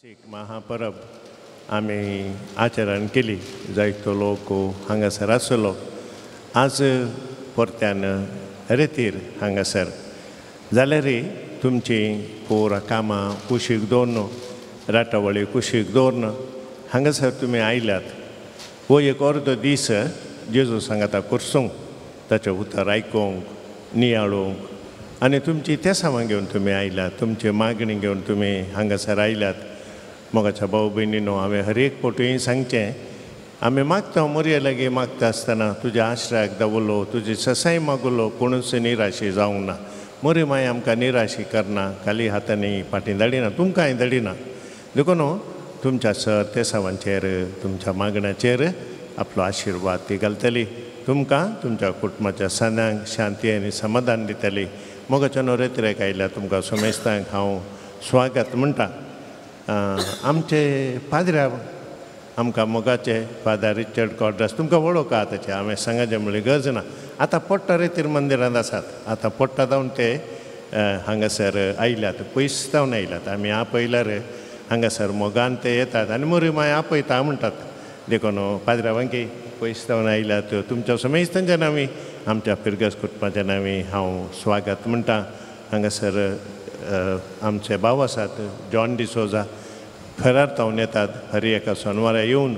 एक महापरब आमी आचरण केली. जायतो लोक हांगासर आसलो. आज परत्यान रेतीर हांगासर जाल्यार तुमची पोर कामां कुशीक दवरन राटावळी कुशीक दवरन हांगासर तुमी आयल्यात. हो एक अर्द दीस जेजू सांगाता कुर्सूंक ताचें उतर आयकूंक नियाळूंक आनी तुमची तेसावां घेवन तुमी आयल्यात. तुमची मागणी घेवन तुमी हांगासर आयल्यात. मोगाच्या भाऊ भयणीनो, हांवें हर एक पोटूय सांगचें, आमी मागता मोरये लागीं मागता आसतना तुज्या आश्रयाक दावरलो, तुजी ससाय मागलो, कोणूच निराशी जावंक ना. मोरी माय आमकां निराशी करना, खाली हातांनी फाटीं धाडिना, तुमकांय धाडिना. देखून तुमच्या सर तेसावांचेर तुमच्या मागण्याचेर आपलो आशिर्वाद ती घालतली. तुमकां तुमच्या कुटुंबाच्या सणांक शांती आनी समाधान दितली. मोगाच्या नोरेत्रेक आयल्या तुमकां सोमेस्तांक हांव स्वागत म्हणटा. आमचे पाद्र्या आमकां मोगाचे फादर रिचर्ड कॉड्रस तुमकां वळोवका ताचे हांवें सांगचें म्हणल्यार गरज ना. आतां पोट्टा रेतीर मंदिरांत आसात. आतां पोट्टा जावन ते हांगासर आयल्यात, पयस जावन आयल्यात. आमी आपयल्यार हांगासर मोगान ते येतात आनी मोरी माय आपयता म्हणटात. देखून पाद्र्या वांकी पयस जावन आयल्यात. तुमच्या समेस्तांच्या नांवी आमच्या फिरगस कुटुंबाच्या नांवी हांव स्वागत म्हणटा. हांगासर आमचे भाव आसात जॉन डिसोजा फरार जावन येतात. हर एका सोनवारा येवन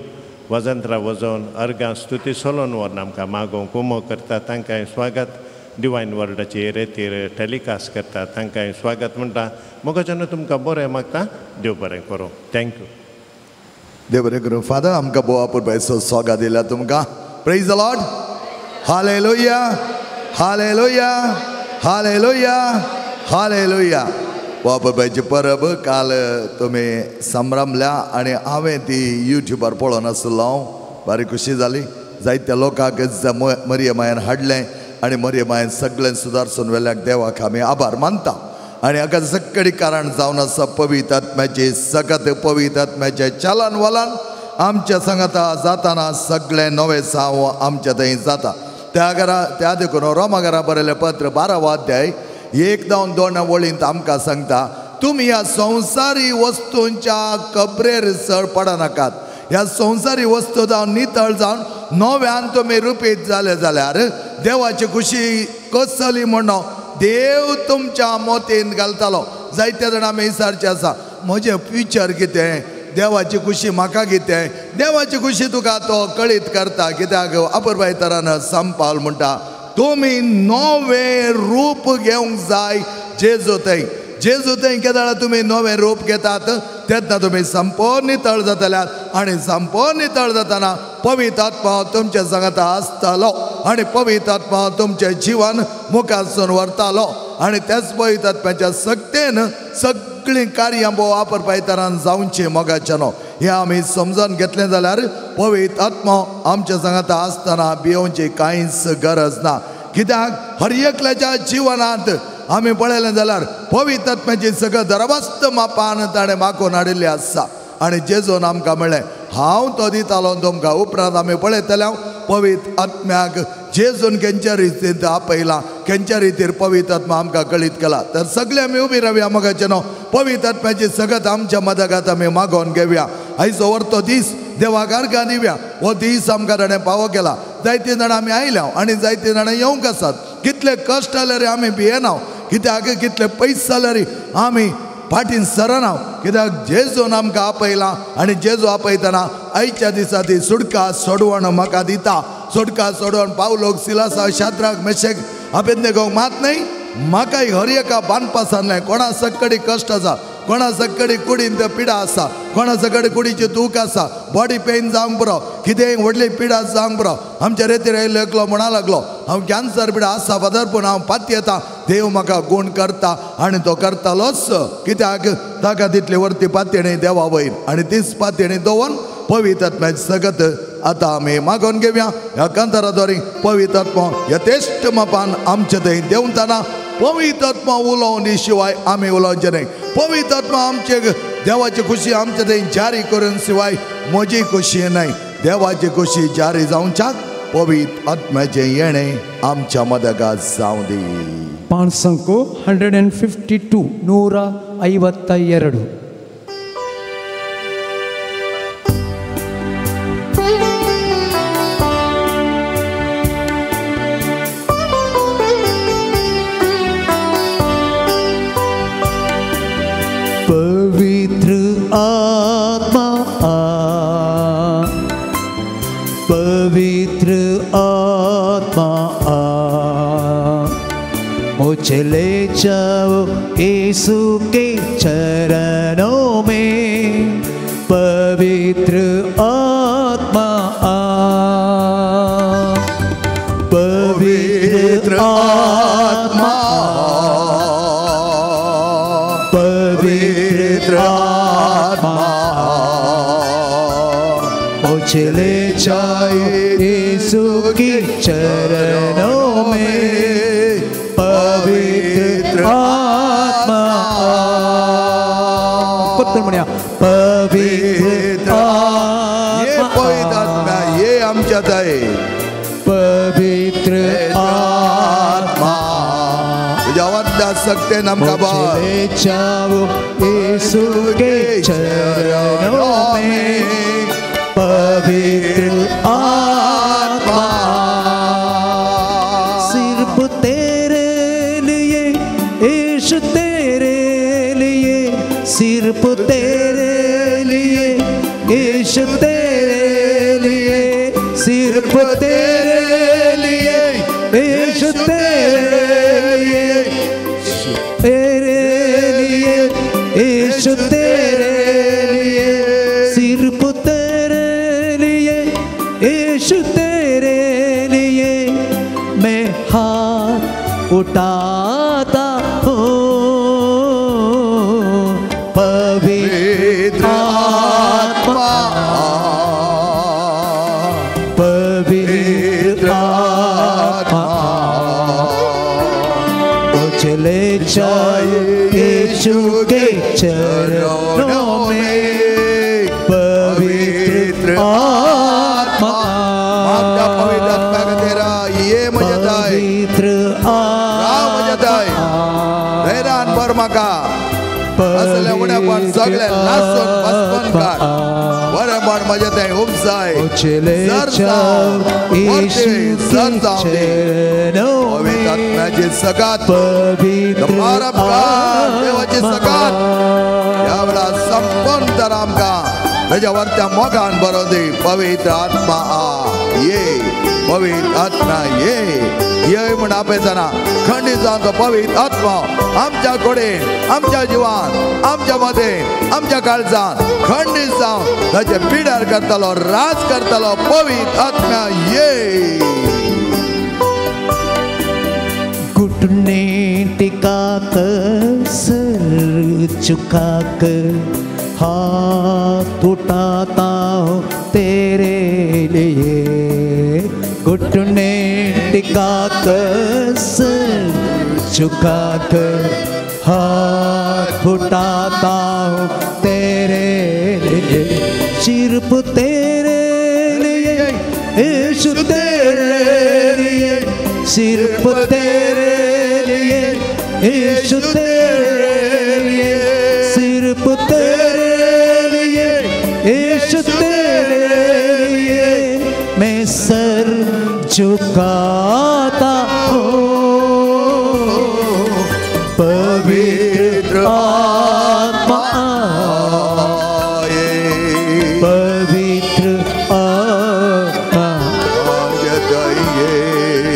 वजंत्रा वजोवन अर्गां स्तुती सोलोन व्हरून आमकां मागोवंक उमो करतात. तांकांय स्वागत. डिवायन वर्ल्डाची रेतीर टॅलिकास्ट करतात. तांकांय स्वागत म्हणटा. मोगाच्यान तुमकां बरें मागता. देव बरें करूं. थँक्यू. देव बरें करूं. फादर आमकां बोवा पुरबायचो स्वागत दिला तुमकां. Praise the Lord. Hallelujah hallelujah hallelujah hallelujah. बाबाची परब काल तुम्ही संभ्रमल्या आणि हांवें ती यूट्यूबार पळोवन आसलो. बरी खुशी जाली. जायत्या लोकांक मरिये मायेन हाडलें आनी मरिये मायेन सगळें सुदारसून वेल्याक देवाक आमी आभार मानता. आनी हाका सगळी कारण जावन आसा पवित्र आत्म्याची सगत पवित्र आत्म्याचे चलन वलन आमच्या सांगाता जाताना सगळें नवें साव आमच्या थंय जाता. त्या देखून रोमाघरा बरयलें पत्र 12 अध्याय 1-2 वळींत आमकां सांगता, तुमी ह्या संवसारी वस्तूंच्या कबरेर चड पडनाकात. ह्या संवसारी वस्तू जावन नितळ जावन नव्यान तुमी रुपीत जाले जाल्यार देवाची खुशी कसली म्हणो देव तुमच्या मोतीन घालतालो. जायते जाण आमी विचारचे आसा, म्हजें फ्युचर कितें, देवाची खुशी म्हाका कितें. देवाची खुशी तुका तो कळीत करता. कित्याक अपुरबाय तरान संपाल म्हणटा, तुम्ही नवे रूप घेवंक जाय. जेजू थंय केदाळ तुम्ही नवे रूप घेतात तेन्ना तुम्ही संपूर्ण नितळ जातल्यात. आनी संपूर्ण नितळ जाताना पवित्र आत्मा तुमच्या सांगाता आसतालो आनी पवित्र आत्मा तुमचें जीवन मुखारसून व्हरतालो. आनी त्याच पवित्र आत्म्याच्या सक्तेन सगळीं कार्यां वापरपाय तरान जावची मोगाच्या न्हू. हें आमी समजून घेतलें जाल्यार पवित्र आत्मा आमच्या सांगाता आसतना भियोवची कांयच गरज ना. कित्याक हर एकल्याच्या जिवनांत आमी पळयलें जाल्यार पवित्र आत्म्याची सगळं दरवस्त मापान ताणें मागून हाडिल्लें आसा. आनी जेजून आमकां म्हणलें हांव तो दितालो तुमकां. उपरांत आमी पळयतले पवित्र आत्म्याक जेजून खंयच्या रितीन आपयला, खंयच्या रितीर पवित्र आत्मा आमकां कळीत केला. तर सगळे आमी उबी रावया मोगाचें न्हू. पवित्र आत्म्याची सगत आमच्या मदगात आमी मागोवन घेवया. आयचो व्हरतो दीस देवाक अर्घां दिवया. हो दीस आमकां ताणें पावो केला. जायते जाण आमी आयल्या आनी जायते जाण येवंक आसात. कितले कश्ट जाल्यार आमी भियेना. कित्याक कितले पयस जाल्यार आमी फाटीं सरना. कित्याक जेजून आमकां आपयला आनी जेजू आपयतना आयच्या दिसा ती सुडका सोडवण म्हाका दिता. सुडका सोडवण पावलोक सिलासा शाद्राक मेशेक अबेदनेगोक मात न्हय. म्हाकाय हर एका बांदपा सांगलें. कोणा सकडी कश्ट आसा, कोणा सकडी कुडीन पिडा आसा, कोणा सकडी कुडीची दूख आसा, बॉडी पेन जावंक बरो, कितेंय व्हडली पिडा जावंक बरो. आमच्या रेतीर आयिल्लो एकलो म्हणा लागलो, हांव कॅन्सर पिडा आसा फादर पूण हांव पाती येता. देव म्हाका गूण करता आनी तो करतालोच. कित्याक ताका तितली व्हरती पातयणी देवा वयर आनी तीच पातयणी दवरून पवित्र आत्म्याची सगत आतां आमी मागोवन घेवया. ह्या कांताराद्वारे पवित्र आत्मा यथेश्ट मापान आमचे थंय देंवतना पवित्र आत्मा उलोवनी शिवाय आमी उलोवचें न्हय. पवित्र आत्मा आमचे देवाची खुशी आमचे थंय जारी करून शिवाय म्हजी खुशी न्हय. देवाची खुशी जारी जावच्याक पवित्र आत्म्याचें येणें आमच्या मदगात जावं दी. पांच संको 152 152. आत्मा पवित्र आत्मा मुझे ले जाओ यीशु के चरणों में। पवित्र आत्मा पवित्र आत्मा पवित्र आत्मा मुझे ले जाओ यीशु के चरणों में। पवित्र आत्मा पवित्र आत्मा ये आमच्यात आहे। पवित्र आत्मा तुझ्या सकते नमका ले जाओ यीशु के चरणों में। पवित्र आत्मा सिर्फ तेरे लिए यीशु तेरे लिए, सिर्फ तेरे लिए यीशु तेरे लिए, सिर्फ तेरे लिए यीशु तेरे लिए, तेरे लिए यीशु तेरे लिए, सिर्फ तेरे लिए यीशु तेरे लिए मैं हाथ उठाता हूँ। पवित्र आत्मा पवित्र आत्मा मुझे ले जाओ यीशु के चरणों में। पवित्र आत्मा पवित्र आत्मा का तेरा ये मजा आहे। पवित्र आत्मा हैरान बर्मा का असले उन्हें पण सगळे नाचून बसपन काढ बरं पण मजा आहे उपसाय चले जाओ यीशु के चरणों में। आत्म्याची सगात पवित्र देवाची सगात या वेळा संपूर्ण तर आमका त्याच्यावर त्या मोगान बरोदी पवित्र आत्मा ये पवित्र आत्मा ये म्हण आपयतना खंडित जावन तो पवित्र आत्मा आमच्या कडेन आमच्या जिवान आमच्या मध्ये आमच्या काळजान खंडित जावन ताचे पिडार करतलो राज करतलो पवित्र आत्मा ये। घुटने टिका कर सर झुका कर हाथ उठाता हूँ तेरे लिए। घुटने टिका कर सर झुका कर हाथ उठाता हूँ तेरे लिए। सिर्फ तेरे लिए यीशु तेरे लिए, सिर्फ तेरे लिए यीशु तेरे लिए, सिर्फ तेरे लिए यीशु तेरे लिए मैं सर झुकाता हूँ। पवित्र आत्मा पवित्र आत्मा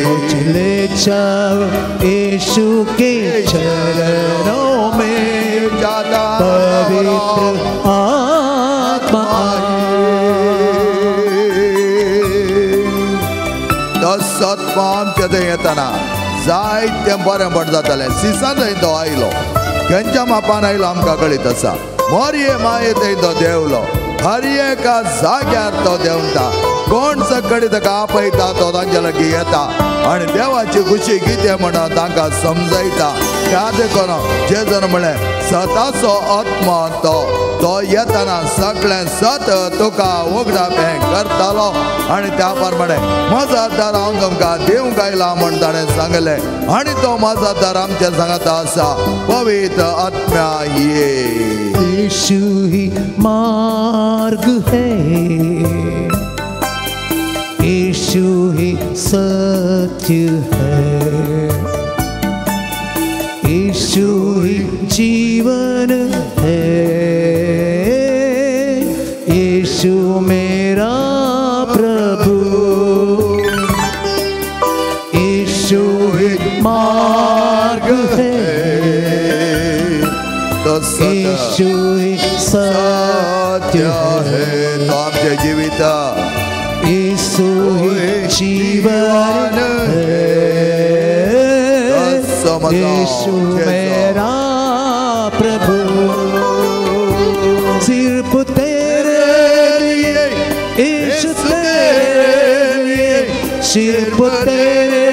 मुझे ले जाओ यीशु के चरणों में। पवित्र आत्मा आत्मा आमच्या थंय येताना जायते बरें बट जातालें। सिसान थंय तो आयलो खंयच्या मापान आयलो आमकां कळीत आसा। मोरये माये थंय तो देंवलो हर एका जाग्यार तो देंवता। कोण सकडी ताका आपयता तो तांचे लागीं येता आनी देवाची खुशी कितें म्हणून तांकां समजयता। त्या देखून जेजून म्हळें सताचो आत्मा तो येताना सगळें सत तुका उगडा पें करतालो आनी त्या प्रमाणे मजतदार हांव तुमकां दिवंक आयला म्हण ताणें सांगलें आनी तो मजतदार आमच्या सांगाता आसा पवित्र आत्मा ये। यीशु ही मार्ग है, यीशु ही सत्य है, यीशु ही जीवन है, सत्य है तो आमचे जीवित यीशु ही जीवन है यीशु मेरा प्रभु सिर्फ तेरे लिए यीशु तेरे लिए सिर्फ तेरे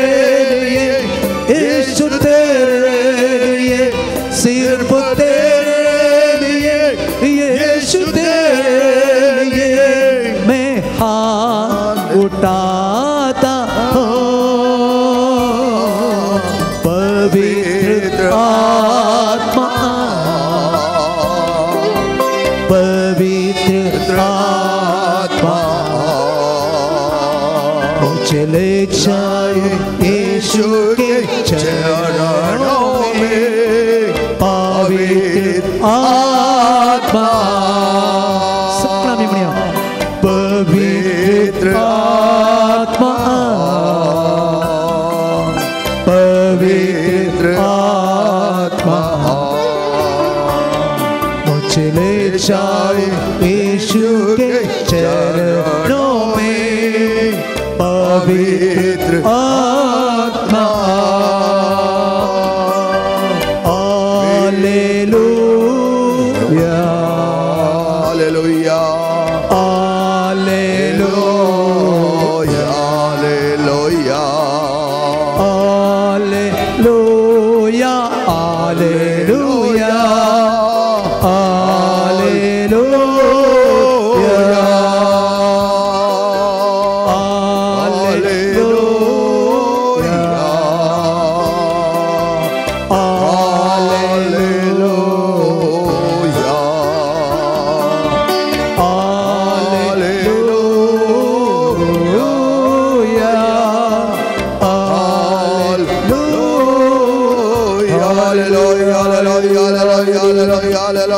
लिए यीशु तेरे लिए सिर्फ तेरे लिए यीशु तेरे लिए मैं हाथ उठाता हूँ पवित्र आत्मा पवित्र आत्मा चले जाए यीशु के चरणों में पवित्र आत्मा सकला में बढ़िया पवित्र आत्मा पवित्र आत्मा चले जाए यीशु के चरणों में पवित्र आत्मा hallelujah hallelujah hallelujah hallelujah hallelujah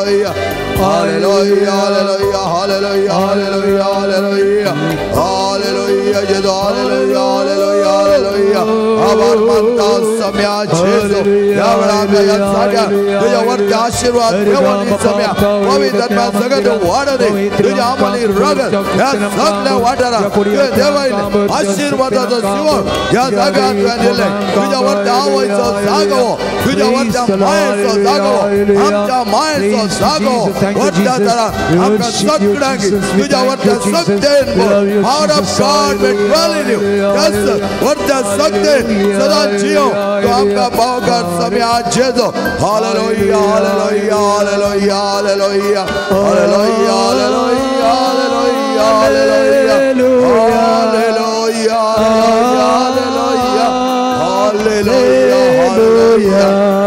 hallelujah Hallelujah, hallelujah, hallelujah, hallelujah, hallelujah, hallelujah, Jesu, hallelujah, hallelujah, hallelujah. Abar manta samya Jesu, yavra gaya saga, tuja varti आशीर्वाद देवानी samya, पवित्र आत्मा सगळे वाढ दे, तुझ्या आम्हाली रगत, या सगळ्या वाटाला, तुझ्या देवाने आशीर्वादाचं जीवन या जागात दिले, तुझ्या वरती आवायचं जागव, तुझ्या वरती मायेचं जागव, आमच्या मायेचं जागव, वरच्या जरा आमच्या सगळ्यांची तुझ्या वरच्या सगळ्यां power of God will dwell in you, yes, वरच्या सगळ्यां सदा जीव, तो आमका भावकर समय आज Jeju, hallelujah, hallelujah, hallelujah, hallelujah, hallelujah, hallelujah, hallelujah, hallelujah, hallelujah, hallelujah, hallelujah, hallelujah,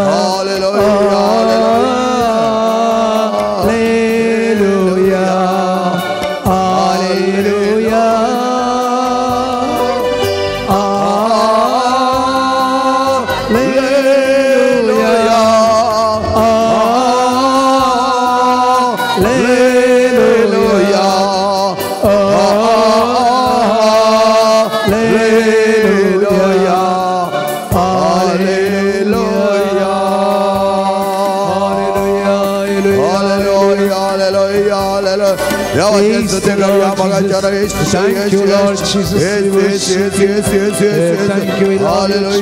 Thank you, Lord Jesus. Hallelujah,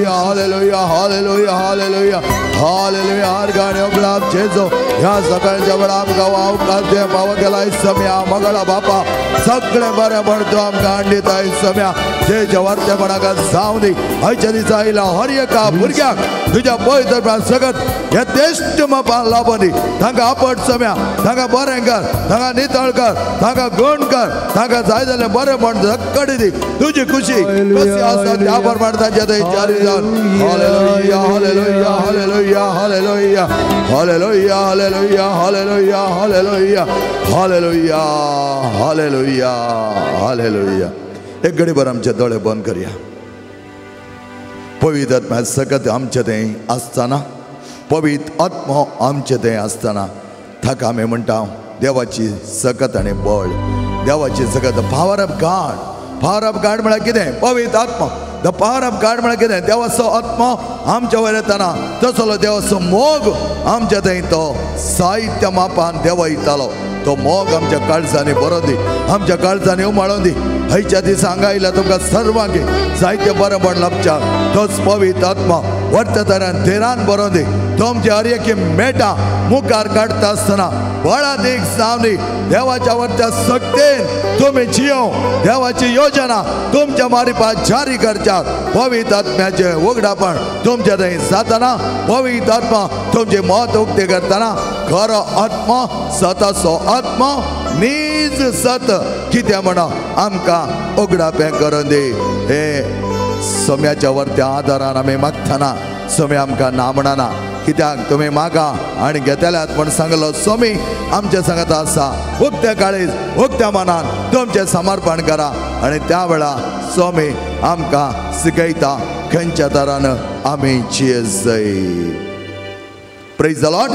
hallelujah, hallelujah, hallelujah, hallelujah. हर गाने गुलाब जेजो यहाँ सकल जबड़ आम गवाओ करते बाबा गला इस समय मगला बापा सगळे बरे बढ़तो आम गांडी ता इस समय जे जवरते बड़ा का सावनी ऐचरी साइला हर एक का बुर्ग्या तुझा बोय तर प्राण सगत या देश में पान लाभनी थांगा अपट समय थांगा बरेंकर थांगा नितळकर थांगा गोंडकर थांगा जायदले बरे म्हण झक्कडी दी तुझी खुशी कशी आसा त्या प्रमाणे तांचे जारी जावन hallelujah hallelujah hallelujah hallelujah hallelujah hallelujah hallelujah hallelujah hallelujah hallelujah hallelujah एक घडी भर आमचे दोळे बंद करूया पवित्र आत्मा सगत आमचे थंय आसतना पवित्र आत्मा आमचे थंय आसतना थाका आमी म्हणटा देवाची सकत आनी बळ देवाची सकत पावर ऑफ गॉड म्हळ्यार कितें पवित्र आत्मा द पावर ऑफ गॉड म्हळ्यार कितें देवाचो आत्मा आमच्या वयर येताना तसलो देवाचो मोग आमच्या थंय तो साहित्य मापान देव येतालो तो मोग आमच्या काळजांनी बरो दी, आमच्या काळजांनी उमाळून दी. हयच्या दिसा हांगा तुमकां सर्वांगे जायते बरेंपण लाभच्या. तोच पवित्र आत्मा वर्त तरान देरान बरो दी. तुमचे हर एक मेटा मुखार काडटा आसतना बळात एक जावनी देवाच्या वरच्या सक्तेन तुम्ही जियो. देवाची योजना तुमच्या मारिफात जारी करच्यात. पवित्र आत्म्याचे उगडापण तुमच्या थंय जातना, पवित्र आत्मा तुमचे मत उक्ते करतना खरो आत्मा सताचो आत्मा नीज सत कित्या म्हणा आमकां उगडापें करून दी. हे सोम्याच्या वरत्या आदारान आमी मागतना सोमी आमकां ना म्हणना. कित्याक तुमी मागा आनी घेतल्यात म्हण सांगलो. सोमी आमच्या सांगता आसा उक्त्या काळीज उक्त्या मनान तुमचें समर्पण करा आनी त्या वेळा सोमी आमकां शिकयता खंयच्या तरान आमी जियेजय. Praise the Lord.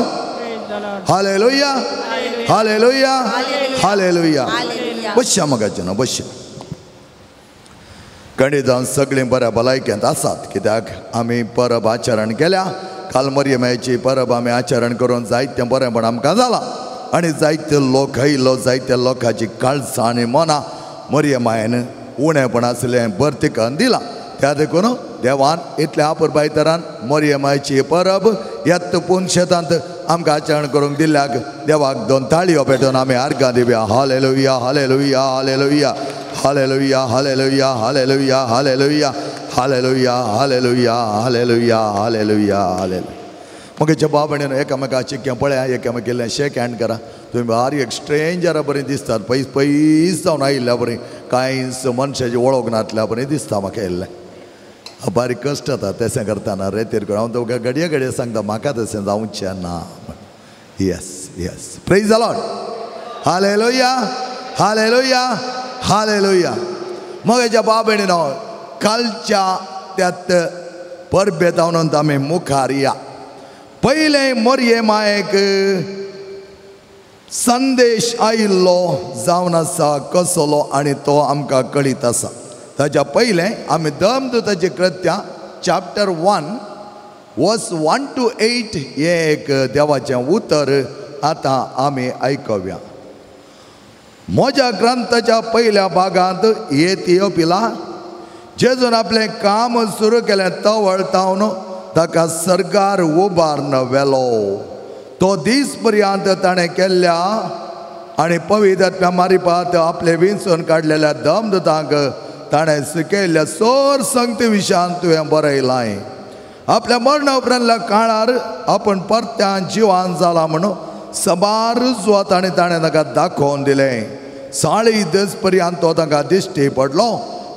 Hallelujah hallelujah hallelujah. बश्या मगाच्या बश्या कणी जावन सगळीं बऱ्या भलायकेंत आसात. कित्याक आमी परब आचरण केल्या. काल मरियमाची परब आमी आचरण करून जायतें बरेंपण आमकां जालां आनी जायते लोक आयिल्लो. जायत्या लोकांची काळजां आनी मनां मरियमायेन उणेपण आसलें बर्तिकान दिलां. त्या देखून देवान इतल्या अपुरबाय तरान मरियमाची परब येत पुनशेतांत आमकां आचरण करूंक दिल्ल्याक देवाक 2 ताळयो पेटोवन आमी आर्गां दिवया. Hallelujah hallelujah hallelujah hallelujah hallelujah hallelujah hallelujah hallelujah hallelujah hallelujah hallelujah hallelujah. मगेच्या बाबणेन एकामेकाचें कितें पळया, एकामेकेल्लें शेक हँड करा. तुमी बारी एक स्ट्रेंजरा बरीं दिसतात. पयस पयस जावन आयिल्ल्या बरीं कांयच मनशाची वळख नातल्या बरीं दिसता म्हाका येयल्लें. बारीक कश्ट जाता तशें करतना रेतीर करून हांव तुका घडये घडये सांगता म्हाका तशें जावचें ना. Yes yes. Praise the Lord. Hallelujah hallelujah hallelujah. मगेच्या बाबणेनो कालच्या त्यात परबेत आवनंत आमी मुखार या. पयले मरियमायेक संदेश आयिल्लो जावन आसा कसलो आनी तो आमकां कळीत आसा. ताच्या पयलें आमी धर्मदूताची कृत्या चॅप्टर 1 वर्स 1 to 8 हे एक देवाचें उतर आतां आमी आयकूया. म्हज्या ग्रंथाच्या पयल्या भागांत एथिओपिला जेजून आपलें काम सुरू केलें तवळ तावन ताका सरकार उबारन व्हेलो. तो दीस पर्यंत ताणें केल्ल्या आनी पवित्र आत्म्या मारिफात आपले विंचून काडलेल्या धर्मदूतांक ताणें शिकयल्ल्या सोर संगती विशयान तुवें बरयलां. आपल्या मरणा उपरांतल्या काळार आपूण परत्यान जिवान जाला म्हणून सबार रुजवत आनी ताणें ताका दाखोवन दिलें. 40 दीस पर्यंत तो तांकां दिश्टी पडलो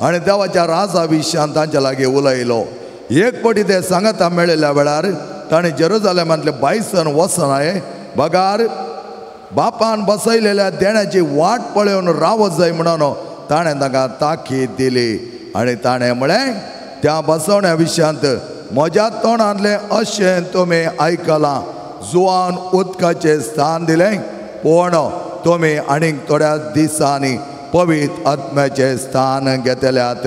आनी देवाच्या राजा विशयान तांचे लागीं उलयलो. एक पटी ते सांगता मेळिल्ल्या वेळार ताणें जेरुजालेमांतले भायसन वचनाये बगार बापान बसयलेल्या देण्याची वाट पळोवन रावत जाय म्हणून ताणें तांकां ताकीद दिली. आनी ताणें म्हळें त्या बसवण्या विशयांत म्हज्या तोंडांतलें अशें तुमी आयकलां. जुवान उदकाचें स्थान दिलें पूण तुमी आनीक थोड्या दिसांनी पवित्र आत्म्याचें स्थान घेतल्यात.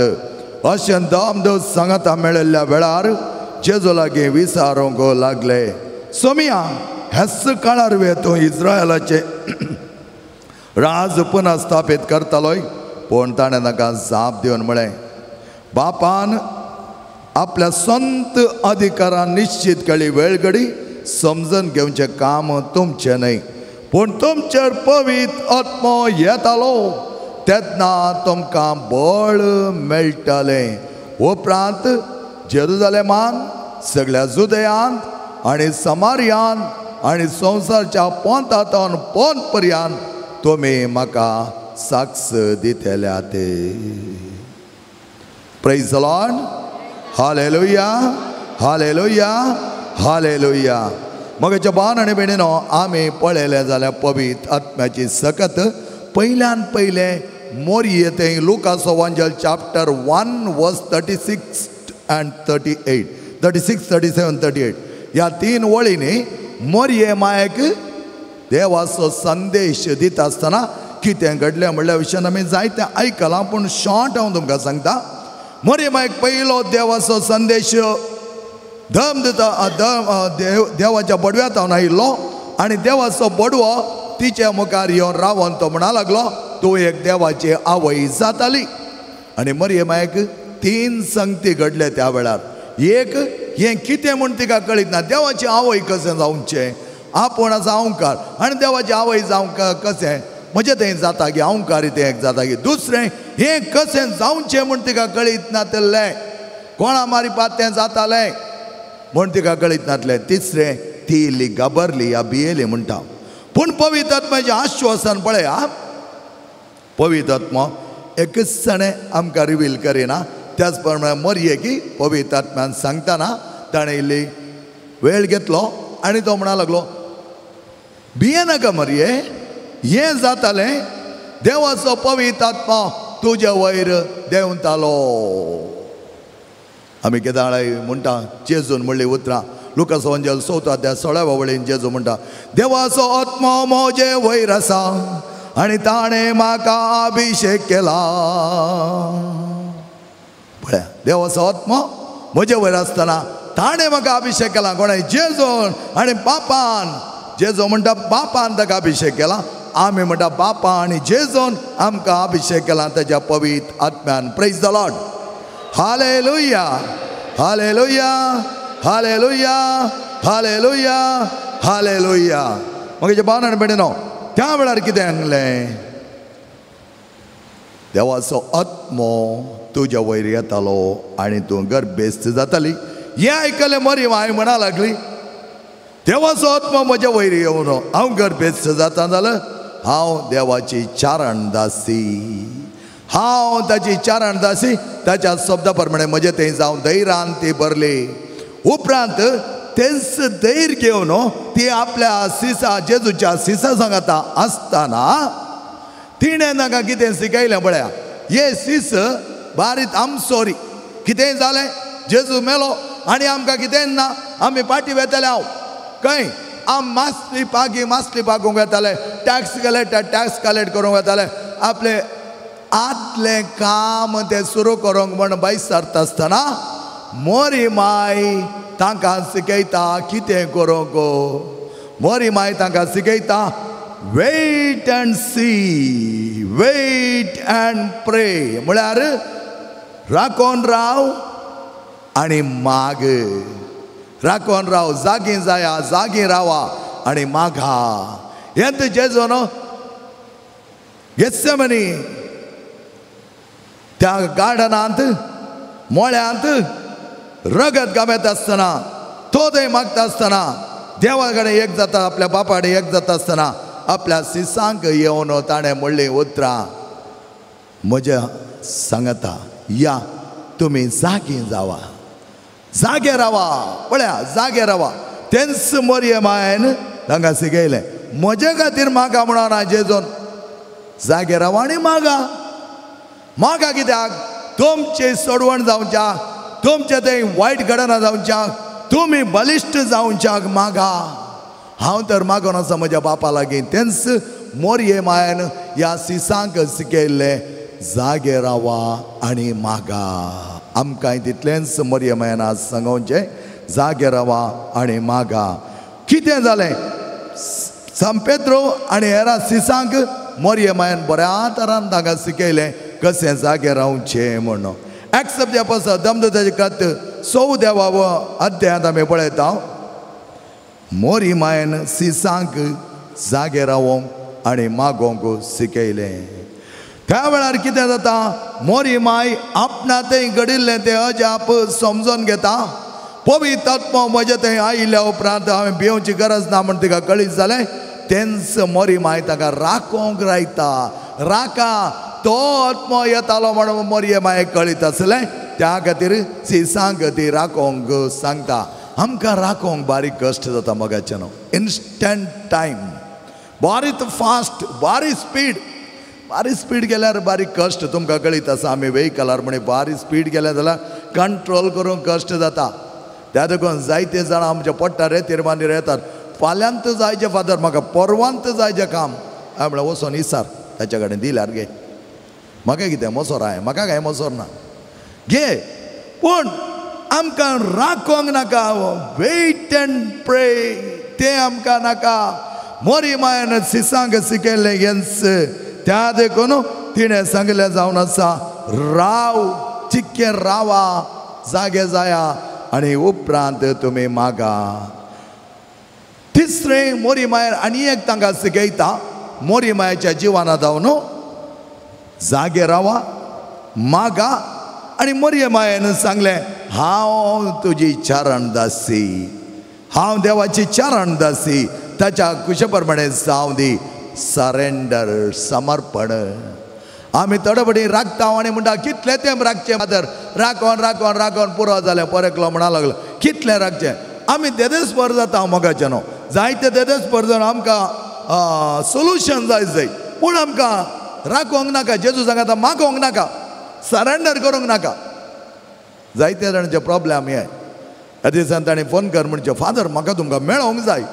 अशें धर्मदूत सांगता मेळिल्ल्या वेळार जेजू लागीं विचारूंक लागले. सोमिया हेच काळार तूं इस्रायलाचे राज पुनः स्थापीत करतलोय. पूण ताणें ताका जाप दिवन म्हळें बापान आपल्या संत अधिकारान निश्चित केली वेळ घडी समजून घेवचें काम तुमचें न्हय पूण तुमचेर पवित्र आत्मो येतालो तेन्ना तुमकां बळ मेळटलें. उपरांत जेरुजालेमान सगळ्या जुदेयांत आनी समारियांत आनी संवसारच्या पोंतांतून पोंत पर्यंत तुमी म्हाका साक्ष दितल्यात. Praise the Lord. Hallelujah hallelujah hallelujah. मगेच्या बान आनी भयणीनो आमी पळयलें जाल्यार पवित्र आत्म्याची सकत पयल्यान पयलें मोरये थंय लुकास एवंजल चॅप्टर 1 वर्स 36 and 38 36 37 38 ह्या 3 वळींनी मोरये मायेक देवाचो संदेश दिता आसतना कितें घडलें म्हणल्या विशयान आमी जायतें आयकलां पूण शॉर्ट हांव तुमकां सांगता. मोरये मायेक पयलो देवाचो संदेश धर्मदूता देवाच्या बडव्यांत हांव आयिल्लो आनी देवाचो बडवो तिच्या मुखार येवन रावन तो म्हणा लागलो तूं एक देवाची आवय जाताली. आनी मरियमायक 3 संगती घडले त्या वेळार. एक हें कितें म्हूण तिका कळीत ना. देवाची आवय कशें जावचें, आपूण आसा अहंकार आनी देवाची आवय जावंक कशें, म्हजें तें जाता की अहंकार तें जाता की. दुसरें हें कशें जावचें म्हूण तिका कळीत नातलें. कोणा मारिपात तें जातालें म्हूण तिका कळीत नातलें. तिसरें ती इल्ली घाबरली या भियेली म्हणटा. पूण पवित्र आत्म्याचें आश्वासन पळया. पवित्र आत्मा एकच सणे आमकां रिवील करिना. त्याच प्रमाणे मरियेकी पवित्र आत्म्यान सांगतना ताणें इल्ली वेळ घेतलो आनी तो म्हणा लागलो भियेनाका मरिये, हें जातालें देवाचो पवित्र आत्मा तुज्या वयर देंवतालो. आमी केदाळे म्हणटा जेजून म्हणली उतरां. लुकास एवंजेल 4 अध्याय 16 वळीन जेजू म्हणटा देवाचो आत्मा म्हजे वयर आसा आनी ताणें म्हाका अभिशेक केला. पळया, देवाचो आत्मा म्हजे वयर आसतना ताणें म्हाका अभिशेक केला. कोणें? जेजून. आनी बापान, जेजू म्हणटा बापान ताका अभिशेक केला. आमी म्हणटा बापा आनी जेजून आमकां अभिशेक केला ताच्या पवित्र आत्म्यान. Praise the Lord. Hallelujah, hallelujah, hallelujah, hallelujah, hallelujah. म्हजे भावनान बेडनो त्या वेळार कितें सांगलें? देवाचो आत्मो तुज्या वयर येतालो आनी तूं गर्भेस्त जाताली. हें आयकलें मरियम म्हणा लागली देवाचो आत्मा म्हज्या वयर येवन हांव गर्भेस्त जाता जाल्यार हांव देवाची चारणदासी. हांव ताची चारणदासी. ताच्या शब्दा प्रमाणे म्हजें तें जावं धैर्यान ती भरली. उपरांत तेंच धैर्य घेवन ती आपल्या सिसा जेजूच्या सिसा सांगाता आसतना तिणें ताका कितें शिकयलें पळया. हे सीस बारीत आम सॉरी कितें जालें, जेजू मेलो आनी आमकां कितें ना, आमी पाटी वेताले. हांव खंय आम मासली पागूंक वेताले, टॅक्स टॅक्स कलेक्ट करूंक वेताले. आपले आदलें काम तें सुरू करूंक म्हण भायर आसतना मोरी माय तांकां शिकयता कितें करूंक. मोरी माय तांकां शिकयता wait and see, wait and pray. म्हळ्यार राखोन राव आनी माग. राखोन राव, जागी जाया, जागी रावा आनी मागा. हें तर जेजून गेत्सेमनी त्या गार्डनांत मोळ्यांत रगत घाबेत आसतना तो थंय मागता आसतना देवा कडेन एक जाता, आपल्या बापा कडेन एक जाता आसतना आपल्या सिसांक येवन ताणें म्हणली उतरां म्हज्या सांगता या तुमी जागी जावा, जागे रावा. पळया, जागे रावा. तेंच मरियमायन तांकां शिकयलें. म्हजे खातीर मागा म्हणोना जेजून जागे रावा आनी मागा. मागा कित्याक? तुमची सोडवण जावच्या, तुमचें तें वायट घडना जावच्या, तुमी बलिश्ट जावच्याक मागा. हांव तर मागोन आसा म्हज्या बापा लागीं. तेंच मरियमायन ह्या सिसांक शिकयल्लें जागे रावा आनी मागा. आमकां तितलेंच मरियमायन आज सांगोवचें जागे रावा आनी मागा. कितें जालें? सांपेद्रो आनी हेरां सिसांक मरियमायन बऱ्या तरान तांकां शिकयलें कशें जागे रावचें म्हणून. एक्स ऑफ द अपोस्टल दमदताचे कात 14 अध्यायांत आमी पळयता मरियमायन सिसांक जागे रावोंक आनी मागोंक शिकयलें. त्या वेळार कितें जाता? मरियमाय आपणा थंय घडिल्लें तें अजाप समजून घेता. पवित्र आत्मा म्हजे थंय आयिल्ल्या उपरांत हांवें भिवची गरज ना म्हण तिका कळीत जालें. तेंच मरियमाय ताका राखोंक रायता. राखा, तो आत्मा येतालो म्हणून मरियमायक कळीत आसलें. त्या खातीर सिसांक ती राखोंक सांगता. आमकां राखोंक बारीक कश्ट जाता मोगाच्यान. इन्स्टंट टायम, बारीक फास्ट, बारीक स्पीड. बारीक स्पीड गेल्यार बारीक कश्ट तुमकां कळीत आसा. आमी वेहिकलार म्हणे बारीक स्पीड गेल्या जाल्यार कंट्रोल करूंक कश्ट जाता. त्या देखून जायते जाणां आमच्या पोट्टार रेतीर मांडीर येतात. फाल्यांत जायचें फादर, म्हाका परवांत जायचें काम. हांवें म्हळें वचोन इसार ताच्या कडेन दिल्यार गे. म्हाका कितें मोसोर हांवें, म्हाका कांय मोसोर ना घे. पूण आमकां राखोंक नाका. वेट एंड प्रे तें आमकां नाका. मोरी मायन सिसांक शिकयल्लें येन्स त्या देखून तिणें सांगलें जावन आसा राव चिक्के रावा जागे जाया आनी उपरांत तुमी मागा. तिसरें मोरी मायर आनी एक तांकां शिकयता मोरी मायेच्या जिवाना जावन जागे रावा मागा. आनी मोरी मायेन सांगलें हांव तुजी चारणदासी, हांव देवाची चारणदासी. ताच्या कुशे प्रमाणे जावं दी सरेंडर समर्पण. आमी तडबडी राखता आनी म्हणटा कितले तेंप राखचें फादर राखोन राखोन राखोन पुरो जालें परकलो म्हणा लागलो कितलें राखचें. आमी देदेस्पर जाता हांव मोगाचें न्हू जायते देदेस्पर जावन आमकां सोल्युशन जाय पूण आमकां राखोंक नाका. जेजू सांगता मागोंक नाका, सरेंडर करूंक नाका. जायते जाणांचे प्रॉब्लेम हे. ह्या दिसान ताणें फोन कर म्हणचे फादर म्हाका तुमकां मेळोंक जाय.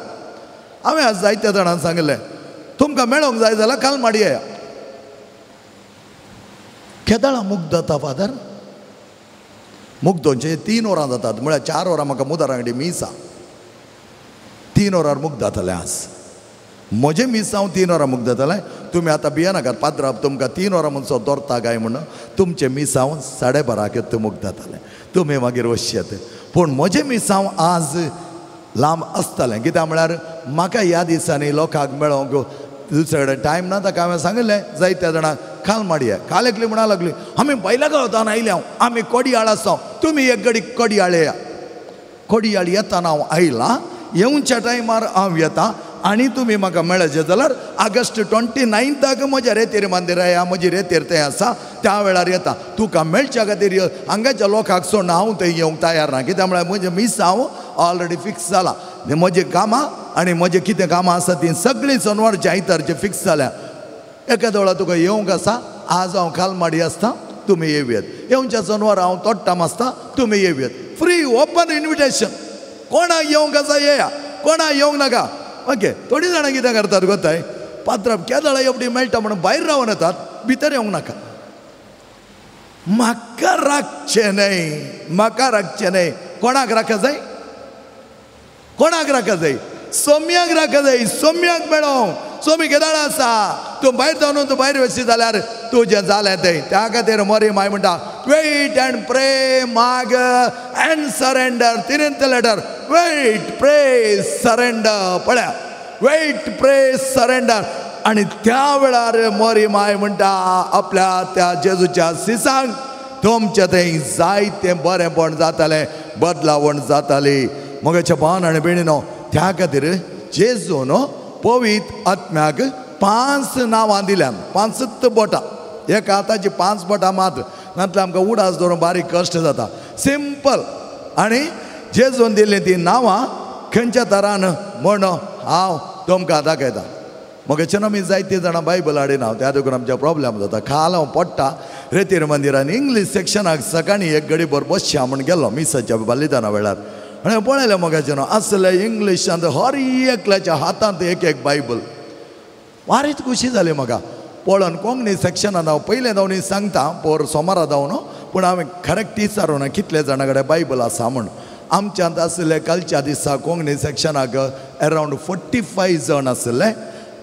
हांवें आज जायत्या जाणांक सांगलें तुमकां मेळोंक जाय जाल्यार कालमाडी येया. केदाळा मुक्त जाता फादर. मुक्त 3 वरां जातात म्हळ्यार 4 वरां म्हाका मुदारांगडी मीस आहा. 3 वरार मुक्त जातलें आज. म्हजें मीस हांव 3 वरां मुक्त जातलें. तुमी आतां भियेनाकात पात्रांव तुमकां 3 वरां म्हणसो दवरता काय म्हणून. तुमचें मीस हांव 12:30 मुक्त जातलें. तुमी मागीर वचचेत. पूण म्हजें मीस हांव आज लांब आसतलें कित्याक म्हळ्यार म्हाका ह्या दिसांनी लोकांक मेळोंक दुसरे कडेन टायम ना. ताका हांवें सांगलें जायत्या जाणांक काल माडये काल एकली म्हणा लागली आमी बैला गांवतान आयल्या आमी कोडयाळ आसा तुमी एक घडी कोडयाळ येया. कोडयाळ येताना हांव आयलां येवच्या टायमार हांव येता आनी तुमी म्हाका मेळचे जाल्यार ऑगस्ट 29 म्हज्या रेतीर मंदिर या म्हजी रेतीर तें आसा त्या वेळार येता. तुका मेळच्या खातीर हांगाच्या लोकांक सोडून हांव थंय येवंक तयार ना कित्याक म्हळ्यार म्हजें मीस हांव ऑलरेडी फिक्स जाला. म्हजी कामां आनी म्हजें कितें कामां आसा तीं सगळीं सोनवारच्या आयतारचें फिक्स जाल्या. एखाद्या वेळा तुका येवंक आसा आज हांव कालमाडी आसता तुमी येवयात. येवच्या सोनवार हांव तोट्टाम आसता तुमी येवयात. Free open invitation. कोणाक येवंक आसा येया कोणाक येवंक नाका. ओके थोडी जाणां कितें करतात गोताय पात्रांव केदाळा एवढी मेळटा म्हणून भायर रावन येतात भितर येवंक नाका. म्हाका राखचें न्हय म्हाका राखचें न्हय. कोणाक राखा जाय कोणाक राखा जाय सोम्याक राखा जाय. सोम्याक मेळोंक सोमी केदाळा आसा तूं भायर जावन तूं भायर वचशी जाल्यार तुजें जालें तें. त्या खातीर मोरी माय म्हणटा वेट एंड प्रे माग एंड सरेंडर. तिरेंत लेटर वेट प्रे सरेंडर. पळया वेट प्रे सरेंडर. आनी त्या वेळार मोरी माय म्हणटा आपल्या त्या जेजूच्या सिसांक तुमचें थंय जायतें बरेंपण जातालें बदलावण जाताली. मोगाच्या भावान आनी भयणीनो त्या खातीर जेजून पवित्र आत्म्याक 5 नांवां दिल्यान 5 बोटां. एका हाताची 5 बोटां मात नातल्यार आमकां उडास धरून बारीक कश्ट जाता. सिंपल. आनी जेजून दिल्लीं तीं नांवां खंयच्या तरान म्हण हांव तुमकां दाखयता. मोगाचें आमी जायतीं जाणां बायबल हाडिना त्या देखून आमच्या प्रॉब्लेम जाता. काल हांव पडटा रेतीर मंदिरान इंग्लीश सेक्शनाक सकाळीं एक घडी भर बसच्या म्हण गेलो मिसाच्या बलिदाना वेळार. आनी पळयलें मोगाचें असलें इंग्लिशांत हर एकल्याच्या हातांत एक एक बायबल. वारीच खुशी जाली म्हाका पळोवन. कोंकणी सेक्शनान हांव पयलें जावन सांगता पोर सोमारा जावन पूण हांवें करेक्ट विचारूं ना कितले जाणां कडेन बायबल आसा म्हूण. आमच्यांत आसले कालच्या दिसा कोंकणी सेक्शनाक अरावंड 45 जण आसले.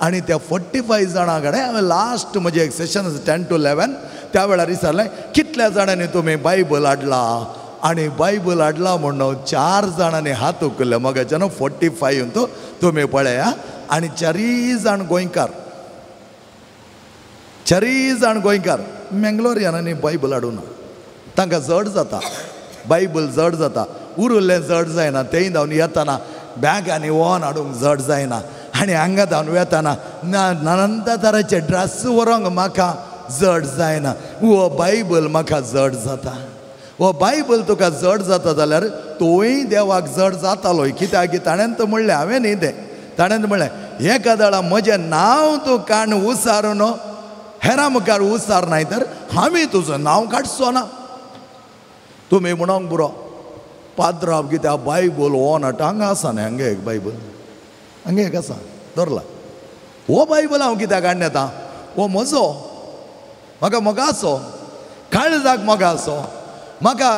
आनी त्या 45 जाणां कडेन हांवें लास्ट म्हजें एक सेशन 10 to 11 त्या वेळार विचारलें कितल्या जाणांनी तुमी बायबल हाडला. आनी बायबल हाडला म्हणून 4 जाणांनी हात उखल्ले. मोगाचें 45 तुमी पळया. आनी 4 जाण गोंयकार 4 जाण गोंयकार. मेंगलोरियनांनी बायबल हाडूना तांकां जड जाता बायबल जड जाता. उरिल्लें जड जायना. तेंय जावन येताना बॅग आनी वोन हाडूंक जड जायना. आनी हांगा जावन येताना नानंता तरांचे ड्रेस व्हरोंक म्हाका जड जायना. हो बायबल म्हाका जड जाता. हो बायबल तुका जड जाता जाल्यार तोय देवाक जड जातालो. कित्याक की ताणें म्हणलें हांवें न्ही तें ताणें म्हणलें एका दाडा म्हजें नांव तूं काण उसारून हेरां मुखार उसार नाय तर आमी तुजो नांव काडचो ना. तुमी म्हणोंक बरो पात्रांव कित्याक बायबल हो नाटा हांगा आसा न्ही हांगा एक बायबल हांगा एक आसा धरला. हो बायबल हांव कित्याक हाडून येता. हो म्हजो म्हाका मोगाचो काळजाक मोगाचो. म्हाका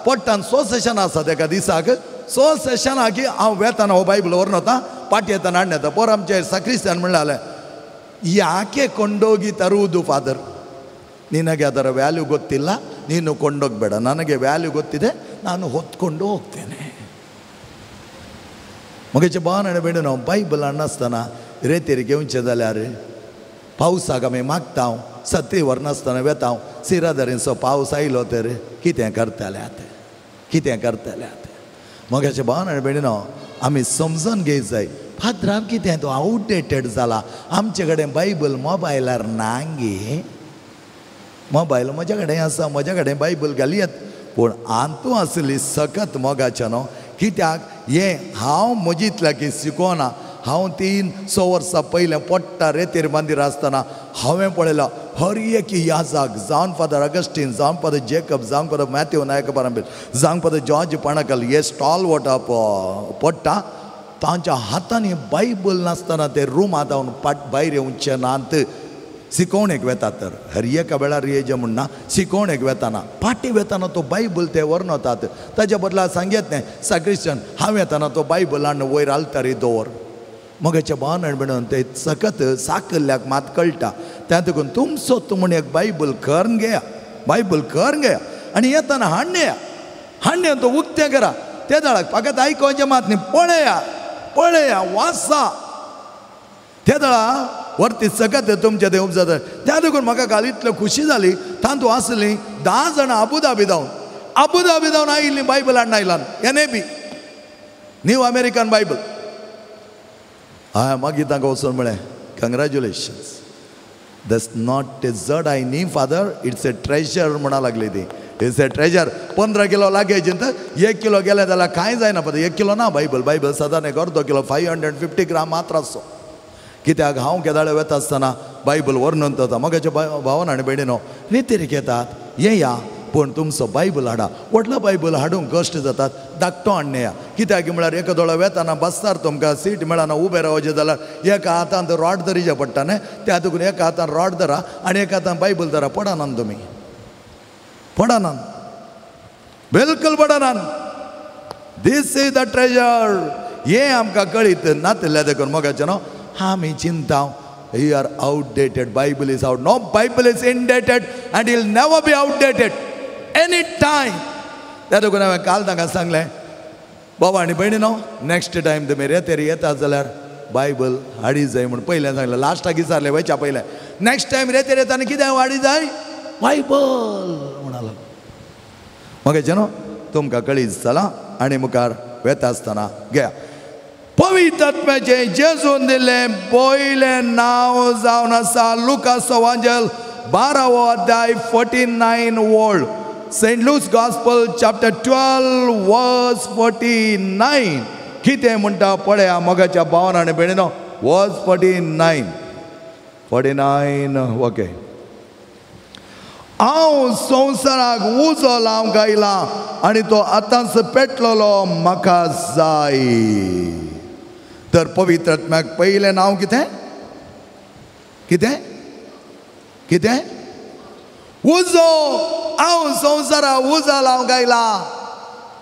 पडटान 6 सेशनां आसा एका दिसाक. 6 सेशनाक हांव वेताना हो बायबल व्हरून वता ಪಾಟಿ ಎತ್ತ ನಾಣ್ಯತ ಪೋರಾಂಚೆ ಸಕ್ರಿಸ್ತಾನ್ ಮಳ್ಳಾಲೆ ಯಾಕೆ ಕೊಂಡೋಗಿ ತರುವುದು ಫಾದರ್? ನಿನಗೆ ಅದರ ವ್ಯಾಲ್ಯೂ ಗೊತ್ತಿಲ್ಲ, ನೀನು ಕೊಂಡೋಗ್ಬೇಡ. ನನಗೆ ವ್ಯಾಲ್ಯೂ ಗೊತ್ತಿದೆ, ನಾನು ಹೊತ್ಕೊಂಡು ಹೋಗ್ತೇನೆ. मगेचे बाण बेड नो बायबल नासतना रेतेर घेवन जाल्यार यार पावस आगामे मागता हांव सत्रीवर नासतना वेता हांव सिरादारीचो पावस आयलो तर कितें करतले आतां, कितें करतले आतां. मगेचे बाण बेड नो आमी समजून घेवंक जाय. फादर आम कितें तो आउटडेटेड जाला. आमचे कडेन बायबल मोबायलार ना गे. मोबायल म्हज्या कडेन आसा, म्हज्या कडेन बायबल घालयात. पूण आंतू आसली सकत मोगाच्या न्हू. कित्याक हे हांव म्हजीतल्या की शिकोना. हांव 300 वर्सां पयलें पोट्टा रेतेर बांदीर आसतना हांवें पळयलां हर एक याजाक जावन फादर अगस्टीन, जावन फादर जेकब, जावन फादर मॅथ्यू नायक पारांबील, जावन फादर जॉर्ज पाणकल, हे स्टॉल वॉटा पोट्टा तांच्या हातांनी बायबल नासतना ते रुमांत हांव भायर येवचे नात. शिकोवणेक वेता तर हर एका वेळार येजे म्हणना शिकोवणेक वेताना पाटी वेताना तो बायबल ते व्हरून वतात. ताच्या बदला सांगेत न्ही साक्रिस्टन हांव येताना तो बायबल हाडून वयर आल्तारी दवर. मगेचे बांदण बिणून ते सकत साकल्ल्याक मात कळटा. त्या देखून तुमचो म्हण एक बायबल करून घेया, बायबल करून घेया आनी येताना हाडया, हाडया तो उक्तें करा. ते दाळाक फकत आयकोवचें मात न्ही, पळया पळया वाचा. त्या दाळा वरती सकत तुमचे देव जाता. त्या देखून म्हाका काल इतलो खुशी जाली. तांतू आसली 10 जाणां अबुधाबी जावन आयिल्लीं बायबल हाडून आयलां. NAB new American Bible. मागीर तांकां वचून म्हळें कंग्रॅच्युलेशन्स, दॅट्स नॉट ए जड आय न्ही फादर, इट्स ए ट्रेजर म्हणा लागली ती. It's a treasure. 15 किलो लागेची तर 1 किलो गेले जाल्यार कांय जायना. पळय 1 किलो ना बायबल सदां एक अर्दो किलो 550 ग्राम मात्र आसो. कित्याक हांव केदाळे वेता आसतना बायबल व्हरून वता. मगाच्या भावान आनी भयणीनो रितीरीक येतात येया, पूण तुमचो बायबल हाडा. व्हडलो बायबल हाडूंक कश्ट जातात, धाकटो हाडया. कित्याक म्हळ्यार एका दोळो वेताना बसतार तुमकां सीट मेळना उबें रावचें जाल्यार एका हातांत रॉड धरिचें पडटा न्ही. त्या देखून एका हातान रॉड धरा आनी एका हातान बायबल धरा. पडनात तुमी, पडनात, बिलकुल पडनात. This is the treasure. हें आमकां कळीत नातल्या देखून मगाच्या न्हू आमी चिंता you are outdated. Bible is out. No, Bible is indated and it will never be outdated any time. त्या देखून हांवें काल तांकां सांगलें बाबा आनी भयणीनो नेक्स्ट टायम तुमी रेतेर येतात जाल्यार बायबल हाडी जाय म्हूण पयलें सांगलें. लास्टाक विचारलें वयच्या पयलें नेक्स्ट टायम रेतेर येताना कितें हाडी जाय? बायबल म्हणालो. मगेचे न्हू तुमकां कळीत जाला. आनी मुखार वेता आसतना घया पवित्र आत्म्याचे जेजून दिल्लें पयलें नांव जावन आसा लुकास एवांजल 12वो अध्याय 49 word. Saint Luke's gospel chapter 12 verse 49. कितें म्हणटा पळया मोगाच्या भावान आनी भयणीनो. वर्स 49 ओके. हांव संवसाराक उजो लावंक आयला आनी तो आतांच पेटलोलो म्हाका जाय. तर पवित्र आत्म्याक पयलें नांव कितें? कितें कितें? उजो. हांव संवसाराक उजो लावंक आयला.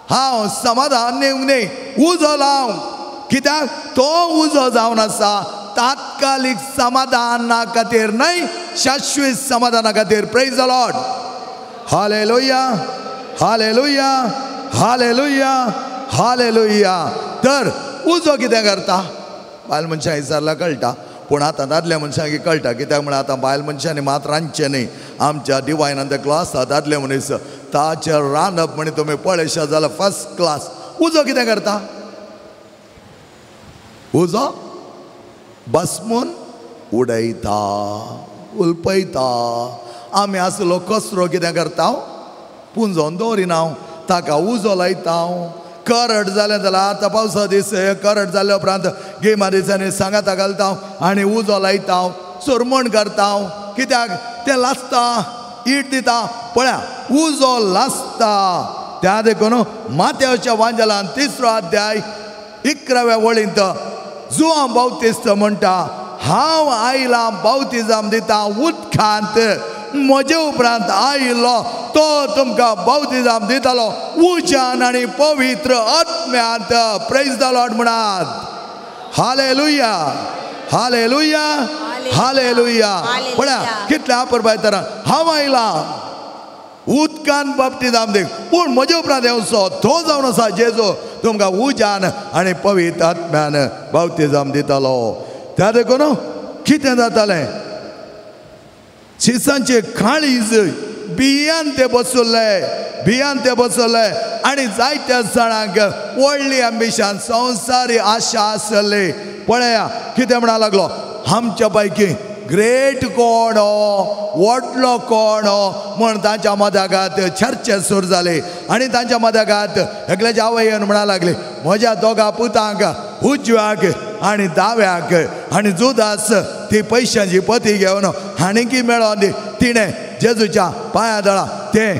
हांव समाधान दिवंक न्ही, उजो लावंक. कित्याक तो उजो जावन आसा तात्कालीक समाधाना खातीर न्हय, शाश्वत समाधाना खातीर. Praise the Lord. Hallelujah hallelujah hallelujah hallelujah. तर उजो कितें करता? बायल मनशां विचारल्यार कळटा, पूण आतां दादल्या मनशांक कळटा. कित्याक म्हळ्यार आतां बायल मनशांनी मात रांदचें न्ही. आमच्या डिवायनान ते क्लास आसा दादले मनीस ताचेर रांदप म्हण तुमी पळयशा जाल्यार फर्स्ट क्लास. उजो कितें करता? उजो बसमून उडयता, उलपयता. आमी आसलो कचरो कितें करता? पुंजोवन दवरिना. ताका उजो लायता. करड जालें जाल्यार आतां पावसा दीस करड जाल्या उपरांत गिमा दिसांनी सांगाता घालता आनी उजो लायता, सुरमण करता. कित्याक तें लासता, ईट दिता. पळया उजो लासता. त्या देखून माथेवच्या वांजलान 3रो अध्याय 11व्या वळींत जुआंव बावतिस्त म्हणटा हांव आयलां बावतिजम दिता उदकांत, म्हजे उपरांत आयिल्लो तो तुमकां बावतिजम दितालो उज्यान आनी पवित्र आत्म्यांत. प्रेज द लॉर्ड म्हणात. हालेलुया हालेलुया हालेलुया पळया कितले आपर बाय तर हांव आयला उदकान बाप्तिजाम दे पूण म्हजे उपरांत येवचो तो जावन आसा जेजू तुमकां उज्यान आनी पवित्र आत्म्यान बाप्तिजाम दितालो त्या देखून कितें जातालें शिसांचे काळीज बियान ते बसले आनी जायत्या जाणांक व्हडली एम्बिशन संवसारी आशा आसली पळया कितें म्हणा लागलो आमच्या पैकी ग्रेट कोण व्हडलो कोण म्हण तांच्या मदागात चर्चा सुरू जाली आनी तांच्या मदागात एकल्याच्या आवयन म्हणा लागली म्हज्या दोगा पुतांक उजव्याक आनी दाव्याक आनी जुदास ती पयशांची पती घेवन हाणीकी मेळोन दी तिणें जेजूच्या पांया दळा तें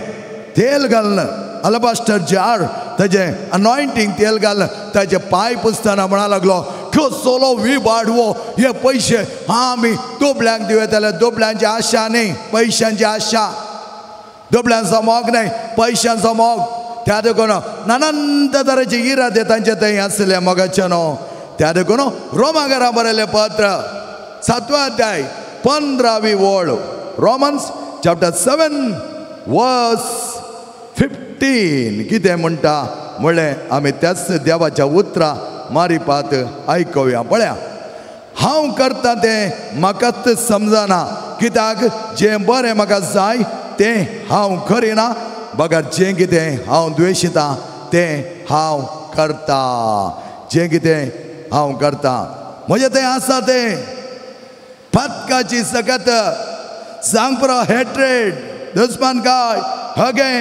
तेल घालन अलबास्टर जार ताजें अनॉयंटींग तेल घालन ताजे पांय पुसतना म्हणा लागलो कसलो विबाडवो हे पयशे आमी दोबल्यांक दिवयताले दोबल्यांची आशा न्ही पयशांची आशा दोबल्यांचो मोग न्ही पयशांचो मोग त्या देखून नानंत तरेची इरादे तांचे थंय आसले मोगाचे न्हू त्या देखून रोमाकारां बरयलें पत्र 7 अध्याय 15वी ओळ रोमन्स चॅप्टर 7 वर्स 15 कितें म्हणटा म्हणलें आमी त्याच देवाच्या उतरां मारिपात आयकुया पळया हांव करता तें म्हाकाच समजना कित्याक जें बरें म्हाका जाय तें हांव करिना बगर जें कितें हांव द्वेशिता तें हांव करता जें कितें हांव करता म्हजें तें आसा तें पातकाची सकत सांग पुरो हेट्रेड दुस्मानकाय हगे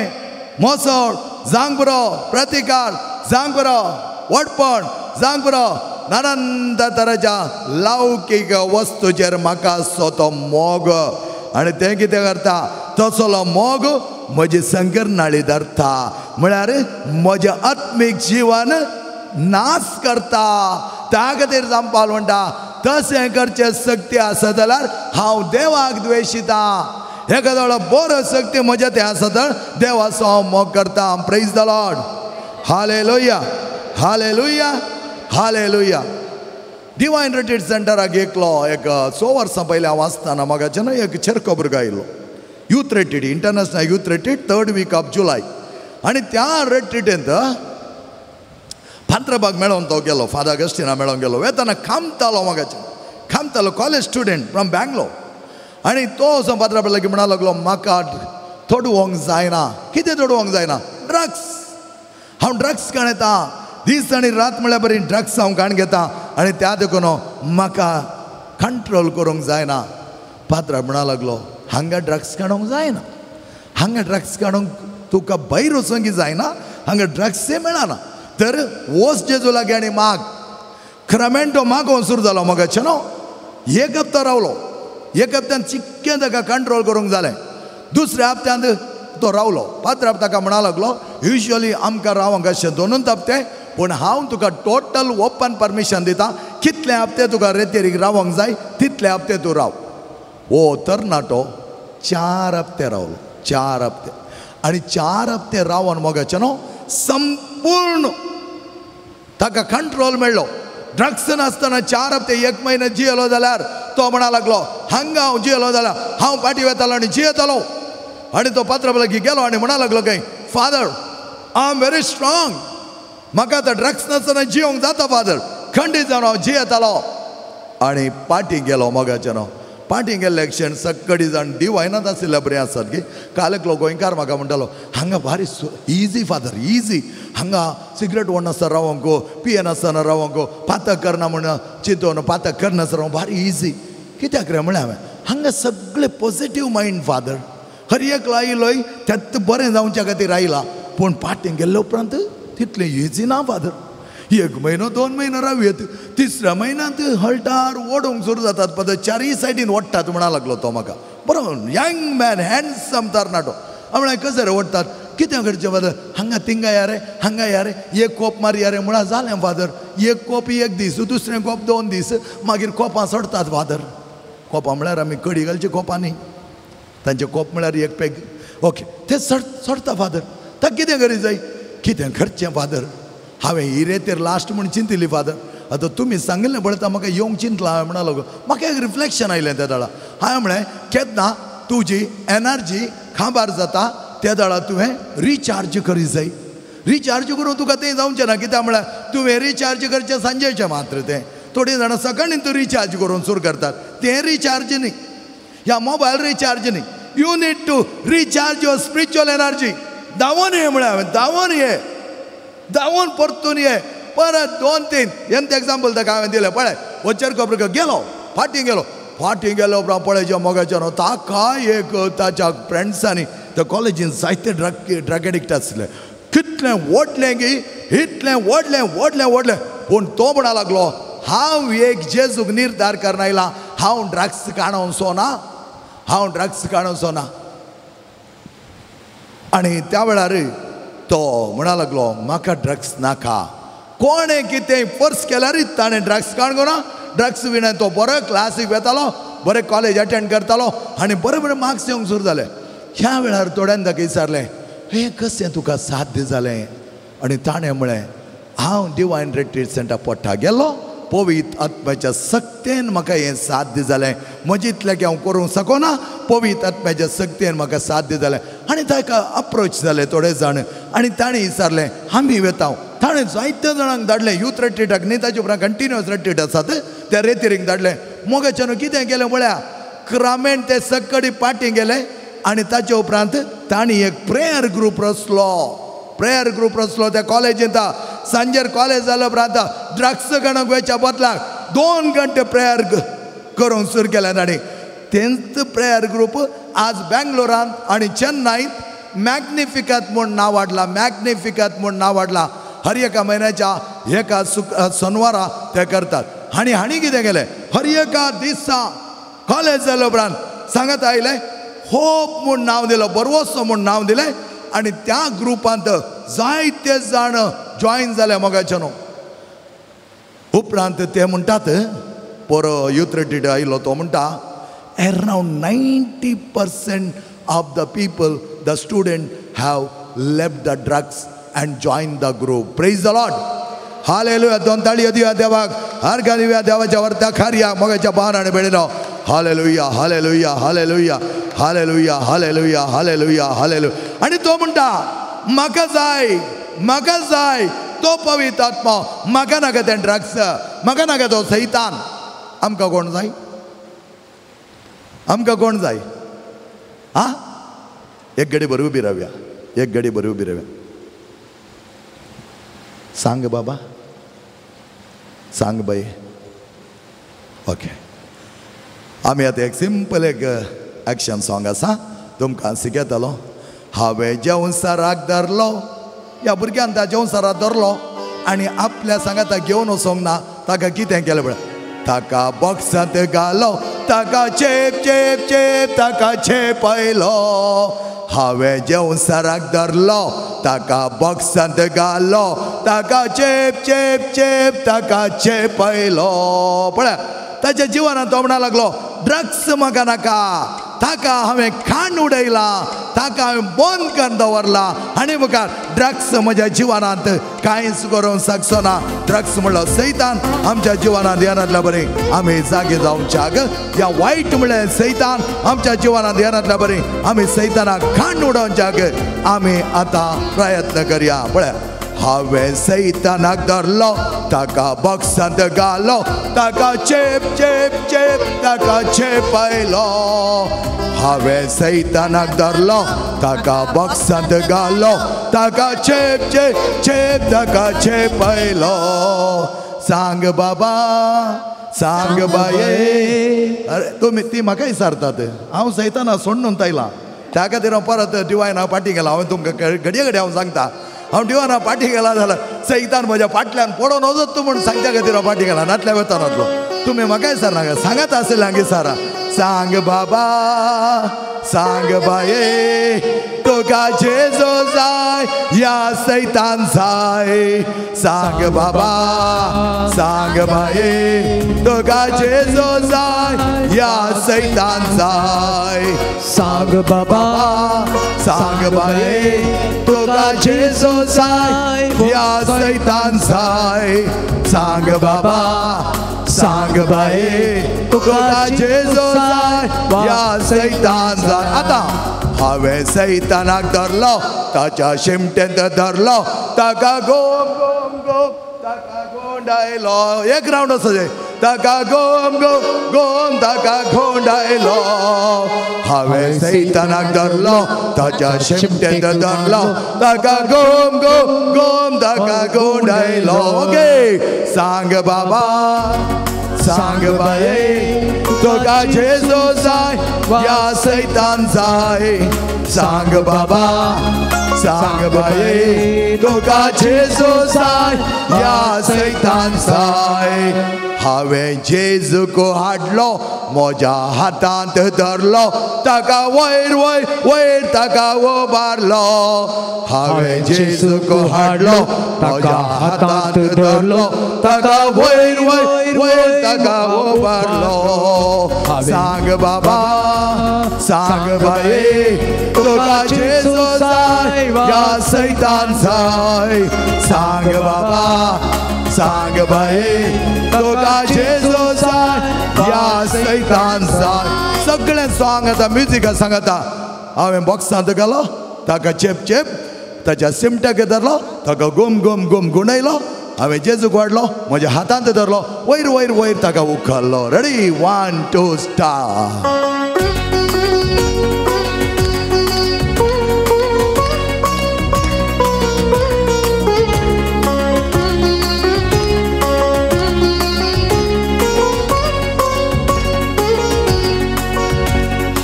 मोसोड सांग पुरो प्रतिकार सांग पुरो वटपण सांग पुरो नानंत तरेच्या लौकीक वस्तूचेर म्हाका तो मोग आनी तें कितें करता तसलो मोग म्हजी संकरनाळी धरता म्हळ्यार म्हजें आत्मीक जिवन नाश करता त्या खातीर जांपाल म्हणटा तशें करचें सक्ती आसा जाल्यार हांव देवाक द्वेशिता एखादो बरो सक्ती म्हज्या तें आसा तर देवाचो हांव मोग करता praise the Lord hallelujah hallelujah hallelujah divine retreat सेंटराक एकलो एक 6 वर्सां पयलीं हांव आसतना मोगाचें न्हय एक चेरको भुरगो आयलो youth retreat international youth retreat 3rd week of जुलाय आनी त्या रिट्रीटेंत फांतराबाग मेळोवन तो गेलो फादर अगस्टिना मेळोन गेलो वेताना खामतालो मोगाचें खामतालो कॉलेज स्टुडंट फ्रॉम बँगलोर आनी तो असो फातराबाग लागीं म्हणा लागलो म्हाका थोडवंक जायना कितें थोडवंक जायना ड्रग्स हांव ड्रग्स काण येता दीस आनी रात म्हळ्यार बरी ड्रग्स हांव काण घेता आनी त्या देखून म्हाका कंट्रोल करूंक जायना फातराक म्हणा लागलो हांगा ड्रग्स काडूंक जायना हांगा ड्रग्स काडूंक तुका भायर वचूंक जायना हांगा ड्रग्सय मेळना तर वच जेजू लागीं आनी माग क्रमेंटो मागोवन सुरू जालो मोगाचें न्हू एक हप्तो रावलो एक हप्त्यान चिक्कें ताका कंट्रोल करूंक जालें दुसऱ्या हप्त्यांत तो रावलो फातराक ताका म्हणा लागलो युजली आमकां रावंक अशें 2 हप्ते पूण हांव तुका टोटल ओपन परमिशन दिता कितले हप्ते तुका रेतेरीक रावंक जाय तितले हप्ते तूं राव ओ तरणाटो 4 हप्ते रावलो 4 हप्ते आनी 4 हप्ते रावन मोगाचें न्हू संपूर्ण ताका कंट्रोल मेळ्ळो ड्रग्स नासतना 4 हप्ते 1 म्हयनो जियेलो जाल्यार तो म्हणा लागलो हांगा हांव जियेलो जाल्यार हांव पाटी वेतालो आनी जियेतालो आनी तो पात्राक लागीं गेलो आनी म्हणा लागलो काय father I am very strong म्हाका आतां ड्रग्स नासतना जियोंक जाता फादर खंडीत जावन हांव जियेतालो आनी पाटी गेलो मोगाचें न्हू पाटी गेल्ले क्षण सगळीं जाण डिवायनांत आशिल्ले बरें आसात की कालक गोंयकार म्हाका म्हणटालो हांगा भारी इजी फादर इजी हांगा सिगरेट वडनासतना रावंक पियेनासतना रावंक पातक करना म्हण चिंतून पातक करनासतना रावंक भारी इजी कित्याक रे म्हळें हांवें हांगा सगळे पॉझिटीव मायंड फादर हर एक लायलोय त्यात बरें जावच्या खातीर आयला पूण पाटी गेल्ले उपरांत तितलें इजी ना फादर 1 म्हयनो 2 म्हयनो रावयेत 3ऱ्या म्हयन्यांत हळटार ओडूंक सुरू जातात पद 4 सायडीन ओडटात म्हणा लागलो तो म्हाका बरो यंग मॅन हँडसम तरणाटो हांव म्हळें कशें रे ओडटात कितें करचें फादर हांगा तिंगा या रे हांगा या रे 1 कोप मारया रे म्हळ्यार जालें फादर 1 कोप 1 दीस दुसरें कोप 2 दीस मागीर कोपां सोडतात फादर कोपां म्हळ्यार आमी कडी घालची कोपांनी तांचे कोप म्हळ्यार 1 पेग ओके ते सोडता फादर ताका कितें करी जाय कितें करचें फादर हांवें ही रेतेर लास्ट म्हूण चिंतिल्ली फादर आतां तुमी सांगिल्लें पळयता म्हाका येवंक चिंतलां हांवें म्हणलो म्हाका एक रिफ्लेक्शन आयलें त्या दाडा हांवें म्हळें केन्ना तुजी एनर्जी खांबार जाता त्या दाडा तुवें रिचार्ज करी जाय रिचार्ज करून तुका तें जावचें ना कित्याक म्हळ्यार तुवें रिचार्ज करचें सांजेचें मात्र तें थोडीं जाणां सकाळीं तूं रिचार्ज करून सुरू करतात तें रिचार्ज न्ही ह्या मोबायल रिचार्ज न्ही you need to recharge your spiritual energy धांवून ये म्हळ्यार हांवें धांवून परतून ये परत 2-3 हेंत एग्जाम्पल ताका हांवें दिलें पळय वचर खबर गेलो फाटीं गेलो उपरांत पळय ज्या मोगाच्या न्हू ताका एक ताच्या फ्रेंड्सांनी त्या कॉलेजीन जायते ड्रग एडिक्ट आसले कितलें ओडलें गी इतलें ओडलें पूण तो म्हणा लागलो हांव एक जेजूक निर्धार करन आयलां हांव ड्रग्स काणोवचो ना आनी त्या वेळार तो म्हणा लागलो म्हाका ड्रग्स नाका कोणें कितें फोर्स केल्यारूच ताणें ड्रग्स काणको ना ड्रग्स विणें तो बरो क्लासीक वेतालो बरें कॉलेज अटेंड करतालो आनी बरें मार्क्स येवंक सुरू जाले ह्या वेळार थोड्यान ताका विचारलें हें कशें तुका साध्य जालें आनी ताणें म्हळें हांव डिवायन रिट्रीट सेंटर पोट्टा गेल्लो पवित्र आत्म्याच्या सक्तेन म्हाका हें साध्य जालें म्हजितलें की हांव करूंक सकोना पवित्र आत्म्याच्या सक्तेन म्हाका साध्य जालें आनी ताका अप्रोच जाले थोडे जाण आनी ताणें विचारलें आमी वेता ताणें जायत्या जाणांक धाडलें यूथ रिट्रीटाक न्ही ताचे उपरांत कंटिन्युअस रिट्रीट आसात त्या रेतीरीक धाडलें मोगाच्यान कितें केलें म्हळ्यार क्रामेण ते सक्कडी पाटी गेले आनी ताचे उपरांत तांणी एक प्रेयर ग्रूप रचलो त्या कॉलेजींत सांजेर कॉलेज जाल्या उपरांत ड्रग्स गणक वेच्या बदलाक 2 घंटे प्रेयर करूंक सुरू केलें तांणी तेंच प्रेयर ग्रूप आज बेंगलोरांत आनी चेन्नईत मॅग्निफिकत म्हूण नांव वाडलां हर एका म्हयन्याच्या एका शनिवारा ते करतात आनी हांणी कितें केलें हर एका दिसा कॉलेज जाल्या उपरांत सांगत आयलें होप म्हूण नांव दिलें बरवोसो म्हूण नांव दिलें आनी त्या ग्रुपांत जायते जाण जॉयन जाले मोगाचे न्हू उपरांत ते म्हणटात बरो यूथ रिट्रीट आयलो तो म्हणटा around 90% of the people the student have left the drugs and join the group praise the Lord hallelujah 2 ताळयो दिवया देवाक हर घालुया देवाच्या वर्ता खारया मोगाच्या भावनाने बेळिलो hallelujah hallelujah hallelujah hallelujah hallelujah hallelujah hallelujah आनी तो म्हणटा म्हाका जाय तो पवित्र आत्मा म्हाका नाका तें ड्रग्स म्हाका नाका तो सैतान आमकां कोण जाय हा एक घडी बरी उबी रावया सांग बाबा सांग बाई ओके आमी आतां एक सिंपल एक एक्शन सॉंग आसा तुमकां शिकयतलो हांवें जेवणसाराक धरलो ह्या भुरग्यान त्या जेवणसाराक धरलो आनी आपल्या सांगाता घेवन वचोंक ना ताका कितें केलें म्हळ्यार ताका बॉक्सांत घालो ताका चेप ताका चेपयलो हांवें जेवणसाराक धरलो ताका बॉक्सांत घालो ताका चेप ताका चेपयलो पळय ताच्या जिवनांत तो म्हणा लागलो ड्रग्स म्हाका नाका ताका हांवें खाण उडयलां ताका हांवें बंद करून दवरलां आनी मुखार ड्रग्स म्हज्या जिवनांत कांयच करूंक शकचो ना ड्रग्स म्हणलो सैतान आमच्या जिवनांत येनातल्या बरें आमी जागे जावच्याक ह्या वायट म्हळ्यार सैतान आमच्या जिवनांत येनातल्या बरें आमी सैतानाक खाण उडोवच्याक आमी आतां प्रयत्न करया पळय हांवें सैतानाक धरलो ताका बॉक्सांत घालो ताका चेप ताका चेपयलो हांवें सैतानाक धरलो ताका बॉक्सांत घालो ताका चेप ताका चेपयलो सांग बाबा सांग बाये अरे तुमी ती म्हाका विचारतात हांव सैताना सोडून आयलां त्या खातीर हांव परत डिवायना पाटी गेला हांवें तुमकां घडये हांव सांगता हांव डिवायना पाटी गेला जाल्यार सैतान म्हज्या फाटल्यान पडोन वचत तूं म्हूण सांगच्या खातीर हांव पाटी गेला नातल्या वेता नातलो तुम्ही म्हाका विचारनाका सांगात असेल हांगे सारा सांग बाबा सांग बाये तुका जेजो जाय या सैतान जाय सांग बाबा सांग बाये तुका जेजो जाय या सैतान जाय सांग बाबा सांग बाये तुका जेजो जाय या सैतान जाय सांग बाबा सांग बाये तुका जेजो जाय या सैतान जाय आता हांवें सैतानाक धरलो ताच्या शिमटेंत धरलो ताका गोम गोम गोम ताका गोंडायलो एक राउंड असो ताका गोम गोम गोम ताका गोंडायलो हांवें सैतानाक धरलो ताच्या शिमटेंत धरलो ताका गोम गोम गोम ताका गोंडायलो ओके सांग बाबा सांग बाये तुका जेजो जाय या सैतान जाय सांग बाबा सांग बाये तुका जेजो जाय या सैतान जाय हांवें जेजूको हाडलो म्हज्या हातांत धरलो ताका वयर वयर वयर ताका उबारलो हांवें जेजूको हाडलो म्हज्या हातांत धरलो ताका वयर वयर वयर ताका उबारलो सांग बाबा सांग बाये तुका जेजो जाय या सैतान जाय सांग बाबा सांग बाये तुका जेजो जाय या सैतान जाय सगळें सॉंग आतां म्युजिका सांगता हांवें बॉक्सांत घालो ताका चेप चेप ताच्या सिमट्याक धरलो ताका गुम गुम गुम गुणयलो हांवें जेजूक वाडलो म्हज्या हातांत धरलो वयर वयर वयर ताका उखल्लो रेडी 1 2 स्टार्ट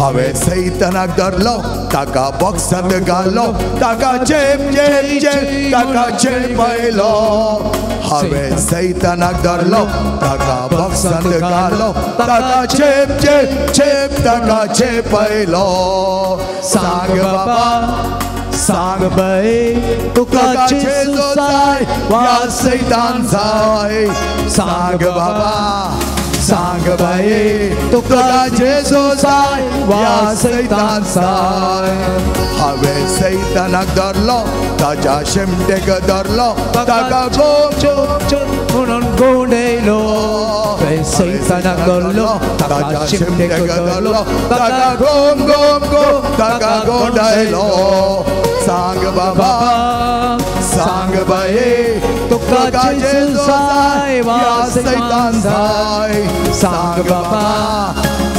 हांवें सैतानाक धरलो ताका बॉक्सांत घालो ताका चेप चेप चेप ताका चेपयलो हांवें सैतानाक धरलो ताका बॉक्सांत घालो ताका चेप चेप चेप ताका चेपयलो सांग बाबा सांग बाये तुका जेजो जाय या सैतान जाय सांग बाबा सांग बाये तुका जेजो जाय या सैतान जाय हांवें सैतानाक धरलो ताच्या शिमटेक धरलो ताका गोम चोप चोप म्हणून गोंडयलो सैतानाक धरलो ताच्या शिमटेक धरलो ताका गोम गोम गोम ताका गोंडयलो सांग बाबा सांग बाये तुका जेजो जाय या सैतान जाय सांग बाबा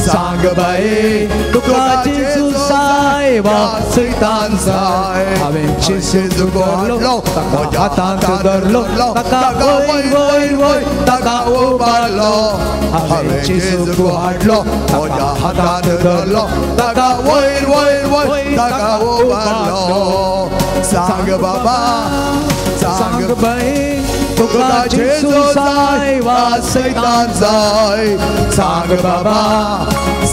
सांग बाये तुका जेजो जाय या सैतान जाय हांवें जेजूक हाडलो ताका हातांत धरलो ताका वयर वयर वयर ताका उबारलो हांवें जेजूक हाडलो म्हज्या हातांत धरलो ताका वयर वयर वयर ताका उबारलो सांग बाबा सांग बाये तुका जेजो जाय या सैतान जाय सांग बाबा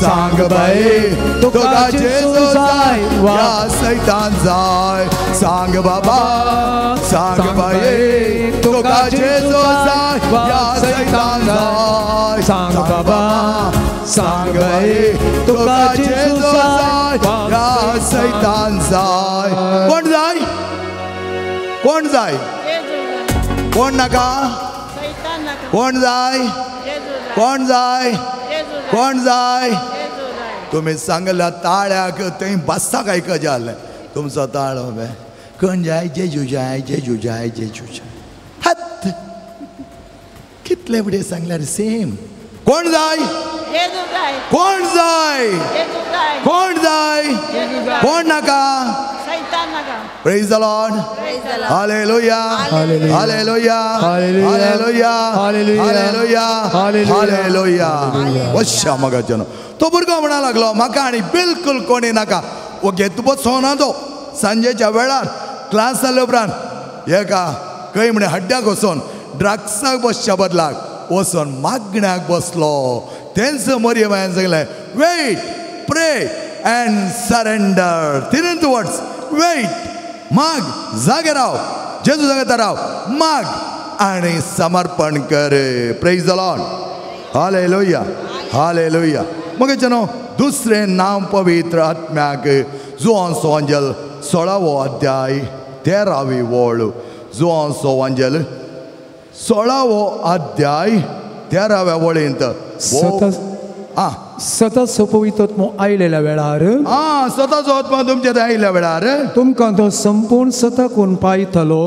सांग बाये तुका जेजो जाय या सैतान जाय सांग बाबा सांग बाये तुका जेजो जाय या सैतान जाय सांग बाबा सांग बाये तुका जेजो जाय या सैतान जाय कोण जाय कोण जाय कोण नाका कोण जाय कोण जाय कोण जाय तुम्ही सांगला ताळ्याक थंय बस्साक आयक जालें तुमचो ताळो कोण जाय जेजू जाय जेजू जाय जेजू जाय हत कितले फुडें सांगल्यार सेम कोण जाय कोण जाय कोण जाय कोण नाका Praise the Lord. Hallelujah. Hallelujah. Hallelujah. Hallelujah. Hallelujah. वश्या मगाच्यान तो भुरगो म्हणा लागलो म्हाका आनी बिलकुल कोणी नाका ओके तूं बसोना तो सांजेच्या वेळार क्लास जाल्या उपरांत एका खंय म्हणे हड्ड्याक वचोन ड्रग्साक बसच्या बदलाक वचून मागण्याक बसलो. तेंच मरियमायन सांगलें weight, prey and surrender. 3 words. Weight, माग, जागे राव, जेजू सांगता राव, माग आणि समर्पण कर. Praise the Lord. Hallelujah, hallelujah. मग जनो दुसरें नाव पवित्र आत्म्याक जुआंचो अंजल 16वो अध्याय 13वी वळ. जुआंचो अंजल 16वो अध्याय 13व्या वळींत सतत सोपवितोत्मो आयलेल्या वेळार स्वताचो आत्मा तुमचेर आयल्या वेळार तुमकां तो संपूर्ण सताकून पायतलो.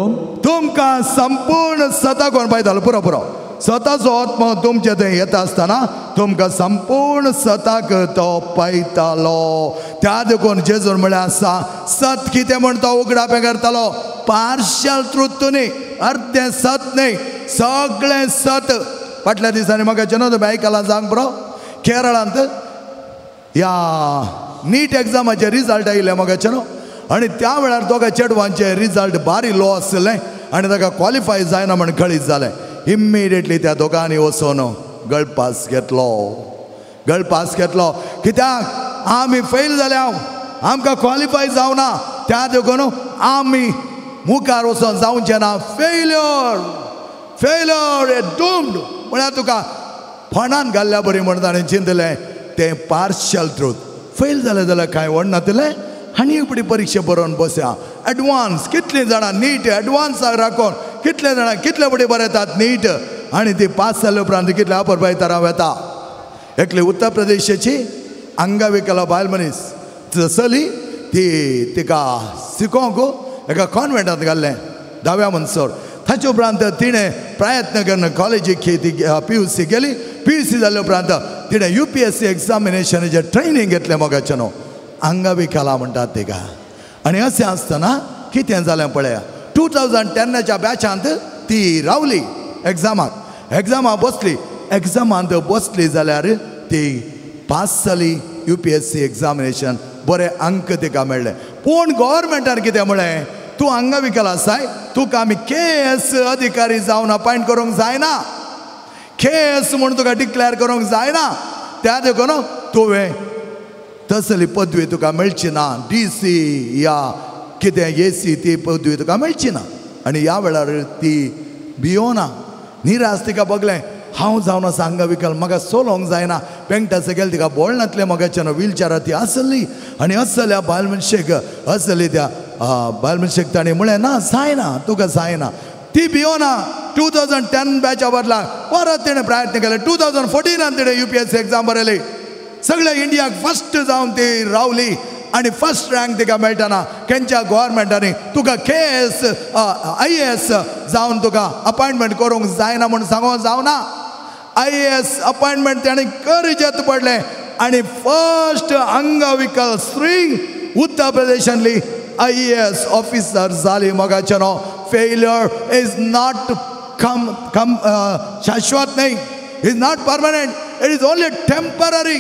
तुमकां संपूर्ण सताकून पायतलो. पुरो पुरो. स्वताचो आत्मा तुमचे थंय येता आसतना तुमकां संपूर्ण सताक तो पायतालो. त्या देखून जेजून म्हळ्यार आसा सत कितें म्हण तो उगडापें करतालो. पार्शल ट्रूथ न्ही, अर्धें सत न्ही, सगळें सत. फाटल्या दिसांनी म्हाका तुम्ही आयकलां सांग बरो. केरळांत ह्या नीट एग्जामाचे रिजल्ट आयिल्ले मोगाचे न्हू. आनी त्या वेळार दोगा चेडवांचे रिजल्ट बारी लो आसलें आनी ताका क्वॉलिफाय जायना म्हण कळीत जालें. इमिडिएटली त्या दोगांनी वचून गळपास घेतलो. गळपास घेतलो कित्याक आमी फेल जाल्या, आमकां क्वॉलिफाय जावना. त्या देखून आमी मुखार वचून जावचें ना. Failure, failure, doomed. म्हळ्यार तुका फणान घाल्ल्या बरी म्हण ताणें चिंतलें. तें पार्शल ट्रूथ. फेल जालें जाल्यार कांय व्हडनातलें. आनी एक परीक्षा बरोवन बसया. एडवान्स कितलीं जाणां नीट एडवान्साक राखून कितले जाणां कितले बडी बरयतात नीट आनी ती पास जाले उपरांत कितले अपुरबाय तराव येता. एकली उत्तर प्रदेशाची अंगविकला बायल मनीस चली. तिका शिकोवंक एका कॉन्वेंटांत घाल्लें 10व्या म्हणसर. ताचे उपरांत तिणें प्रयत्न करून कॉलेजीक ती PUC गेली. PUC जाले उपरांत तिणें UPSC एग्जामिनेशनाचें ट्रेनिंग घेतलें मोगाचें न्हू. अंगविकला म्हणटात तिका. आनी अशें आसतना कितें जालें पळया. 2010च्या बॅचांत ती रावली एग्जामाक. एग्जामाक बसली. एग्जामांत बसली जाल्यार ती पास जाली UPSC एग्जामिनेशन. बरे अंक तिका मेळ्ळे. पूण गव्हर्मेंटान कितें म्हळें, तूं अंगविकल आसाय, तुका आमी KS अधिकारी जावन अपॉयंट करूंक जायना. KS म्हूण तुका डिक्लेअर करूंक जायना. त्या देखून तुवें तसली पदवी तुका मेळची ना. DC या कितें AC ती पदवी तुका मेळची ना. आनी ह्या वेळार ती भियोना. निराश तिका बगलें हांव जावन आसा अंगविकल, म्हाका चलोवंक जायना. पेंगटा सकयल तिका बोळ नातलें मोगाचें व्हीलचॅरार ती आसली. आनी असल्या बायल मनशेक असली त्या बायल मनशेक ताणें म्हळें ना जायना, तुका जायना. ती भियोना. 2010 बॅचा बदला परत तिणें प्रयत्न केले. 2014 तिणें UPSC एग्जाम बरयली. सगळे इंडियाक फर्स्ट जावन ती रावली. आनी फर्स्ट रँक तिका मेळटना केंच्या गव्हर्मेंटांनी तुका KS IAS जावन तुका अपॉयंटमेंट करूंक जायना म्हूण सांगूंक जावना. IAS अपॉयंटमेंट ताणें गरजेत पडलें. आनी फर्स्ट अंगविकल स्त्री उत्तर प्रदेशांतली IAS ऑफिसर जाली. मोगाचें न्हू. फेल्युअर इज नॉट शाश्वत न्ही. Is not permanent. It is only temporary.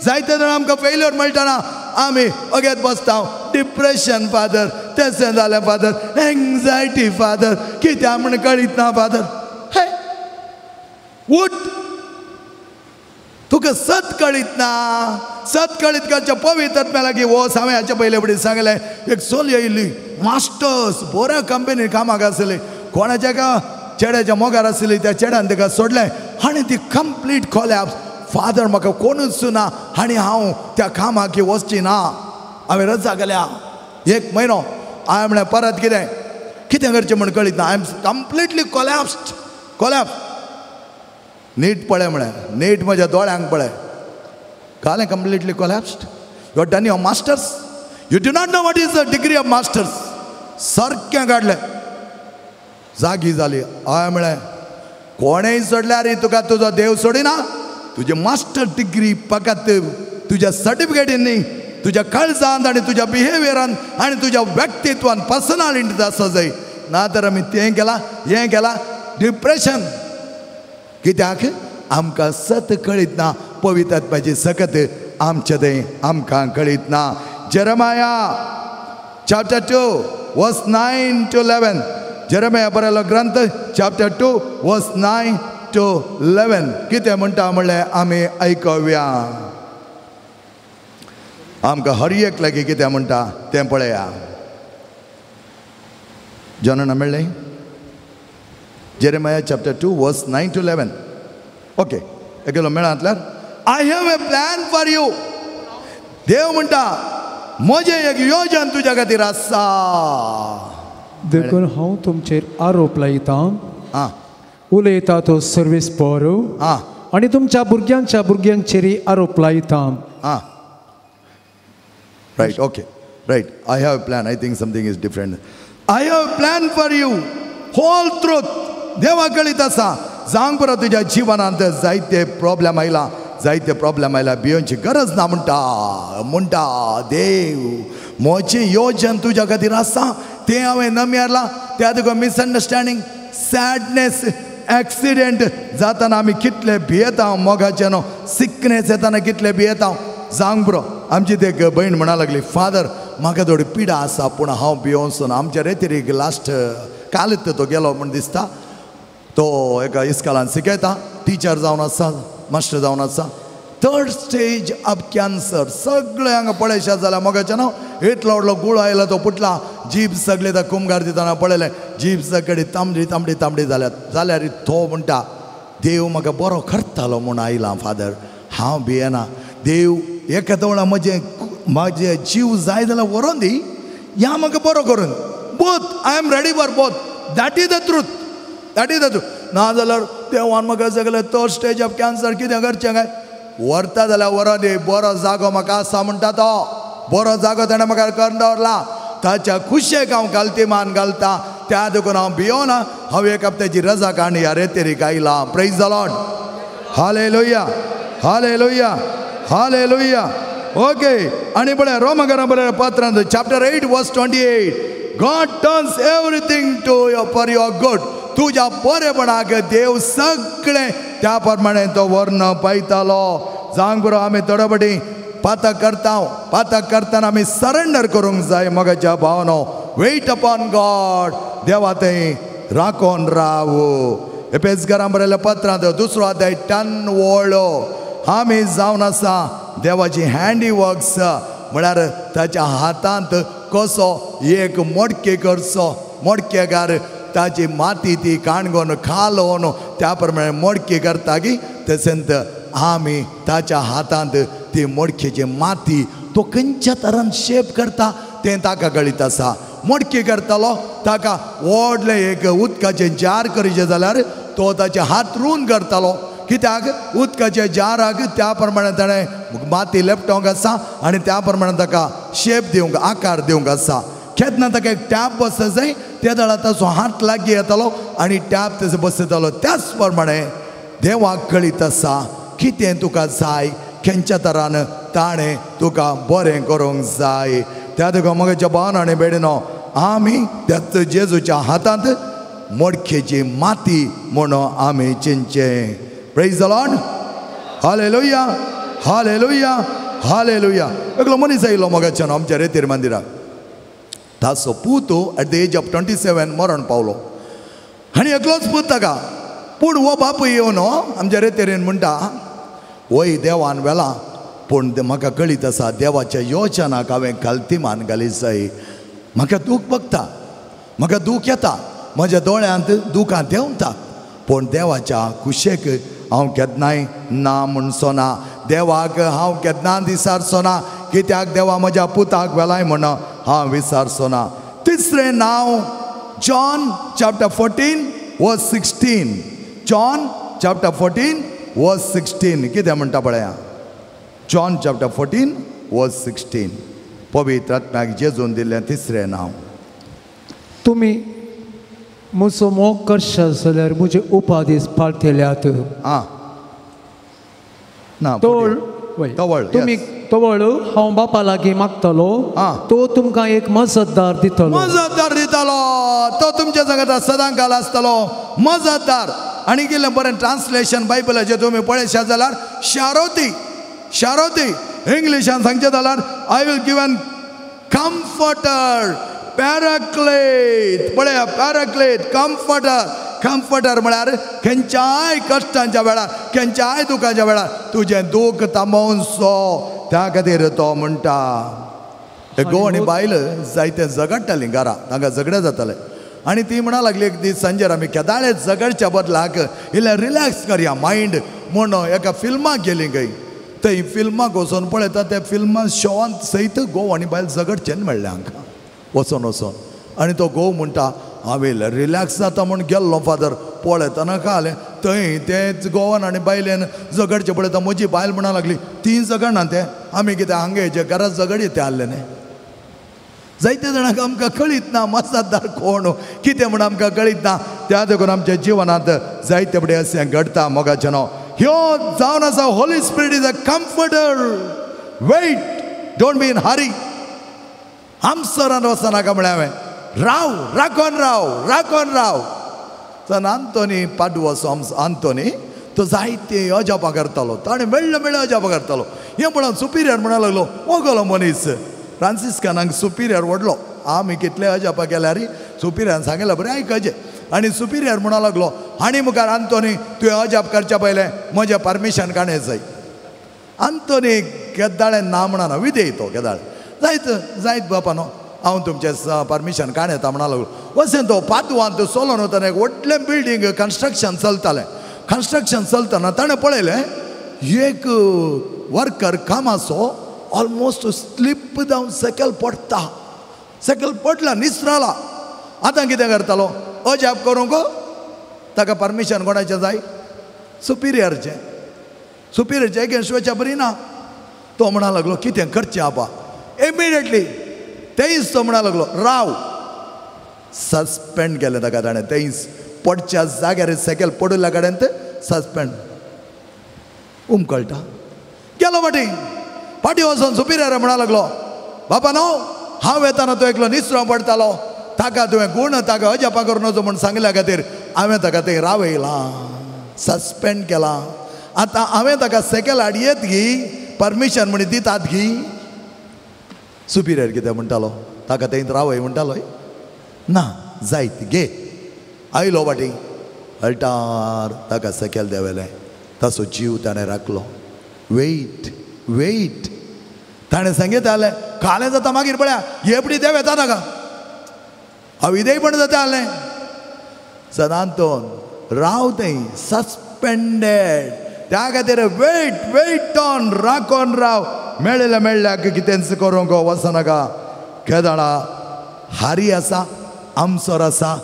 जायते जाणां आमकां फेल्युअर मेळटना आमी अगेत बसता. डिप्रेशन फादर, तें जालें फादर, एंग्जायटी फादर, कित्याक म्हण कळीत ना फादर. हे उठ, तुका सत कळीत ना. सत कळीत करचे पवित्र आत्म्या लागीं वच. हांवें हाचे पयले फुडें सांगलें एक चली येयल्ली मास्टर्स बऱ्या कंपनीन कामाक आसली. कोणाच्या एका चेड्याच्या मोगार आसली. त्या चेड्यान तिका सोडलें आनी ती कंप्लीट कोलॅप्स. फादर म्हाका कोणूच ना आनी हांव त्या कामाक वचची ना. हांवें रजा केल्या 1 म्हयनो. हांवें म्हळें परत कितें करचें म्हण कळीत ना. I am completely collapsed. Collapse. नीट पळय म्हळें. नीट म्हज्या दोळ्यांक पळय. कालें completely collapsed. You are done your masters. You do not know what is the degree of masters. सारकें काडलें. जागी जाली. हांवें म्हळें कोणेय सोडल्यार तुका तुजो देव सोडिना. तुजे मास्टर डिग्री फकत तुज्या सर्टिफिकेटीन न्ही, तुज्या काळजांत आनी तुज्या बिहेवियरान आनी तुज्या व्यक्तित्वान पर्सनालिटींत आसा जाय. ना तर आमी तें केलां हें केलां. डिप्रेशन. कित्याक आमकां सत कळीत ना. पवित्र आत्म्याची सकत आमचें तें आमकां कळीत ना. Jeremiah chapter 2 verse 9 to 11. Jeremiah बरयलो ग्रंथ chapter 2 verse 9 to 11 कितें म्हणटा म्हणल्यार आमी आयकूया. आमकां हर एक लागीं कितें म्हणटा तें पळया. जॉनान मेळ्ळें Jeremiah chapter 2 verse 9 to 11. Okay एकलो मेळांतल्यार I have a plan for you. देव म्हणटा म्हजें एक योजन तुज्या खातीर आसा. देखून हांव तुमचेर आरोप लायतां, आं उलयता तो सर्वीस बरो, आं आनी तुमच्या भुरग्यांच्या भुरग्यांचेरय आरोप लायतां. Ah right okay right. I have a plan. I think something is different. I have a plan for you. Whole truth. देवा कळीत आसा. जावंक पुरो तुज्या जिवनांत जायते प्रॉब्लेम आयला, जायते प्रॉब्लेम आयला, भियोंची गरज ना म्हणटा देव म्हजें योजन तुज्या खातीर आसा. तें हांवें नम्यारलां. त्या तुका मिसअंडरस्टँडींग, सॅडनेस, एक्सिडेंट जाताना आमी कितले भियेता, मोगाचे न्हू, सिकनेस येताना कितले भियेता. जावंक पुरो आमची ते भयण म्हणा लागली, फादर म्हाका थोडी पिडा आसा पूण हांव भियोंसून. आमच्या रेतीर लास्ट कालच तो गेलो म्हण दिसता. तो एका इस्कॉलान शिकयता, टिचर जावन आसा, मास्टर जावन आसा. 3rd stage of cancer. सगळे हांगा पळयशात जाल्यार मोगाचे न्हू, इतलो व्हडलो गुळो आयला तो फुटला. जीब सगळे त्या कुंभार दितना पळयलें, जीब सगळी तांबडी तांबडी तांबडी जाल्यार तो म्हणटा देव म्हाका बरो करतालो म्हूण आयला फादर, हांव भियेना. देव एका वेळा म्हजे जीव जाय जाल्यार व्हरोन दी, या म्हाका बरो करून. Both I am ready for both. That is the truth. That is the truth. ना जाल्यार देवान म्हाका सगळे 3rd स्टेज ऑफ कॅन्सर कितें करचें काय, व्हरता जाल्यार व्हरोन दी. बरो जागो म्हाका आसा म्हणटा तो. बरो जागो ताणें म्हाका करून दवरला. ताच्या खुशेक हांव घालतीमान घालता. त्या देखून हांव भियोना. हांव एक हप्त्याची रजा काडून ह्या रेतेरीक आयला. Praise the Lord. Hallelujah hallelujah hallelujah. Okay आनी पळय रोमाकारां बरयलें पत्रांत chapter 8 verse 28. God turns everything to for your good. तुज्या बरेपणाक देव सगळें त्या प्रमाणे तो व्हरून पळयतालो. जावंक पुरो आमी थोडे फावटी पातक करतना आमी सरेंडर करूंक जाय. मोगाच्या भावनो वेट अपॉन गॉड. देवा थंय राखून राव. एफेसकारां बरयलें पत्रांत 2रो अध्याय 10 वळो. आमी जावन आसा देवाची हँडीवर्क्स, म्हळ्यार ताच्या हातांत कसो एक मडके करचो. मडकेकार ताची माती ती काणगोन खालोवन त्या प्रमाणे मडके करता की तशेंच आमी ताच्या हातांत ती मडकेची माती तो खंयच्या तरान शेप करता तें ताका कळीत आसा. मडकी करतालो ताका व्हडलें एक उदकाचें जार करचें जाल्यार तो ताचे हात रोवन करतालो. कित्याक उदकाच्या जाराक त्या प्रमाणे ताणें माती लेपटोंक आसा आनी त्या प्रमाणे ताका शेप दिवंक, आकार दिवंक आसा. केन्ना ताका एक टॅप बसता जाय त्या दळा ताचो हात लागीं येतालो आनी टॅप ताचो बसयतालो. त्याच प्रमाणे देवाक कळीत आसा कितें तुका जाय, खंयच्या तरान ताणें तुका बरें करूंक जाय. त्या तुका मोगाच्या भावना आनी बेडीनो आमी त्याच जेजूच्या हातांत मडकेची माती म्हणून आमी चिंतचें. Praise the Lord. Hallelujah hallelujah hallelujah. एकलो मनीस आयलो मोगाच्यान आमच्या रेतीर मंदिराक. ताचो पूत एट द एज ऑफ 27 मरण पावलो आनी एकलोच पूत ताका. पूण हो बापूय येवन आमच्या रेतेरेन म्हणटा वय देवान वेला पूण म्हाका कळीत आसा देवाच्या योजनाक हांवें घालतीमान घाली जाय. म्हाका दूख भोगता, म्हाका दूख येता, म्हज्या दोळ्यांत दुखां देंवता, पूण देवाच्या कुशेक हांव केन्नाय ना म्हणचो ना. देवाक हांव केन्ना विसारचो ना. कित्याक देवा म्हज्या पुताक वेलाय म्हण हांव विसारचो ना. तिसरें नांव जॉन चॅप्टर 14 वर्स 16. जॉन चॅप्टर 14 वर्स 16 कितें म्हणटा पळया. जॉन चॅप्टर 14 वर्स 16. पवित्र आत्म्याक जेजून दिल्लें तिसरें नांव. तुमी म्हजो मोग करशात जाल्यार म्हजे उपादेश पाळटल्यात. आं ना तोळ तुमी तोवळ हांव बापा लागीं मागतलो. तो तुमकां एक मजतदार दितलो. मजतदार दितलो. तो तुमच्या संगत सदांकाल आसतलो. मजतदार. आनी कितें बरें ट्रान्सलेशन बायबलाचें तुमी पळयशात जाल्यार शारोती. शारोती इंग्लिशान सांगचें जाल्यार I will give an comforter, paraclete. पळया पॅराक्लेट, कम्फर्टर. कम्फर्टर म्हळ्यार खंयच्याय कश्टांच्या वेळार खंयच्याय दुखाच्या वेळार तुजें दूख थांबोवन सो त्या खातीर तो म्हणटा. घोव आनी बायल जायते झगडटालीं घरा तांकां झगडे जाताले आनी ती म्हणा लागली एक दीस सांजेर आमी केदाळे झगडच्या बदलाक इल्लें रिलॅक्स करया मायंड म्हूण एका फिल्माक गेलीं खंय. थंय फिल्माक वचून पळयता त्या फिल्मा शोवान सयत घोव आनी बायल झगडचें मेळ्ळें हांकां वचून आनी तो घोव म्हणटा हांवें रिलॅक्स जाता म्हूण गेल्लो फादर पळयतना कळ्ळें थंय तेच घोवान आनी बायलेन झगडचें पळयता. म्हजी बायल म्हणा लागली ती झगडना तें आमी कितें हांगा हेजे घरांत झगडी ते हाडले न्ही. जायते जाणांक आमकां कळीत ना मसादार कोण कितें म्हूण आमकां कळीत ना. त्या देखून आमच्या जिवनांत जायते फुडें अशें घडटा मोगाचें न्हू. ह्यो जावन आसा holy spirit is a comforter. Wait don't be in hurry. आमसरान वचनाका म्हळें हांवें राव राखोन राव. सन आंतोनी पाडवो आंतोनी तो जायते अजापां करतालो ताणें मेळ्ळे अजापां करतालो. हें म्हणून सुपिरियर म्हणूंक लागलो वगलो मनीस फ्रांसिस्कानांक सुपिरियर व्हडलो आमी कितले अजापां केल्यार सुपिरियरान सांगलें बरें आयकचें. आनी सुपिरियर म्हणूंक लागलो आनी मुखार आंतोनी तुवें अजाप करच्या पयलें म्हजें परमिशन काणें जाय. आंतोनी केदाळे ना म्हणना विधेय तो केदाळे जायत बापा न्हू हांव तुमचें परमिशन काण येता म्हणा लागलो. अशें तो पातवांत चलोन वतना एक व्हडलें बिल्डींग कन्स्ट्रक्शन चलतना ताणें पळयलें एक वर्कर कामाचो ऑलमोस्ट स्लीप जावन सकयल पडला निसरला. आतां कितें करतालो अजाप करूंक ताका परमिशन कोणाचें जाय सुपिरियरचें एगेन्स्ट वचचें बरी ना. तो म्हणा लागलो कितें करचें आपा इमिडिएटली तेंच तो म्हणा लागलो राव. सस्पेंड केलें ताका ताणें तेंच पडच्या जाग्यार सकयल पडल्या कडेन सस्पेंड कळटा. गेलो फाटी वचून सुपिरियर म्हणा लागलो बापा न्हू हांव येताना तो एकलो निसरो पडतालो ताका तुवें गूण ताका अजापा करूं नजो म्हूण सांगल्या खातीर हांवें ताका थंय रावयलां सस्पेंड केलां. आतां हांवें ताका सकयल हाडयेत गी परमिशन म्हण दितात गी. सुपिरियर कितें म्हणटालो ताका थंय रावय म्हणटालो ना जायत गे. आयलो फाटी अल्टार ताका सकयल देंवयलें ताचो जीव ताणें राखलो. वेट ताणें सांगितलें काळें जाता मागीर पळया हेपडी देव येता नाका अविधेयपण जाता जालें. सदांतोन राव थंय सस्पेंडेड त्या खातीर वेट ऑन राखोन राव. मेळ्ळ्याक कितेंच करूंक वचनाका. केदाळा हारी आसा आमसोर आसा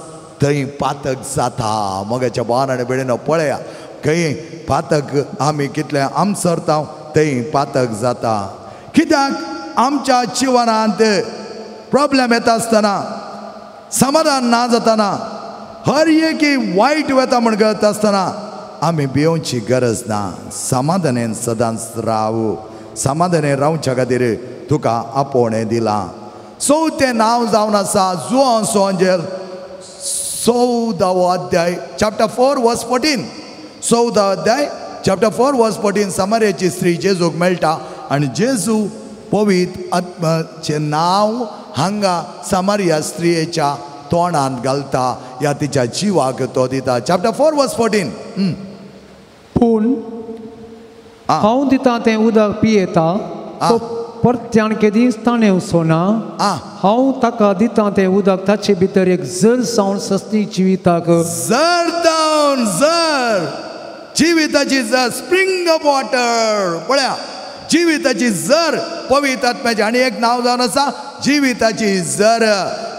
थंय पातक जाता. मोगाच्या भावान आनी भयणीनो पळया खंय पातक आमी कितले आमसरता थंय पातक जाता. कित्याक आमच्या जिवनांत प्रॉब्लेम येता आसतना समाधान ना जातना हर एक वायट वता म्हण करता आसतना आमी भिवची गरज ना. समाधानेन सदांच रावू. समाधानेन रावच्या खातीर तुका आपोवणें दिलां. चवथें नांव जावन आसा जुआंवो एंजेल 14 अध्याय चॅप्टर 4 वर्स 14. 14 अध्याय चॅप्टर 4 वर्स 14 समार्याची स्त्री जेजूक मेळटा आनी जेजू पवित्र आत्म्याचें नांव हांगा समारिया स्त्रियेच्या तोंडांत घालता. ह्या तिच्या जिवाक तो दिता. चॅप्टर 4 वर्स 14. पूण हांव दिता तें उदक पियेता तो परत्यान केदींच ताणें वचोना. हांव ताका दिता तें उदक ताचे भितर एक झर जावन सस्ती जिविताक जिविताची झर स्प्रिंग ऑफ वॉटर. पळया जिविताची झर पवित्र आत्म्याची आनी एक नांव जावन आसा जिविताची झर.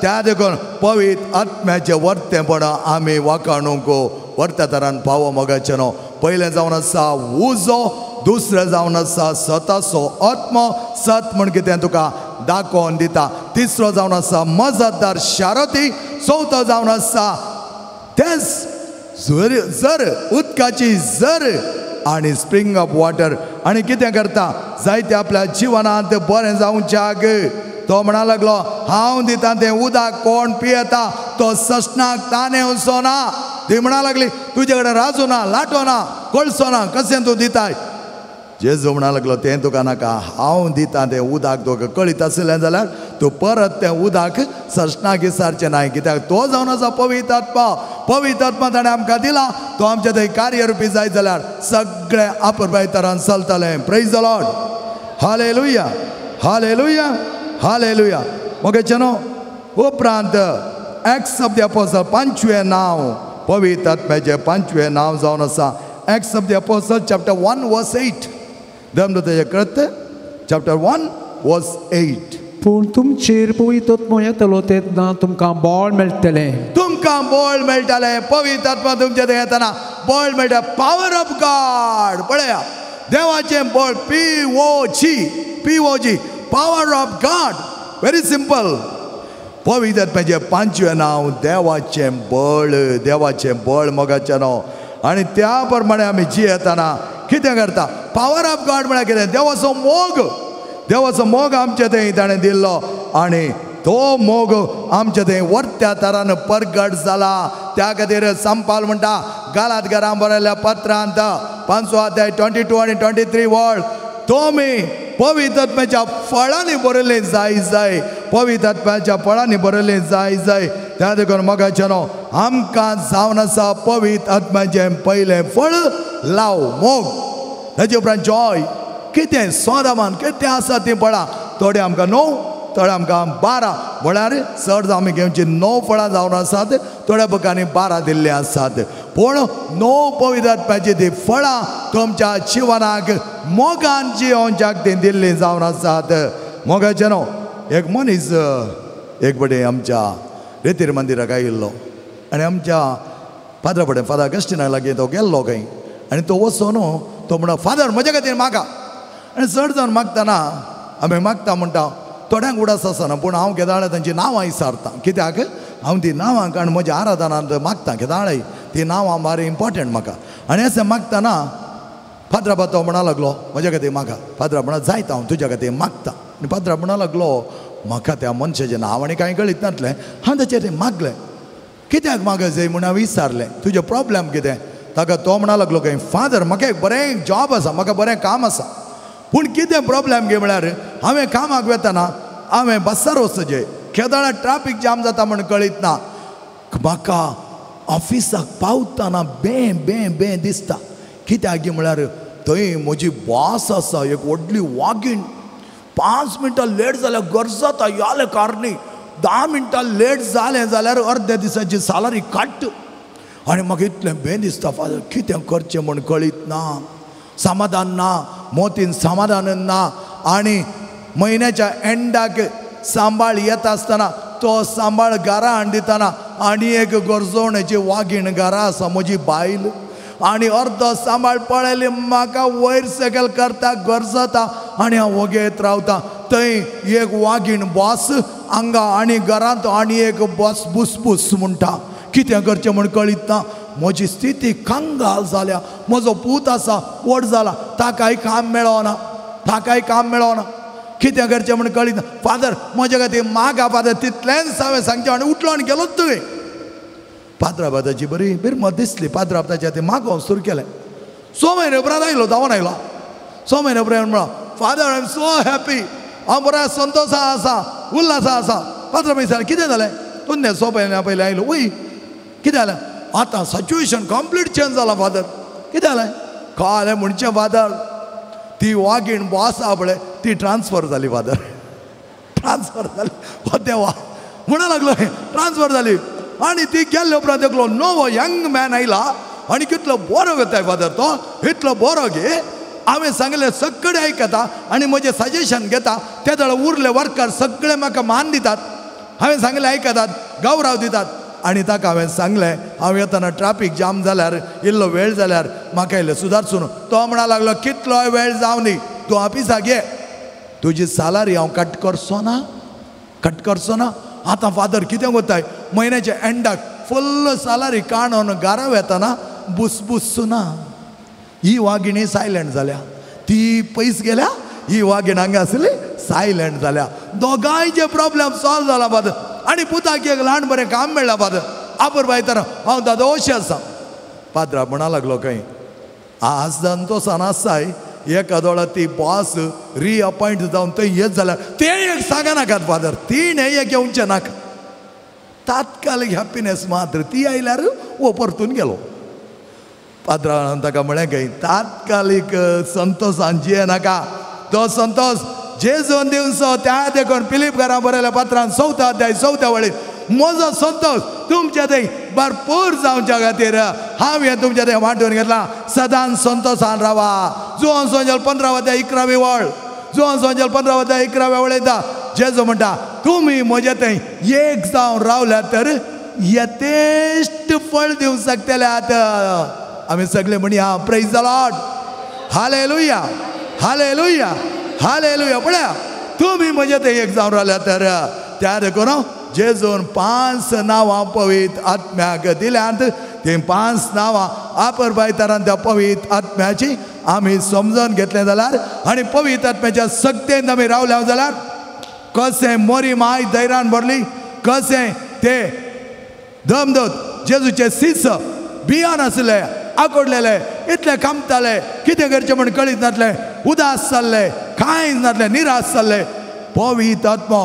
त्या देखून पवित्र आत्म्याचें वर्तेपण आमी वाखाणूंक वर्त्या तरान पावो मोगाचें न्हू. पयलें जावन आसा उजो दुसरें जावन आसा सताचो आत्मो. सत म्हण कितें तुका दाखोवन दिता. तिसरो जावन आसा मजतदार शारती. चवथो जावन आसा तेंच झर उदकाची झर आनी स्प्रिंग ऑफ वॉटर. आनी कितें करता जायते आपल्या जिवनांत बरें जावच्याक तो म्हणा लागलो हांव दिता तें उदक कोण पियेता तो ससनाक ताणें वचोना. ती म्हणा लागली तुजे कडेन राजू ना लाटो ना कळसो ना कशें तूं दिताय. जेजू म्हणा लागलो तें तुका नाका, हांव दिता तें उदक तुका कळीत आसलें जाल्यार तूं परत तें उदक सशनाक विसारचें नाय, कित्याक तो जावन आसा पवित्र आत्मा. पवित्र आत्मा ताणें आमकां दिला, तो आमच्या थंय कार्यरुपी जायत जाल्यार सगळें आपुरबाय तरान चलतलें. Praise the Lord. Hallelujah, hallelujah, hallelujah. मोगेचे न्हू उपरांत एक्ट्स ऑफ द अपोस्टल 5वें नांव, पवित्र आत्म्याचें 5वें नांव जावन आसा. Acts of the apostle chapter 1 वर्स 8. धर्मदूताचें कृत्य चॅप्टर 1 वर्स 8. पूण तुमचेर पवित्र आत्मो येतलो तेन्ना तुमकां बळ मेळटलें. तुमकां बळ मेळटलें. पवित्र आत्मा तुमचे थंय येतना बळ मेळटा. Power of God. पळया देवाचें बळ. POG power of God. Very simple. पवित्र आत्म्याचें 5वें नांव देवाचें बळ. देवाचें बळ मोगाचें नांव. आनी त्या प्रमाणे आमी जियेतना कितें करता? पॉवर ऑफ गॉड म्हळ्यार कितें? देवाचो मोग. देवाचो मोग आमचे थंय ताणें दिल्लो आनी तो मोग आमचे थंय वर्त्या तरान परगट जाला. त्या खातीर संपाल म्हणटा गालातकारांक बरयल्ल्या पत्रांत 5 अध्याय 22 आनी 23 वर्ड, तुमी पवित्र आत्म्याच्या फळांनी बरयलें जाय. पवित्र आत्म्याच्या फळांनी बरयलें जाय. त्या देखून मोगाचें न्हू आमकां जावन आसा पवित्र आत्म्याचें पयलें फळ लाव, मोग. ताचे उपरांत जॉय. कितें सोदामान कितें आसा तें पळा. थोडे आमकां 9, थोडे आमकां 12. म्हळ्यार चड आमी घेवची 9 फळां जावन आसात. थोड्या बुकांनी 12 दिल्ले आसात. पूण 9 पवित्र आत्म्याची ती फळां तुमच्या जिवनाक मोगान जियोवच्याक ती दिल्ली जावन आसात. मोगाचें न्हू एक मनीस एक बडे आमच्या रेतीर मंदिराक आयिल्लो आनी आमच्या फादरा फुडें फादर अगस्टिनाक लागीं तो गेल्लो खंय आनी तो वचून तो म्हणटा फादर म्हजे खातीर मागा. आनी चड जावन मागतना आमी मागता म्हणटा थोड्यांक उडास आसना, पूण हांव केदाळे तांची नांवां विसारता. कित्याक हांव ती नांवां कारण म्हज्या आराधनांत मागता. केदाळे ती नांवां बारी इम्पॉर्टंट म्हाका. आनी अशें मागतना फादरा तो म्हणा लागलो म्हजे खातीर मागा. फादरा म्हणा जायत हांव तुज्या खातीर मागता. आनी फादरा म्हणा लागलो म्हाका त्या मनशाचें नांव आनी कांय कळीत नासलें. हांव ताचेर मागलें. कित्याक मागय जाय म्हूण हांव विचारलें तुजें प्रॉब्लेम कितें. ताका तो म्हणा लागलो खंय फादर म्हाका एक बरें जॉब आसा, म्हाका बरें काम आसा, पूण कितें प्रॉब्लेम गे म्हळ्यार हांवें कामाक वेतना हांवें बसार वचचें. केदाळा ट्राफीक जाम जाता म्हूण कळीत ना. म्हाका ऑफिसाक पावतना बें दिसता. कित्याक गे म्हळ्यार थंय म्हजी बॉस आसा एक व्हडली वागीण. 5 मिनटां लेट जाल्यार गरजता याले कारणी. 10 मिनटां लेट जालें जाल्यार अर्ध्या दिसाची सॅलरी कट. आनी म्हाका इतलें बें दिसता फादर कितें करचें म्हूण कळीत ना. समाधान ना, मोतीन समाधान ना. आनी म्हयन्याच्या एंडाक सांबाळ येता आसतना तो सांबाळ घरा हाड दितना आनी एक गरजवण्याची वागीण घरा आसा म्हजी बायल. आनी अर्दो सांबाळ पळयली म्हाका वयर सकयल करता गरजता आनी हांव वगेत रावता. थंय एक वागीण बॉस हांगा आनी घरांत आनी एक बॉस बुसबूस म्हणटा. कितें करचें म्हूण कळीत ना. म्हजी स्थिती कंगाल जाल्या. म्हजो पूत आसा व्हड जाला, ताकाय काम मेळना, ताकाय काम मेळना. कितें करचें म्हूण कळीत ना. फादर म्हजे खातीर मागा फादर. तितलेंच हांवें सांगचें आनी उठलो आनी गेलोच तुवें. पाद्राबादाची बरी बिरमत दिसली. पाद्राबादाच्या ते मागोवंक सुरू केलें. 6 म्हयने उपरांत आयलो धांवन आयलो. 6 म्हयने उपरांत म्हणलो father I am so happy. हांव बरो संतोशा आसा, उल्हासा आसा. पाद्रा विचारलें कितें जालें. तुमने 6 म्हयन्या पयलीं आयलो. वय कितें जालें. आतां सिच्युएशन कंप्लीट चेंज जाला फादर. कितें जालें. कळ्ळें म्हणचें फादर ती वागीण बॉस आहा पळय ती ट्रान्सफर जाली फादर. ट्रान्सफर जाली. हो देवा म्हणा लागलो ट्रान्सफर जाली. आनी ती गेल्ले उपरांत देखलो नवो यंग मॅन आयला आनी कितलो बरो घेताय फादर. तो इतलो बरो घे. हांवें सांगलें सगळें आयकता आनी म्हजें सजेशन घेता. ते जाल्यार उरले वर्कर सगळे म्हाका मान दितात. हांवें सांगलें आयकतात, गौरव दितात. आनी ताका हांवें सांगलें हांव येतना ट्राफीक जाम जाल्यार इल्लो वेळ जाल्यार म्हाका इल्लें सुदारसून. तो म्हणा लागलो कितलोय वेळ जावं दी तूं ऑफिसाक ये. तुजी सॅलरी हांव कट करचो ना, कट करचो ना. आतां फादर कितें कोत्ताय म्हयन्याच्या एंडाक फुल्ल सॅलरी काडून घरा वेतना बुसबुस ना. ही वागिणी सायलंट जाल्या. ती पयस गेल्या, ही वागीण हांगा आसली सायलंट जाल्या. दोगांयचे प्रॉब्लेम सॉल्व जाला फादर. आनी पुताक एक ल्हान बरें काम मेळ्ळां फादर. आपूर बायताना हांव दादा अशें आसा. पाद्रा म्हणा लागलो खंय आज संतोशान आसाय एकादोळा ती बॉस रिअपॉइंट जावन थंय येत जाल्यार ते एक सांगा नाकात फादर, तीन हे एक येवचे नाका. तात्कालीक हॅपीनेस मात्र ती आयल्यार वो परतून गेलो. पात्रान ताका म्हळें की तात्कालीक संतोशांची हे नाका, तो संतोष जेजून दिवचो. त्या देखून फिलीप घरा बरयल्या पात्रान 4 अध्याय 4 वळेर म्हजो संतोष तुमच्या थंय भरपूर जावच्या खातीर हांव हे तुमच्या थंय वांटून घेतला. सदांच संतोषान रावा. जुआंव सोंजल 15 अध्याय 11वी वळ, जुआंव सोंजल 15 अध्याय 11व्या वळेंता जेजू म्हणटा तुमी म्हजे थंय एक जावन रावल्यात तर यथेश्ट फळ दिवंक शकतल्यात. आमी सगळे म्हणया praise the Lord, hallelujah, hallelujah, hallelujah. पळया तुमी म्हजे थंय एक जावन रावल्यात तर त्या देखून जेजून 5 नांवां पवित्र आत्म्याक दिल्यात. ती 5 नांवां आपुरबायतारान त्या पवित्र आत्म्याची आमी समजून घेतलें जाल्यार आनी पवित्र आत्म्याच्या सक्तेन आमी रावल्या जाल्यार कशें मोरी माय धैर्यान भरली, कशें ते धमदूत जेजूचे शिष्य भियान आसले, आकोडलेले, इतले कामताले, कितें करचें म्हण कळीत नासले, उदास जाल्ले, कांयच नासले, निराश जाल्ले. पवित्र आत्मा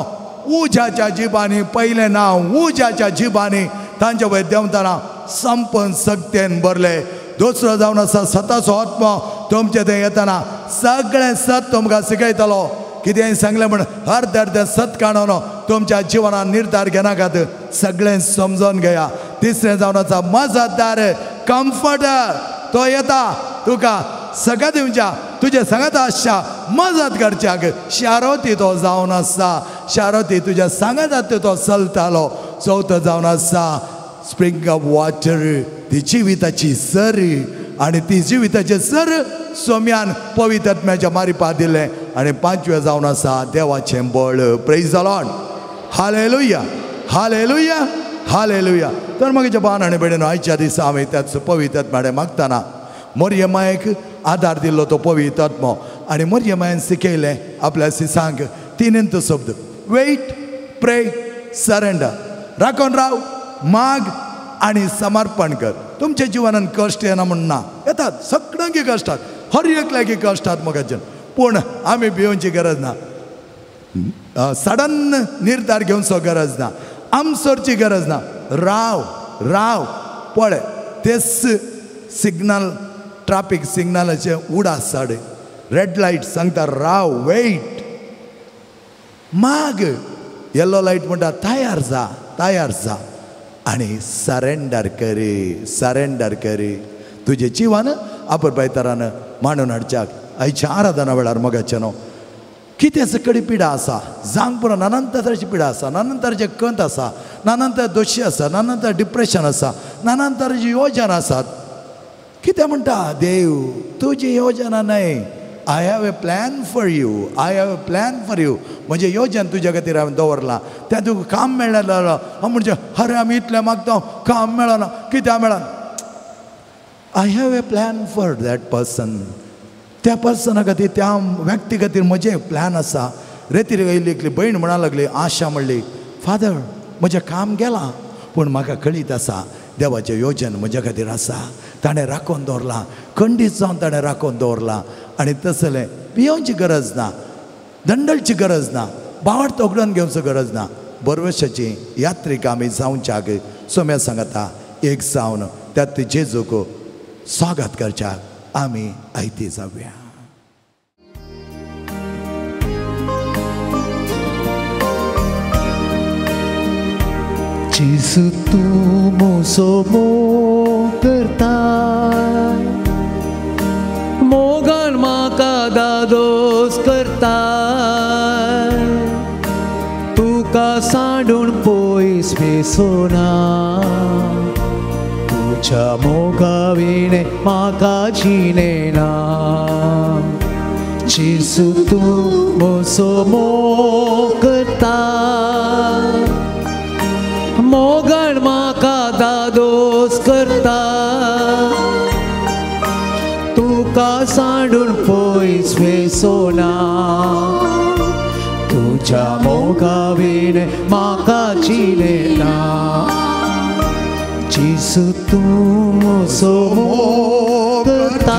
उज्याच्या जिबांनी पयलें नांव उज्याच्या जिबांनी तांचे वयर देंवतना संपूर्ण सक्तेन भरले. दुसरो जावन आसा सताचो आत्मा तुमचे थंय येतना सगळें सत तुमकां शिकयतलो. कितेंय सांगलें म्हण अर्धे सत काडून तुमच्या जिवनान निर्धार घेनाकात, सगळें समजून घेया. तिसरें जावन आसा मजतदार, कम्फर्टर. तो येता तुका सगळ्या दिवच्या तुजे सांगत आसच्या मजत करच्याक. शारोती तो जावन आसा, शारोती तुज्या सांगत तो चलतालो. चवथो जावन आसा स्प्रिंग ऑफ वॉटर, ती जिविताची सर. आणि ती जिविताचे सर सोम्यान पवित्र आत्म्याच्या मारिपा दिलें. आणि 5वें जावन आसा देवाचें बळ. Praise the Lord, hallelujah, hallelujah, hallelujah. तर मागीर बान आनी बेडेन आयच्या दिसा हांवें त्याच पवित्र आत्म्याडे मागतना मोरयेमायेक आदार दिल्लो तो पवित्र आत्मो. आनी मोरयेमायेन शिकयलें आपल्या शिसांक 3 शब्द: वेट, प्रे, सरेंडर. राखून राव, माग आणि समर्पण कर. तुमच्या जिवनान कश्ट येना म्हण ना, येतात सगळ्यांक कश्टात, हर एकल्याक कश्टात मोगाच्यान. पूण आमी भिवची गरज ना, सडन निर्धार घेवचो गरज ना, आमसोरची गरज ना. राव, राव. पळय तेच सिग्नल, ट्राफिक सिग्नलाचे उडास साडे, रेड लायट सांगता राव, वेट. माग, येलो लायट म्हणटा तयार जा, तयार जा. आणि सरेंडर करी, सरेंडर करी. तुझे जिवन आपुरबायतारान मांडून हाडच्याक. आयच्या आराधना वेळार मोगाचे न्हू कितें सकडी पिडा आसा, जांग पुरो नानान तरांची पिडा आसा, नानान तरांचे कंत आसा, नानान तरां दोशी आसा, नानान तरां डिप्रेशन आसा, नानान तरांची योजना आसात. कितें म्हणटा देव, तुजी योजना न्हय. I have a plan for you, I have a plan for you. म्हणजे योजन तुज्या खातीर हांवें दवरलां. तें तुका काम मेळना जाल्यार हांव म्हणजे अरे आमी इतलें मागता काम मेळना, कित्याक मेळना. I have a plan for that person. त्या पर्सना खातीर, त्या व्यक्ती खातीर म्हजें प्लॅन आसा. रेतीर येयली एकली भयण म्हणा लागली, आशा म्हणली, फादर म्हजें काम गेलां पूण म्हाका कळीत आसा देवाचें योजन म्हज्या खातीर आसा. ताणें राखून दवरलां, खंडीत जावन ताणें राखून दवरलां. आनी तसलें भियोवची गरज ना, दंडलची गरज ना, बावट तोगडून घेवचो गरज ना. बरवशाची यात्रीक आमी जावच्याक सोम्या सांगता एक जावन त्यात जेजूक स्वागत करच्याक आमी आयती जावया. जेजू तूं म्हजो मोग करता, मोगान म्हाका दादोस करता. तुका सांडून पयस वेसोना, तुज्या मोगा विणे म्हाका जिणेना. जेजू तूं म्हजो मोग करता, मोगान म्हाका दादोस करता. तुका सांडून पयस वेसोना, तुज्या मोगा विणे म्हाका जिणेना. जेजू तूं म्हजो मोग करता.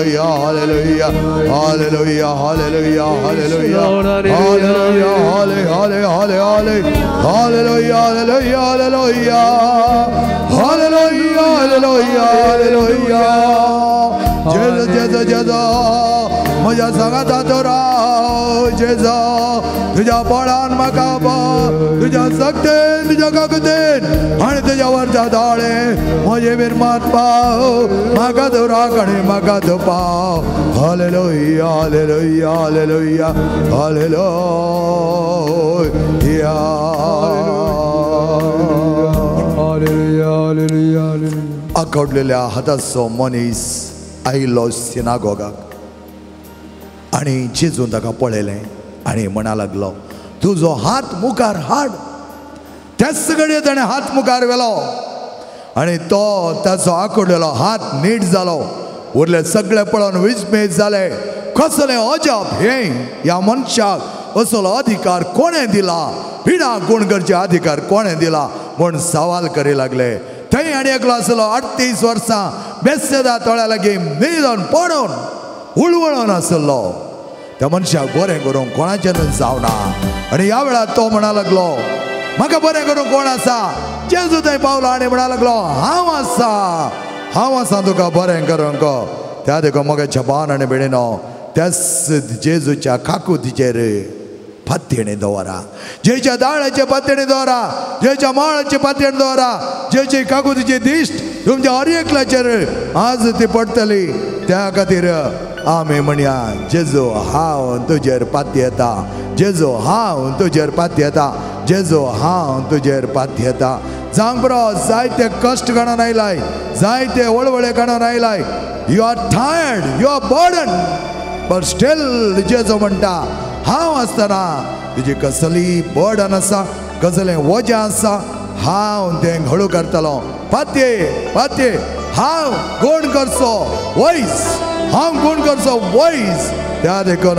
hallelujah, hallelujah, hallelujah, hallelujah, hallelujah, hallelujah, hallelujah, hallelujah, hallelujah, hallelujah, hallelujah, hallelujah. Jesus, Jesus, Jesus, माझ्या संगात राव जेजा तुझ्या बळान म्हाका तुझ्या सक्तेन तुझ्या काकुतेन आनी तुझ्या वरच्या दाळे म्हजे निर्मात पाव म्हाका तो राख आनी म्हाका तो पाव hallelujah hallelujah hallelujah hallelujah hallelujah hallelujah आकडलेल्या हाताचो मनीस आयलो सिनागोगाक आणि जेजून ताका पळयलें आणि म्हणा लागलो तुजो हात मुखार हाड. त्याच घडये ताणें हात मुखार व्हेलो आणि तो ताचो आंकडलेलो हात नीट जालो. उरले सगळे पळोवन विस्मेत जाले. कसलें अजाप हे ह्या मनशाक असलो अधिकार कोणें दिला, पिडा गुण करचे अधिकार कोणें दिला म्हूण सवाल करी लागले. थंय आनी एकलो आसलो 38 वर्सां बेसेदा तळ्या लागीं न्हिदून पडून उळवळून आसलो. त्या मनशाक बरें करूंक कोणाचें जावना आनी ह्या वेळार तो म्हणा लागलो म्हाका बरें करूंक कोण आसा. जेजू थंय पावलो आनी म्हणा लागलो हांव आसा तुका बरें करूंक. त्या देखून मोगाच्या भावान बेडीनो त्याच जेजूच्या काकुतीचेर फातयेणी दवरा, जेच्या दाळाचे फातयेणी दवरा, जेच्या माळाचे फातयेणी दवरा, जेची काकुतीची दिश्ट तुमच्या हर एकल्याचेर आज ती पडटली. त्या खातीर आमी म्हणया जेजू हांव तुजेर पातयेता, जेजू हांव तुजेर पातयेता, जेजू हांव तुजेर पातयेता. जावंक बरो जायते कश्ट काडून आयलाय, जायते वळवळे काडून आयलाय. You are tired, you are burden, but still Jezu म्हणटा हांव आसतना तुजी कसली बर्डन आसा, कसलें वजें आसा हांव तें हळू करतलो. पातये पातये हांव गुण करचो वयस, हांव गुण करचो वयस. त्या देखून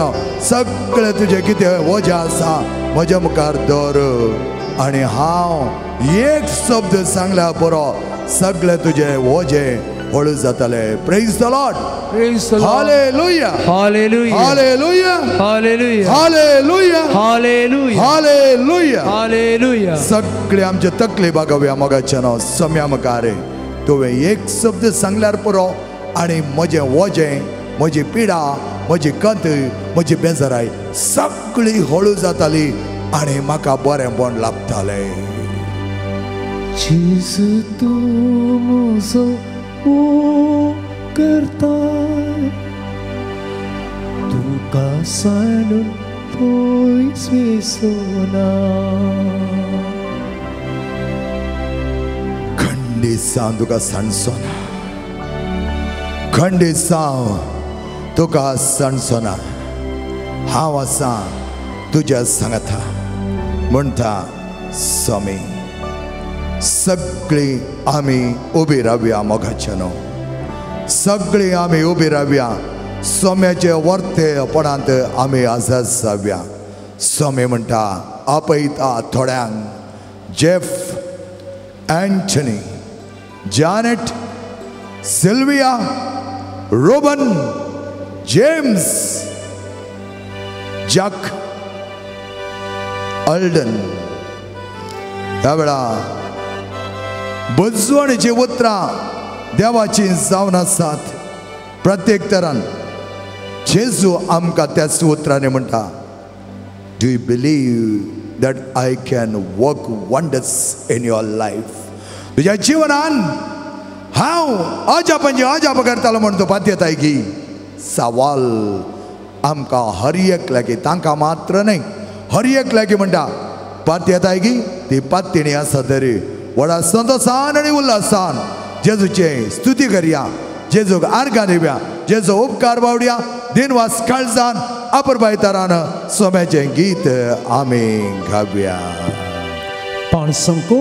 सगळें तुजें कितें वजें आसा म्हज्या मुखार दवर आनी हांव एक शब्द सांगल्या पुरो सगळें तुजें वजें हळू जातलें. Praise the Lord, Praise the Lord. Hallelujah Hallelujah. Hallelujah Hallelujah. Hallelujah Hallelujah. Hallelujah. Hallelujah. सगळे आमचे तकलीफा गव्या मोगाच्या नो सम्या मुखारे तुवें एक शब्द सांगल्यार पुरो आनी म्हजें वजें, म्हजी पिडा, म्हजी कंत, म्हजी बेजाराय सगळी हळू जाताली आनी म्हाका बरेंपण लाभतालें. जेजू तू म्हजो मोग करताय, तुका सांडून पयस वेसोना. खंडीत जावन तुका सांडचो ना, खंडीत जावन तुका सांडचो ना. हांव आसा तुज्या सांगाता म्हणटा स्वामी. सगळीं आमी उबी रावया मोगाच्या न्हू, सगळीं आमी उबी रावया. सोम्याचे वर्तेपणांत आमी आजाद जावया. सोमे म्हणटा आपयता थोड्यांक Jeff, Antony, Janet, Sylvia, Robin, James, Jack, Alden. ह्या वेळा बुजवणीची उतरां देवाची जावन आसात. प्रत्येक तरान जेजू आमकां त्याच उतरांनी म्हणटा do you believe that I can work wonders in your life. तुज्या जिवनान हांव अजापांची अजाप करतालो म्हण तूं पातयेताय की. सवाल आमकां हर एक लागीं, तांकां मात्र न्हय, हर एक लागीं म्हणटा पातयेताय की ती पातयणी आसा तरी व्हडा संतोषान आनी उल्हासान जेजूचे स्तुती करया, जेजूक आर्गां दिवया, जेजू उपकार बावड्या. दिनवास काळजान अपुरबायतारान सोम्याचें गीत आमी गावया. Pansangko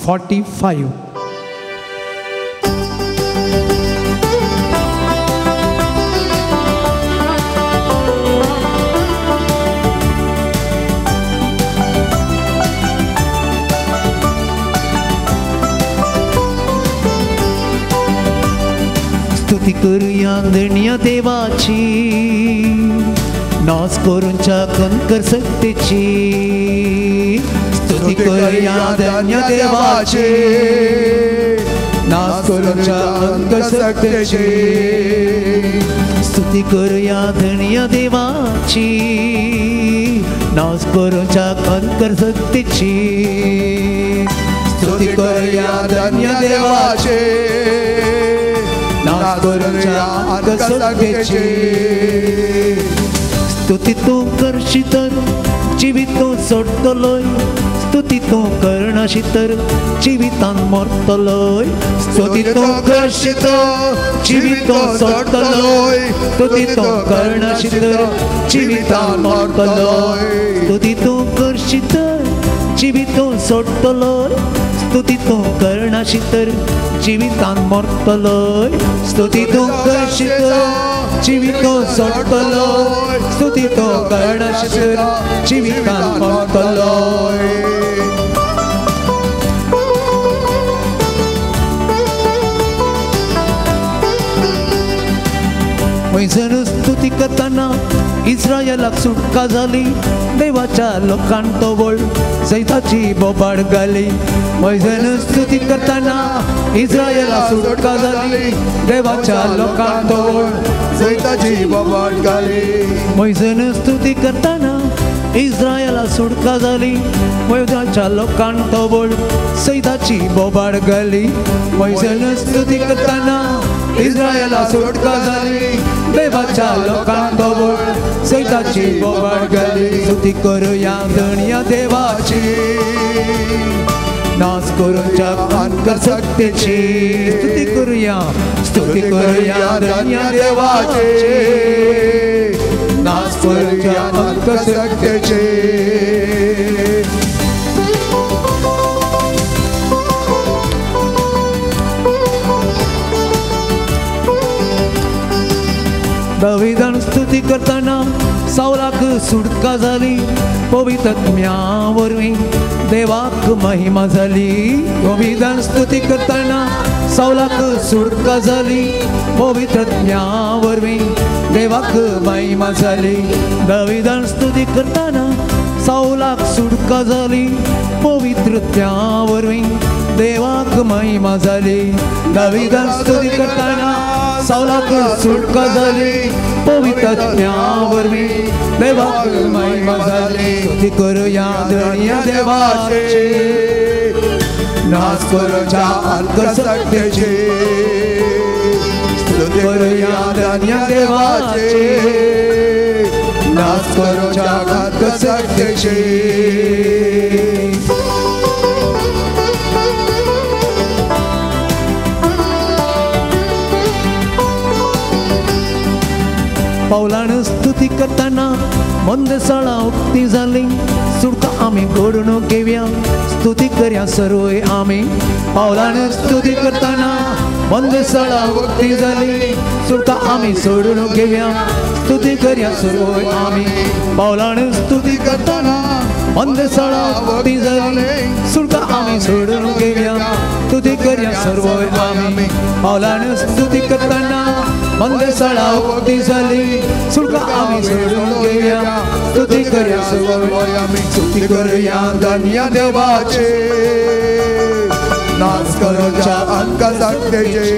45. स्तुती करूया धन्य देवाची नाच करूंच्या कंकर सत्तेची स्तुती करूया धन्य देवाची नाच करूंच्या कंकर सत्तेची स्तुती करूया धन्य देवाची नाच करूंच्या कंकर सत्तेची स्तुती करूया धन्य देवाची नाच करूंच्या कंकर सत्तेची स्तुती तू करशी तर जिवीत सोडतलोय स्तुती तू करनाशी तर जिवितान मरतलोय स्तुती तू करशी तर जिवीत सोडतलोय स्तुती तू करनाशी तर जिवितान मरतलोय स्तुती तू करशी तर जिवीत सोडतलोय स्तुती तू करनाशी तर जिवितान मरतलोय स्तुती तू करशी तर जिवीत सोडतलोय स्तुती तू करनाशी तर जिवितान मरतलोय मोइसेन स्तुती करताना इस्रायलाक सुटका झाली देवाच्या लोकांतो बोल सैताची बोबाड घाली मोइसेन स्तुती करताना इस्रायलाक सुटका झाली देवाच्या लोकांतो बोल सैताची बोबाड घाली मोइसेन स्तुती करताना इस्रायलाक सुटका झाली देवाच्या लोकांतो बोल सैताची बोबाड घाली मोइसेन स्तुती करताना इस्रायलाक सुटका झाली देवाच्या लोकांतो बोल सैताची बोबाड घाली स्तुती करूया धन्य देवाची नाच करूंच्या कंकर सत्तेची स्तुती करूया धन्य देवाची नाच करूंच्या कंकर सत्तेची दाविदान स्तुती करताना सावलाक सुटका झाली पवित्र आत्म्यावरवीं देवाक महिमा झाली दाविदान स्तुती करताना सावलाक सुटका झाली पवित्र आत्म्यावरवीं देवाक महिमा झाली दाविदान स्तुती करताना सावलाक सुटका झाली पवित्र आत्म्यावरवीं देवाक महिमा झाली दाविदान स्तुती करताना सावलाक सुटका झाली पवित्र आत्म्यावरवीं देवाक महिमा झाली स्तुती करूया धन्य देवाची नाच करूंच्या कंकर सत्तेची स्तुती करूया धन्य देवाची नाच करूंच्या कंकर सत्तेची पावलान स्तुती करताना मंदसाळा उक्ती झाली सुटका आम्ही घडून घेऊया स्तुती करया सर्वय आम्ही पावलान स्तुती करताना मंदसाळा उक्ती झाली सुटका आम्ही सोडून घेऊया स्तुती करया सर्वय आम्ही पावलान स्तुती करताना मंदसाळा उक्ती झाली सुटका आम्ही सोडून घेऊया स्तुती करया सर्वय आम्ही पावलान स्तुती करताना मंदसाळा उक्ती झाली सुटका आम्ही सोडून घेऊया स्तुती करूया सर्वय आम्ही स्तुती करूया धन्य देवाची नाच करूंच्या कंकर सत्तेची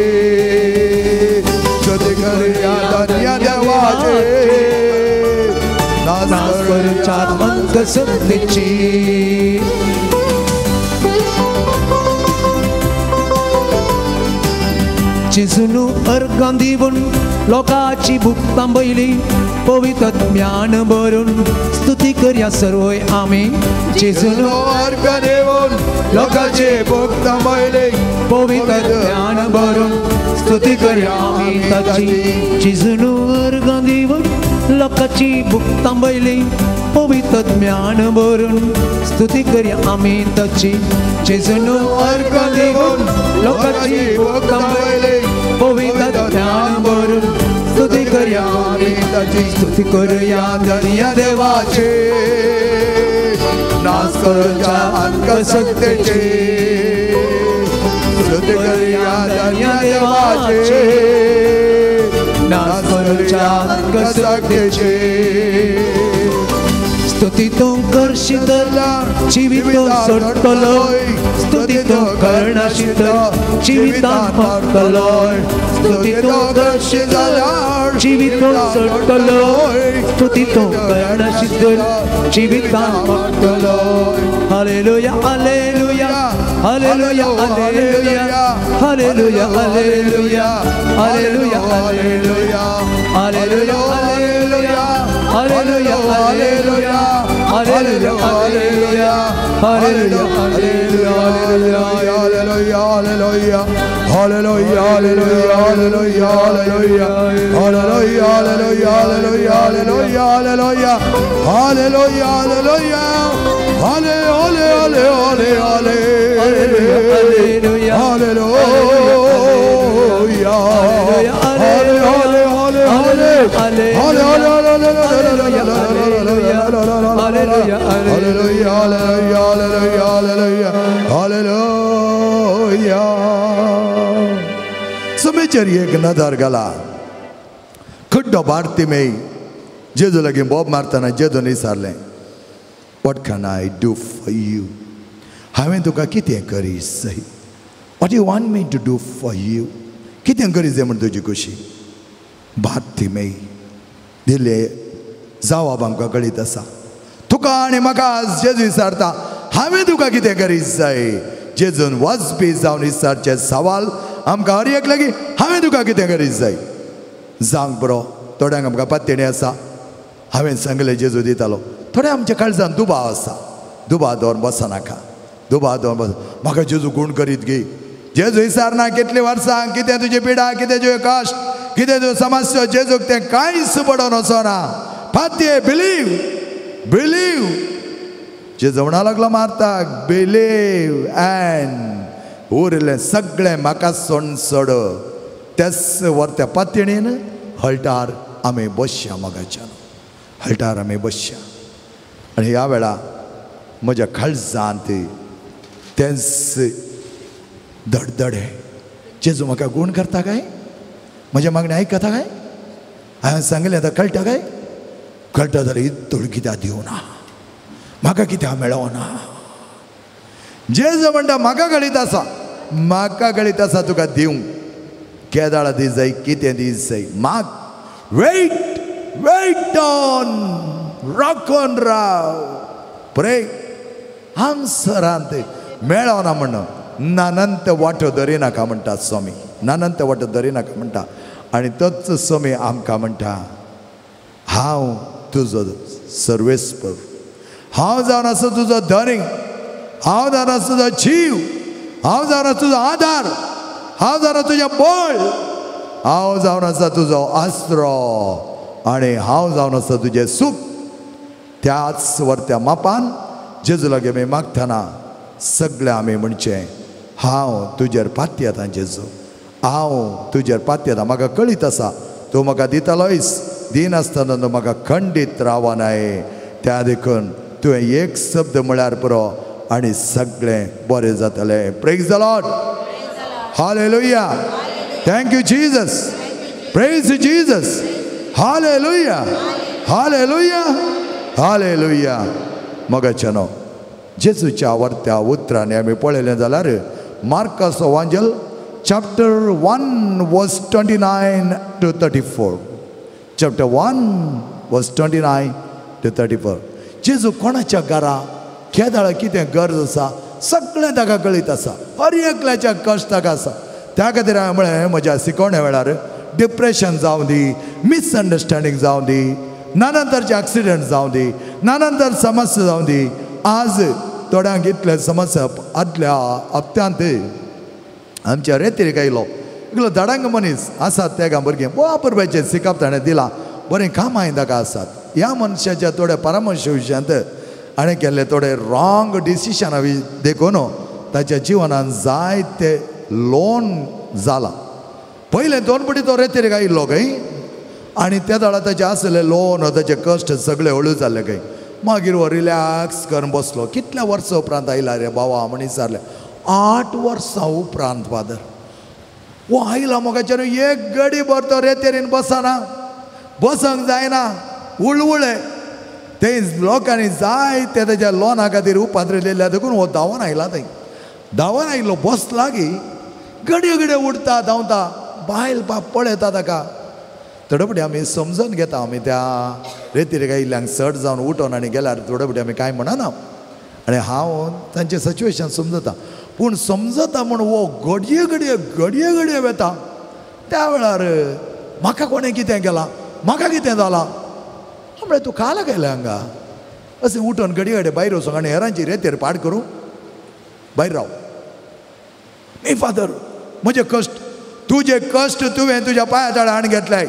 स्तुती करूया धन्य देवाची नाच करूंच्या कंकर सत्तेची जेजून अर्गां दिवन लोकांची भूक थांबयली पवित्र आत्म्यान भरून स्तुती करया सर्वय आमी जेजून अर्गां दिवन लोकांची भूक थांबयली पवित्र आत्म्यान भरून स्तुती करया आमी ताची जेजून अर्गां दिवन लोकांची भूक थांबयली पवित्र आत्म्यान भरून स्तुती करया आमी ताची जेजून अर्गां दिवन लोकांची भूक थांबयली पवित्र आत्म्यान भरून स्तुती करया आमी ताची स्तुती करूया धन्य देवाची नाच करूंच्या कंकर सत्तेची स्तुती करूया धन्य देवाची हालेलुया कसक्तेचे स्तुतितो करशितला जीवितो सोडतलोय स्तुतितो करणाशितला जीवितान मागतलोय स्तुतितो करशितला जीवितो सोडतलोय स्तुतितो करणाशितला जीवितान मागतलोय hallelujah hallelujah hallelujah hallelujah hallelujah hallelujah hallelujah hallelujah hallelujah hallelujah hallelujah hallelujah hallelujah hallelujah hallelujah सुमेचरी एक नजर गला खड्डो भारती में जेजू लगे बॉब मारताना जेजू विचारलें What can I do for you? हांवें तुका कितें करी सही What do you want me to do for you? कितें करी जाय म्हण तुजी खुशी भारती में दिले जावाब आमकां कळीत आसा तुका आनी म्हाका आज जेजू विचारता हांवें तुका कितें करी जाय जेजून वचपी जावन विचारचे सवाल आमकां हर एक लागीं हांवें तुका कितें करी जाय जावंक बरो थोड्यांक आमकां पातेणी आसा हांवें सांगलें जेजू दितालो थोड्या आमच्या काळजान दुबाव आसा दुबाव दवरून बसनाका दुबाव दवरून बस म्हाका जेजू गूण करीत गे जेजू विचारना कितलीं वर्सां कितें तुजी पिडा कितें तुजें कश्ट कितें तुज्यो समस्या जेजूक तें कांयच पडोन वचना फात्ये बिलीव बिलीव जेजू म्हणा लागलो मारताक बिलीव एंड उरलें सगळें म्हाका सोड सोड तेच व्हरत्या पातयणीन हळटार आमी बसया मोगाच्यान हळटार आमी बसया आनी ह्या वेळा म्हज्या काळजांत तेंच धडधडे जेजू म्हाका गूण करता काय म्हज्या मागणी आयकता काय हांवें सांगलें आतां कळटा काय कळटा जाल्यार इतूळ कित्याक दिवना म्हाका कित्याक मेळोना जेजू म्हणटा म्हाका कळीत आसा तुका दिवंक केदाळा दी जाय कितें दी जाय माग वेट वेट ऑन राखून राव प्रे आमसरांत मेळोना म्हणून नानंत वाटो धरिनाका म्हणटा स्वामी नानंत वाटो धरिनाका म्हणटा आनी तोच स्वामी आमकां म्हणटा हांव तुजो सर्वेस्पर हांव जावन आसा तुजो धनी हांव जावन आसा तुजो जीव हांव जावन आसा तुजो आधार हांव जावन आसा तुजें बळ हांव जावन आसा तुजो आस्रो आनी हांव जावन आसा तुजें सूख त्याच वर्त्या मापान जेजू लागीं आमी मागतना सगळें आमी म्हणचें हांव तुजेर पाती येता जेजू हांव तुजेर पाती येता म्हाका कळीत आसा तूं म्हाका दितालोयस दिनासतना तूं म्हाका खंडीत रावनाय त्या देखून तुवें एक शब्द म्हळ्यार पुरो आनी सगळें बरें जातलें praise the Lord hallelujah thank you Jesus praise Jesus hallelujah hallelujah hallelujah मोगाच्यानो जेजूच्या आवडत्या उतरांनी आमी पळयलें जाल्यार मार्कस एवांजल chapter 1 verse 29 to 34 chapter 1 verse 29 to 34 जेजू कोणाच्या घरा केदाळ कितें गरज आसा सगळें ताका कळीत आसा हर एकल्याच्या कश्ट ताका आसा त्या खातीर हांवें म्हळें म्हज्या शिकोवण्या वेळार डिप्रेशन जावं दी मिसअंडरस्टँडींग जावं दी नानंतरचे एक्सिडेंट जावं दी नानंतर समस्या जावं दी आज थोड्यांक इतले समस्या आदल्या हप्त्यांत आमच्या रेतीर आयलो इतलो धडांग मनीस आसात तेगा भुरगीं वापरपाचें शिकप ताणें दिलां बरें कामां ताका आसात ह्या मनशाच्या थोड्या परामर्श विशयांत हाणें केल्ले थोडे रॉंग डिसिशना देखून ताच्या जिवनान जायते लोन जाला पयलें 2 फावटी तो रेतीर आयिल्लो खंय आनी त्या दाळा ताचे आसले लोन ताचे कश्ट सगळे हळू जाल्ले खंय मागीर हो रिलॅक्स करून बसलो कितल्या वर्सां उपरांत आयला रे बाबा म्हण विचारलें 8 वर्सां उपरांत फादर वो आयला मोगाच्यान एक घडी भर तो रेतेरीन बसना बसंक जायना उळवळे ते लोकांनी जाय ते तेज्या लोना खातीर उपाद्रिल्ले देखून हो धांवन आयला थंय धांवन आयलो बसला की घडये घडये उडता धांवता बायल बाप पळयता ताका थोडे आमी समजून घेता आमी त्या रेतीर आयिल्ल्यांक सट जावन उठोन आनी गेल्यार थोडे आमी कांय म्हणना आनी हांव तांचें सिच्युएशन समजता पूण समजता म्हूण वो घडये घडये वेता त्या वेळार म्हाका कोणें कितें केलां म्हाका कितें जालां म्हळ्यार तूं काला गेलें हांगा अशें उठोन घडये भायर वचूंक आनी हेरांची रेतेर पाड करूं भायर राव न्ही फादर म्हजे कश्ट तुजे कश्ट तुवें तुज्या पांया तळा हाडून घेतल्याय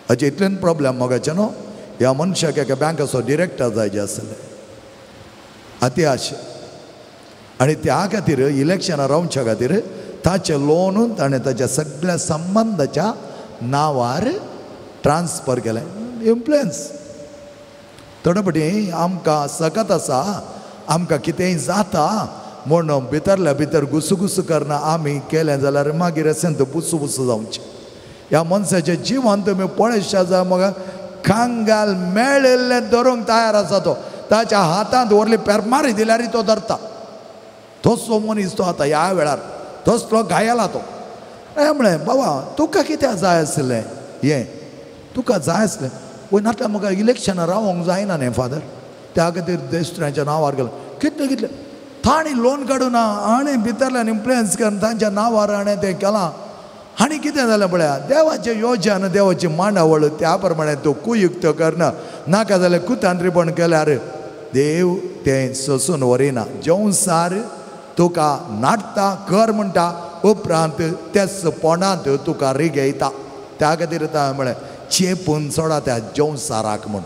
हाचे इतलें प्रॉब्लेम मोगाचें न्हू ह्या मनशाक एका बँकाचो डिरेक्टर जायचे आसले अती आशे आनी त्या खातीर इलेक्शनां रावच्या खातीर ताचें लोन ताणें ताच्या सगळ्या संबंदाच्या नांवार ट्रान्सफर केलें इन्फ्लुएन्स थोडे फावटी आमकां सकत आसा आमकां कितेंय जाता म्हूण भितरल्या भितर गुसगुसू करना आमी केलें जाल्यार मागीर असेंत बुसू जावचें ह्या मनशाच्या जिवान तुमी पळयशा जाय म्हाका कांगाल मेळिल्लें धरूंक तयार आसा तो ताच्या हातांत व्हरली पेरमारी दिल्यार तो धरता तसलो मनीस तो आतां ह्या वेळार तसलो घायला तो म्हळें बाबा तुका कितें जाय आसलें हें तुका जाय आसलें वयनातल्या म्हाका इलेक्शनां रावोंक जायना न्ही फादर त्या खातीर देशत्रांच्या नांवार गेलो कितलें ताणी लोन काडूना आनी भितरल्यान इन्फ्लुएन्स करून तांच्या नांवार हाणें तें केलां आनी कितें जालें पळया देवाचें योजन देवाची मांडावळ त्या प्रमाणे तो कुयुक्त करना नाका जाल्यार कुतांत्रीपण केल्यार देव तें सोंसून वरिना जेवसार तुका नाटता कर म्हणटा उपरांत तेच पोंडांत तुका रिगयता त्या खातीर म्हळें चेपून सोडा त्या जेवसाराक म्हूण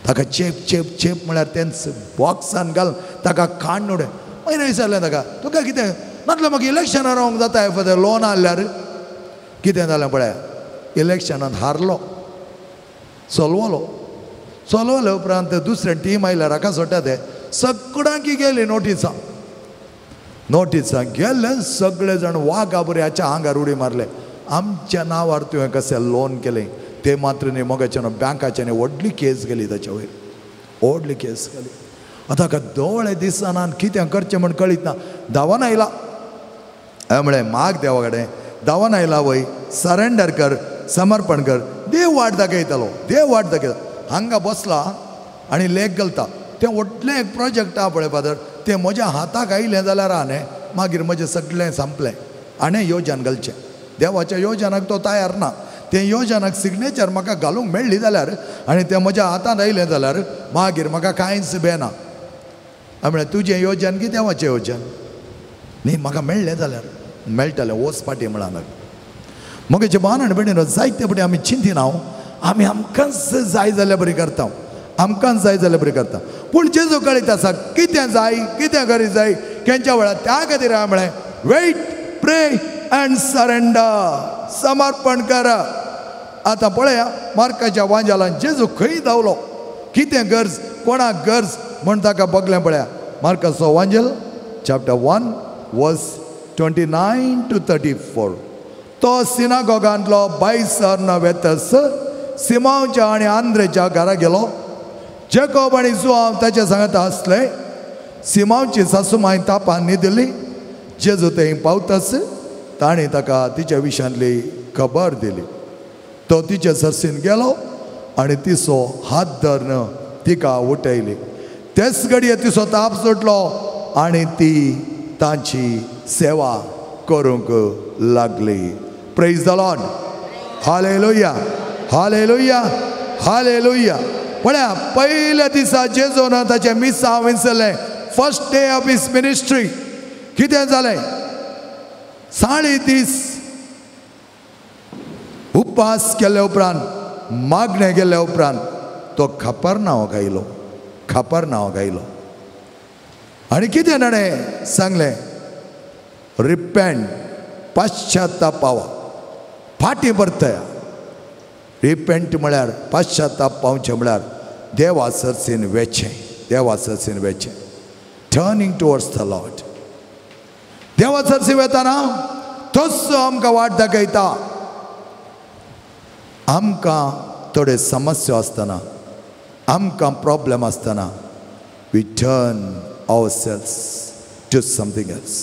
ताका चेप म्हळ्यार तेंच बॉक्सान घाल ताका काण उडय मागीर विचारलें ताका तुका कितें नातलें म्हाका इलेक्शनां रावंक जाता फादर लोन हाडल्यार कितें जालें पळय इलेक्शनांत हारलो चलवलो उपरांत दुसरें टीम आयल्यार हाका सोडटा ते सगळ्यांकी गेली नोटिसां गेले सगळे जाण वा गाबऱ्याच्या आंगार उडी मारले आमच्या नांवार तुवें कशें लोन केलें ते मात्र न्ही मोगाचे न्हू बँकाचे व्हडली केस गेली ताच्या वयर व्हडली केस गेली आतां हाका दोळे दिसना कितें करचें म्हूण कळीत ना धांवन आयला हांवें म्हळें माग देवा कडेन धांवन आयला वय सरेंडर कर समर्पण कर देव वाट दाखयता हांगा बसला आनी लेख घालता तें व्हडलें एक प्रोजेक्ट आहा पळय फादर तें म्हज्या हाताक आयलें जाल्यार हांवें मागीर म्हजें सगळें संपलें आनी योजन घालचें देवाच्या योजनाक तो तयार ना तें योजनाक सिग्नेचर म्हाका घालूंक मेळ्ळी जाल्यार आनी तें म्हज्या हातांत आयलें जाल्यार मागीर म्हाका कांयच बेना हांवें म्हळें तुजें योजन की देवाचें योजन न्ही म्हाका मेळ्ळें जाल्यार मेळटलें वच फाटी म्हणान मोगाचे भान आनी भयणीनो जायते फावटी आमी चिंतिना आमी आमकांच जाय जाल्यार बरी करता आमकांच जाय जाल्यार बरी करता पूण जेजू कळीत आसा कितें जाय कितें करी जाय खंयच्या वेळार त्या खातीर हांवें म्हळें वेट प्रे अँड सरेंडर समर्पण कर आतां पळया मार्काच्या वांजालान जेजू खंय धांवलो कितें गरज कोणाक गरज म्हण ताका बगलें पळया मार्काचो वांजल चॅप्टर 1 वर्स 29 to 34 तो सिनागोगांतलो बायसर वेतस सिमांवच्या आनी आंद्रेच्या घरा गेलो जेकोब आनी जुआंव ताचे सांगत आसले सिमांवची सासूमाय तापान न्हिदली जेजू थंय पावतस ताणें ताका तिच्या विशयांतली खबर दिली तो तिचे सरसीन गेलो आनी तिचो हात धरून तिका उठयली तेच घडये तिचो ताप सुटलो आनी ती तांची सेवा करूंक लागली praise the Lord hallelujah hallelujah hallelujah पळया पयल्या दिसा जेजून ताचे मिसांव विसरलें first day of his ministry कितें जालें 3.5 दीस उपास केले उपरांत मागणे गेले उपरांत तो खपरनांव गायलो आनी कितें ताणें सांगलें रिपेंट पाश्चात्ताप पावा फाटी परतया रिपेंट म्हळ्यार पाश्चात्ताप पावचें म्हळ्यार देवा सरसीन वेचें टर्निंग टुवर्ड्स द लॉर्ड देवा सरसी वेताना तोच आमकां वाट दाखयता आमकां थोडे समस्या आसतना आमकां प्रॉब्लेम आसतना we turn ourselves to something else.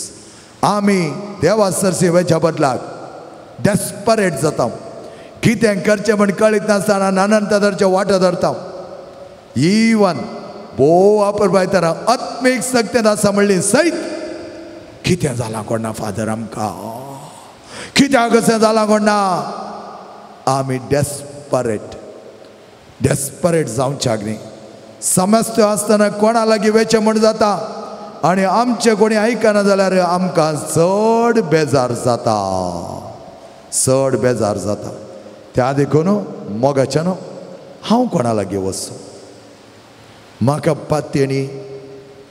आमी देवासर सेवेच्या बदलाक डेस्परेट जाता, कितें करचें म्हण कळीत नासतना नानान तरांचे वाटो धरता. इवन भोव वापरपायतना आत्मीक सक्तेन आसा म्हणली सयत कितें जालां कोणा फादर आमकां, कित्याक कशें जालां कोणा. आमी डेस्परेट जावच्याक न्ही. समस्या आसतना कोणा लागीं वेचें म्हण जाता आनी आमचें कोणी आयकना जाल्यार आमकां चड बेजार जाता. त्या देखून मोगाच्यान हांव कोणा लागीं वचूं. म्हाका पात्यणी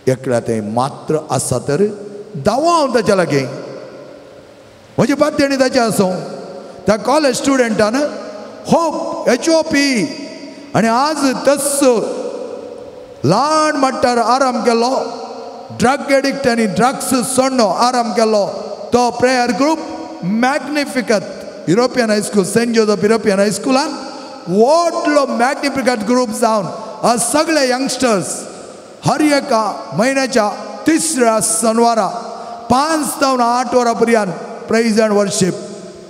एकल्या तें मात्र आसा तर धांवो हांव ताच्या लागीं. म्हजी पात्यणी ताचें आसूं. त्या कॉलेज स्टुडंटान होप HOP आनी आज तस ल्हान मट्टार आराम केलो. ड्रग एडिक्टांनी ड्रग्स सोडनो आराम केलो. तो prayer group Magnificat European high school saint Joseph European हायस्कुलान व्हडलो मॅग्निफिकत ग्रूप जावन सगळे यंगस्टर्स हर एका म्हयन्याच्या 3ऱ्या शनवारा 5 ते 8 वरां पर्यंत प्रेज एंड वर्शीप,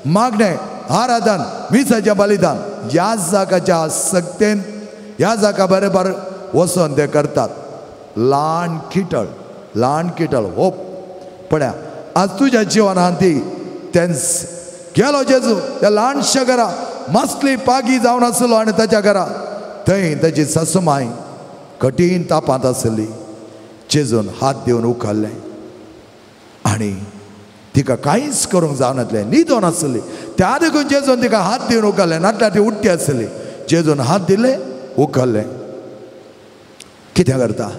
मागणें, आराधन, मिसाचें बलिदान ह्या जागाच्या सक्तेन ह्या जागा बरोबर वचून ते करतात. ल्हान किटळ होप. पळया आज तुज्या जिवनांत ती तेंच गेलो जेजू त्या ल्हानशा घरा मसली पागी जावन आसलो आनी ताच्या घरा थंय ताची सासूमाय कठीण तापांत आसली. जेजून हात दिवन उखल्लें आनी तिका कांयच करूंक जावनासलें. न्हिदोन आसली. त्या देखून जेजून तिका हात दिवन उखल्लें. नाटल्या ती उठ्ठी आसली. जेजून हात दिले, उखल्लें. कितें करता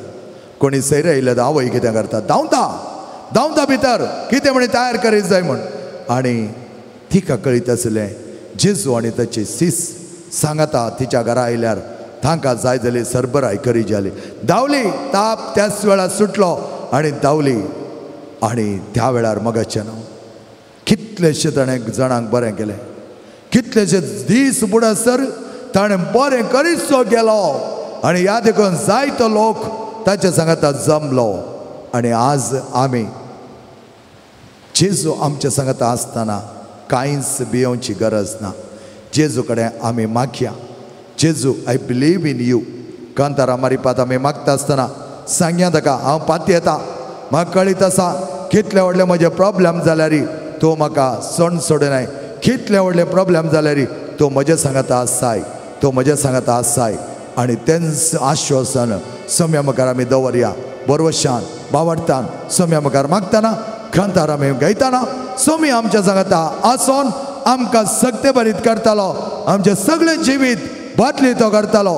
कोणी सैर येयले आवय कितें करता धांवता भितर कितें म्हण तयार करीत जाय म्हण. आनी तिका कळीत आसलें जेजू आनी ताची सीस सांगता तिच्या घरा आयल्यार तांकां जाय जाली सरबराय करी जाली. धांवली. ताप त्याच वेळार सुटलो आनी धांवली. आनी त्या वेळार मगाच्यान कितलेशे ताणें जाणांक बरें केलें. कितलेशे दीस बुडसर ताणें बरें करीत गेलो आनी ह्या देखून जायतो लोक ताचे सांगता जमलो. आनी आज आमी जेजू आमच्या सांगता आसतना कांयच भियोवची गरज ना. जेजू कडेन आमी मागया. Jezu I believe in you. कांतारा मारिपात आमी मागता आसतना सांगया ताका हांव पाती येता. म्हाका कळीत आसा कितले व्हडले म्हजे प्रॉब्लेम जाल्यार तूं म्हाका सोडनाय. कितले व्हडले प्रॉब्लेम जाल्यार तूं म्हजे सांगता आसाय. आनी तेंच आश्वासन सोम्या मुखार आमी दवरया. बरवशान बावडटान सोम्या मुखार मागतना कांतार आमी गायतना सोमी आमच्या सांगता आसोन आमकां सक्ते बरीत करतालो. आमचें सगळें जिवीत बदली तो करतालो.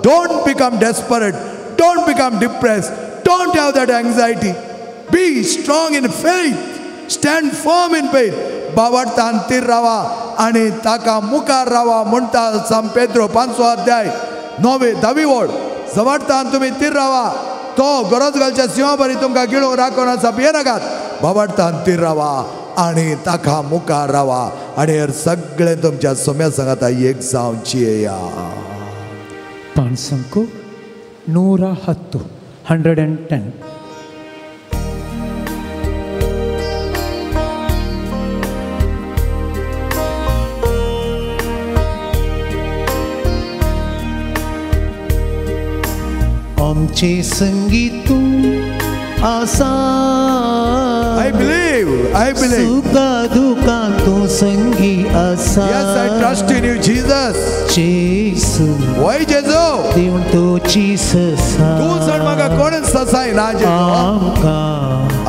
Don't become desperate. Don't become depressed. Don't have that anxiety. Be strong in faith. Stand firm in faith. बावडटान तीर रावा आनी ताका मुखार रावा म्हणटा सान पेद्रो 5 अध्याय 9-10 वळ. जवडटान तुमी तीर रावा. तो गरज घालच्या सिंहा बरी तुमकां गिळून राखून आसा भियेनाकात. बावडटान तीर रावा आनी ताका मुखार रावा आनी हेर सगळें तुमच्या सोम्या सांगता एक जावची येया. पानसंको 110. आमचे संगीत आसा. I believe. सुखा दुखा तू संगी आसा. Yes, I trust in you, Jesus. जेसू Why Jesus? देऊन तोची ससा. तू सण म्हाका कोण ससाय ना जेजू.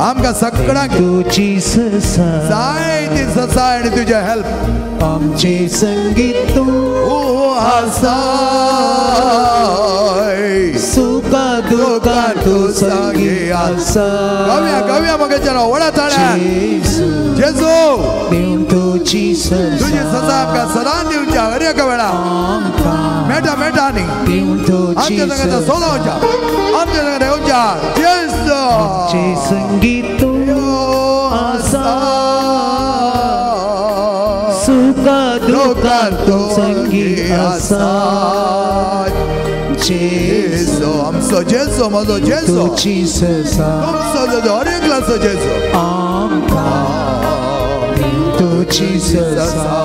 आमकां सगळ्यांक तोची ससा. जाय ती ससाय आनी तुजे हेल्प. आमचे संगीत आसा. सुखा दुखा तू संगी आसा. गावया मगे जरा वडा ताळ्या. जेजू देऊन तोची ससा. तुझी ससा आमकां सदां दिवच्या हर एका वेळा. मेटा न्ही देऊन तोची आमच्या संगता सोलोवच्या आमच्या संगता येवच्या. जेजू आमचे संगीत आसा. सुखा दुःखात तू संगी असा जेसो आमचो जेसो म्हजो जेसो तुझी ससा तुमचो हर एकल्याचो जेसो आमकां तुझी ससा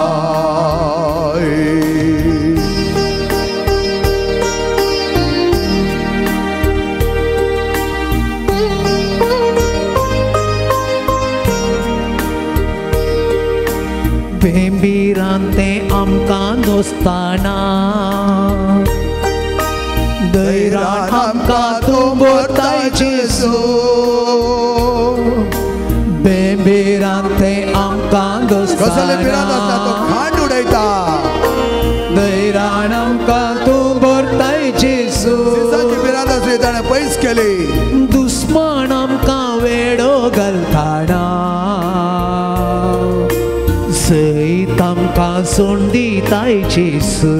बेंबीरांते आमकां दोस्ताना दैरान आमकां तूं भरताय जेसू बेंबीरांते आमकां कसले बिरांत आसता तो दोस्ताना खांड उडयता दैरान आमकां तूं भरताय जेसू दिसाची बिरांत आसली ताणें पयस केली दुस्मान आमकां वेडो घालताना सैत आमकां सोड दिताय जेसू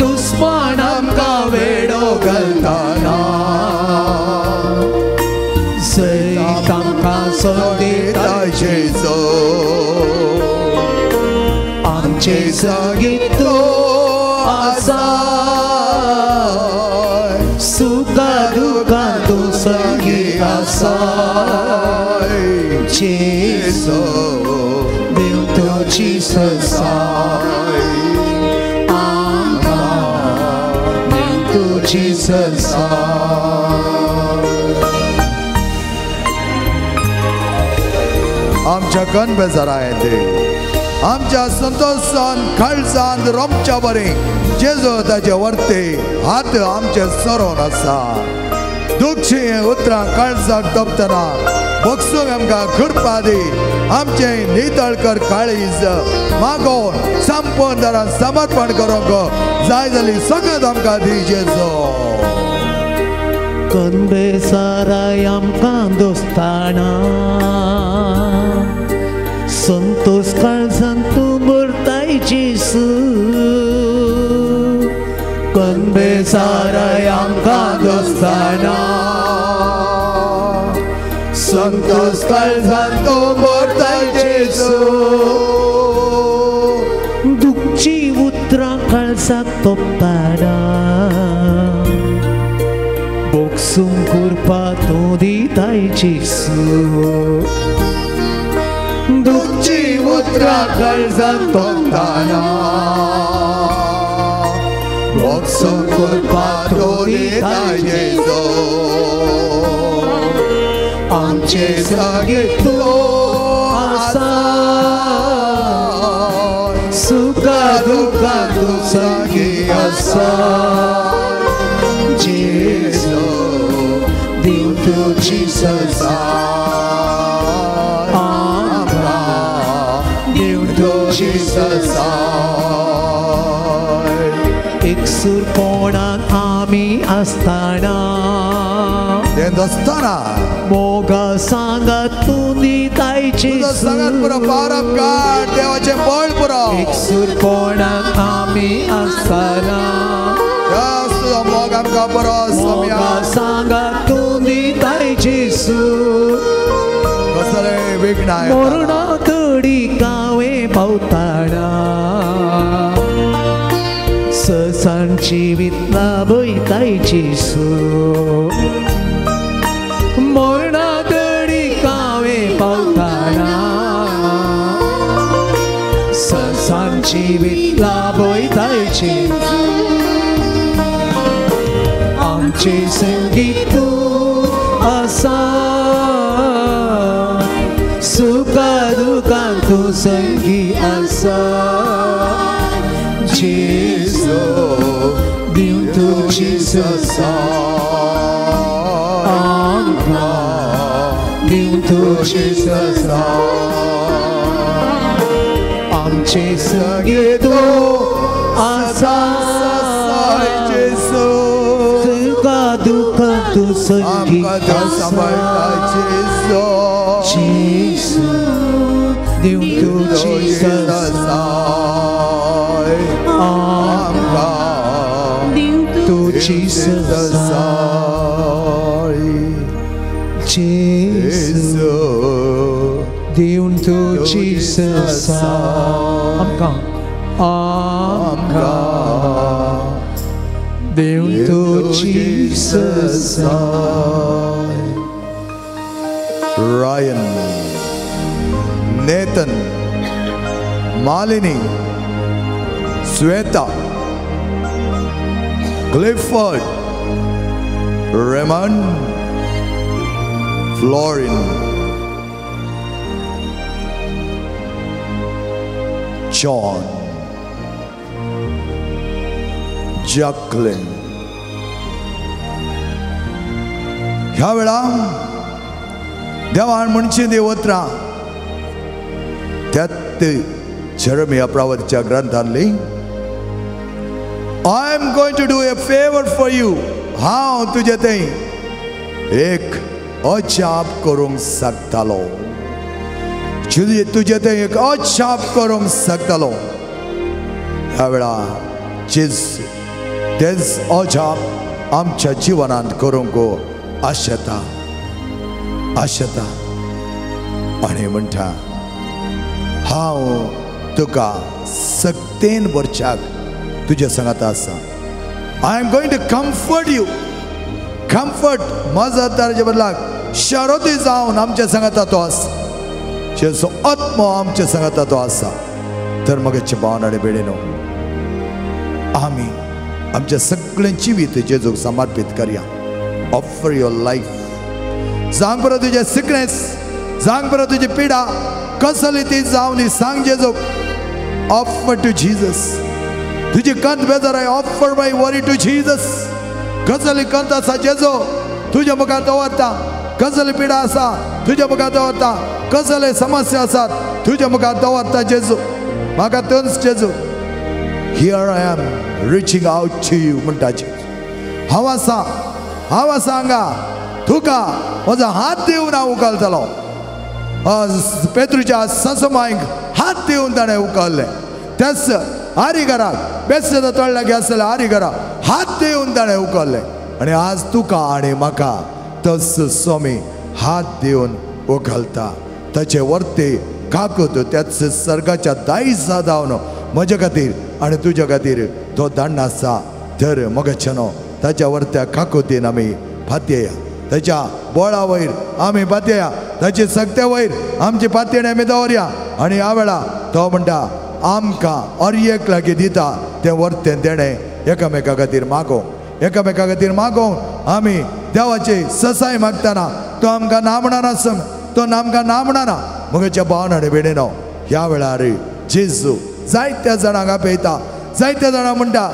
दुस्मान आमकां वेडो घालताना सैत आमकां सोड दिताय जेसो आमचे संगीत तूं आसा सुखा दुःखात तूं संगी आसा जेसू देव तुझी ससा आमकां देव तुझी ससा आमच्या कणबेजारा येते आमच्या संतोषान काळजान रोमच्या बरें जेजो ताचे वर्ते हात आमचे सरोन आसा दुखची उतरां काळजाक दपतना बक्षूंक आमकां कृपा दी आमचे नितळकर काळीज मागोवन संपूर्ण दरान समर्पण करूंक जाय जाली सगळ्यात आमकां दी जेजो कणबेसाराय आमकां दोस्ताना संतोष काळजान तूं भरताय जेसू कणबेसाराय आमकां दोस्ताना संतोष काळजान तूं भरताय जेसू दुखची उतरां काळजाक तोपताना बोगसूंक कृपा तूं दिताय जेसू दुखची उतरां काळजाक तोपताना बोगसूंक कृपा तूं दिताय जेसू आमचे संगीत तूं आसा सुखा दुःखात तूं संगी आसा जेसू देव तुझी ससा आमकां देव तुझी ससा एकसुरपणान आमी आसताना ते दोस्ताना मोगा सांगात तूं दिताय तुजो सांगात पुरो पार आमकां देवाचें बळ पुरो एकसुरपणान आमी आसताना तुजो मोग आमकां बरो मोगा सांगात तूं दिताय जेसू कसले विघ्नाय मरणा तडी कावे पावताना ससान जिवीत लाभयताय जेसू मरणा तडी कावे पावताना ससान जिवीत लाभयताय जेसू आमचे संगीत तूं आसा सुखा दुःखात तूं संगी आसा जेसू देव तुझी ससा आमकां देव तुझी ससा आमचे संगीत तूं आसा जेसू सुखा दुःखात तूं संगी आमकां सांभाळटा जेसू जेसू देव तुझी ससा आमकां तुझी ससा जेसू देव तुझी Jesus आमकां देव तू Jesus Ryan, Nathan, Malini, Sweta, Clifford, Raymond, Florin, John, Jacqueline. ह्या वेळा देवान म्हणची देवत्रा त्यात जरमिया प्रवक्त्याच्या ग्रंथांतली I am going to do a favor for you. हांव तुजे थंय एक अजाप करूंक शकतालो. तुजे थंय एक अजाप करूंक शकतालो. ह्या वेळा तेच अजाप आमच्या जिवनांत करूंक आशेता आणि म्हणटा हांव तुका सक्तेन वर्षाक तुज्या सांगात आसा. I am going to comfort you. Comfort मजत ताचे बदलाक शारोती जावन आमच्या सांगाता तो आसा. जेचो आत्मो आमच्या सांगाता तो आसा. तर मगचे भावन आनी बेडेनो आमी आमच्या सगळें जिवीत जेजूक समर्पित करया. Offer your life. सांग बरं तुझे सिकनेस, सांग बरं तुझी पिडा कसली ती जावन सांग जेजूक. Offer to Jesus. तुझी कंत बेजार आहे. Offer my worry to Jesus. कसली कंत आसा जेजो तुझ्या मुखार दवरता. कसली पिडा आसा तुझ्या मुखार दवरता. कसले समस्या आसात तुझ्या मुखार दवरता जेजू. म्हाका तोच जेजू. Here I am reaching out to you म्हणटा जेजू. हांव आसा हांगा तुका म्हजो हात दिवन हांव उखलतलो. पेत्रूच्या ससमायक हात दिवन ताणें उखल्लें. तेच आरिगराक बेस्तेदा तळ्याक आसलेल्या आरिगराक हात दिवन ताणें उखल्लें. आनी आज तुका आनी म्हाका तस स्वामी हात दिवन उखलता. ताचे वर्ते काकूत त्याच सर्गाच्या दायजा जावन म्हजे खातीर आनी तुज्या खातीर तो दांड आसा. तर मगचनो ताच्या वर्त्या काकुतीन आमी फातयया. ताच्या बोळा वयर आमी फातयया. ताचे सक्ते वयर आमची फातयणी आमी दवरया. आनी ह्या वेळा तो म्हणटा आमकां अर्येक लागीं दिता तें वर्तें देणें एकामेका खातीर मागोवंक. एकामेका खातीर मागोवंक आमी देवाची ससाय मागतना तो आमकां ना म्हणना सांग. तो आमकां ना म्हणना. मगच्या भावन आनी बेडेनो ह्या वेळार जेजू जायत्या जाणांक आपयता. जायत्या जाणां म्हणटा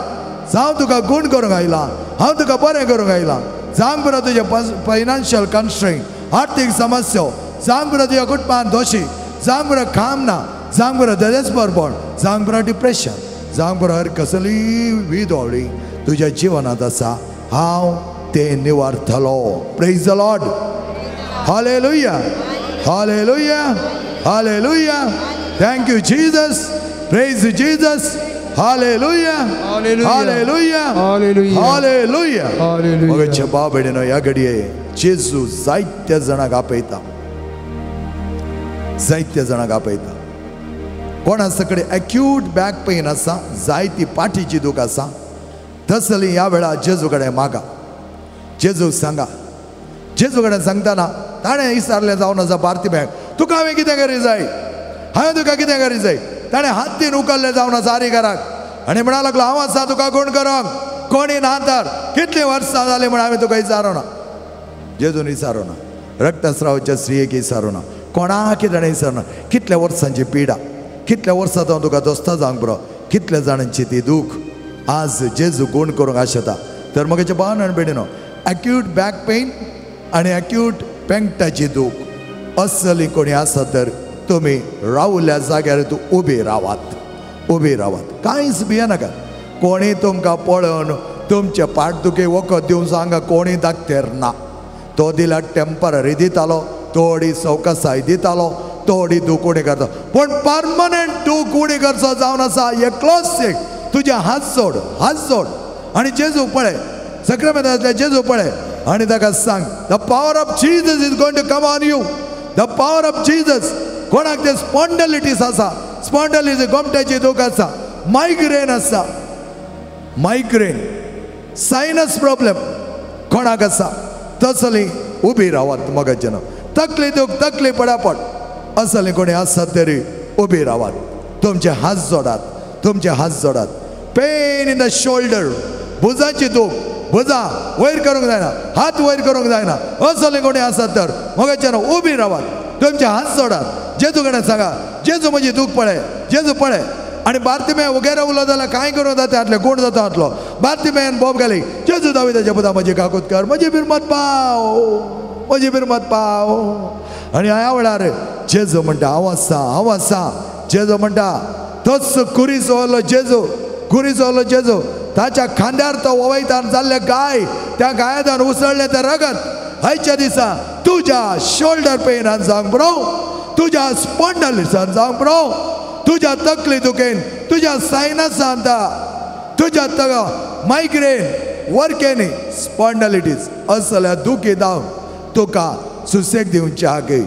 हांव तुका गूण करूंक आयला. हांव तुका बरें करूंक आयला. सांग बरं तुजे फायनान्शियल कन्स्ट्रेंट आर्थीक समस्या. सांग बरं तुज्या कुटुंबांत दोशी. सांग बरं काम ना. सांग बरं दरेसपरपण. सांग बरं डिप्रेशन. सांग बरं हर कसली विदोळी तुज्या जिवनांत आसा. हांव तें निवारतलो. Praise the Lord. Hallelujah hallelujah hallelujah. Thank you Jesus. Praise Jesus. Hallelujah hallelujah hallelujah hallelujah. मगच्या भाव भयणीनो ह्या घडये जेजू जायत्या जाणांक आपयता. जायत्या जाणांक आपयता. कोणा कडेन एक्यूट बॅक पेन आसा. जायती पाठीची दूख आसा. तसली ह्या वेळा जेजू कडेन मागा. जेजू सांगा. जेजू कडेन सांगतना ताणें विचारलें जावन आसा पार्थिबेक तुका हांवें कितें करी जाय. हांवें तुका कितें करी जाय. ताणें हात दिन उखल्लें जावन आसा आरिगराक. आनी म्हणा लागलो हांव आसा तुका गूण करूंक. कोणी ना तर कितलीं वर्सां जालीं म्हण हांवें तुका विचारोना. जेजून विचारोना. रक्तस्रावाच्या स्त्रियेक विचारोना. कोणाक ताणें विचारना. कितल्या वर्सांची पिडा. कितल्या वर्सां हांव तुका दोस्ता जावंक बरो. कितल्या जाणांची ती दूख आज जेजू गूण करूंक आशेता. तर मगच्या भावन आनी बेडीनो एक्यूट बॅक पेन आनी एक्यूट पेंगटाची दूख असली कोणी आसा तर तुमी रावल्या जाग्यार तूं उबे रावात. उबे रावात. कांयच भियेनाका. कोणी तुमकां पळोवन तुमचे पाठदुखे वखद दिवंक सांगा कोणी दाखतेर ना. तो दिल्यार टेम्पररी दितालो. थोडी सवकासाय दितालो. थोडी दूख उणी करता. पूण परमनंट दूख उणी करचो जावन आसा एकलोच एक. तुजे हात जोड. हात जोड आनी जेजू पळय. सक्रामेंतांतले जेजू पळय आनी ताका सांग the power of Jesus is going to come on you. The power of Jesus. कोणाक ते स्पॉन्डलिटीस आसा, स्पॉन्डलिटीस गोमट्याची दुख आसा, मायग्रेन आसा, मायग्रेन, सायनस प्रॉब्लेम कोणाक आसा, तसली उबी रावात मोगाचें नांव. तकली दूख, तकली पडापड असले कोणी आसात तरी उबी रावात. तुमचे हात जोडात, तुमचे हात जोडात. पेन इन द शोल्डर, भुजाची दूख, भुजा वयर करूंक जायना, हात वयर करूंक जायना असले कोणी आसात तर मोगाचें नांव उबी रावात. तुमचे हात जोडात. जेजू कडेन सांगा, जेजू म्हजी दूख पळय, जेजू पळय. आणि बार्तिमे वगैरे उलो जाल्यार कांय करूं जाता आसलें, कोण जाता आसलो. बार्तिमेन बोब घाली, जेजू दाविदाच्या पुता म्हजी काकूत कर, म्हजी बिरमत पाव, म्हजी बिरमत पाव. आणि ह्या वेळार जेजू म्हणटा हांव आसा, हांव आसा. जेजू म्हणटा तोच कुरीस व्हरलो जेजू, कुरीस व्हरलो जेजू. ताच्या खांद्यार तो ववयतान जाल्ले गाय, त्या गायेदान उसळले ते रगत आयच्या दिसा तुज्या शोल्डर पेनान जावंक बरो, तुज्या स्पॉन्डलिटीसान जावंक बरो, तुज्या तकली दुखेन, तुज्या सायनसान, तुज्या मायग्रेन, वर्केनी, स्पॉन्डलिटीस असल्या दुखी जावन तुका सुसेग दिवचे हागे.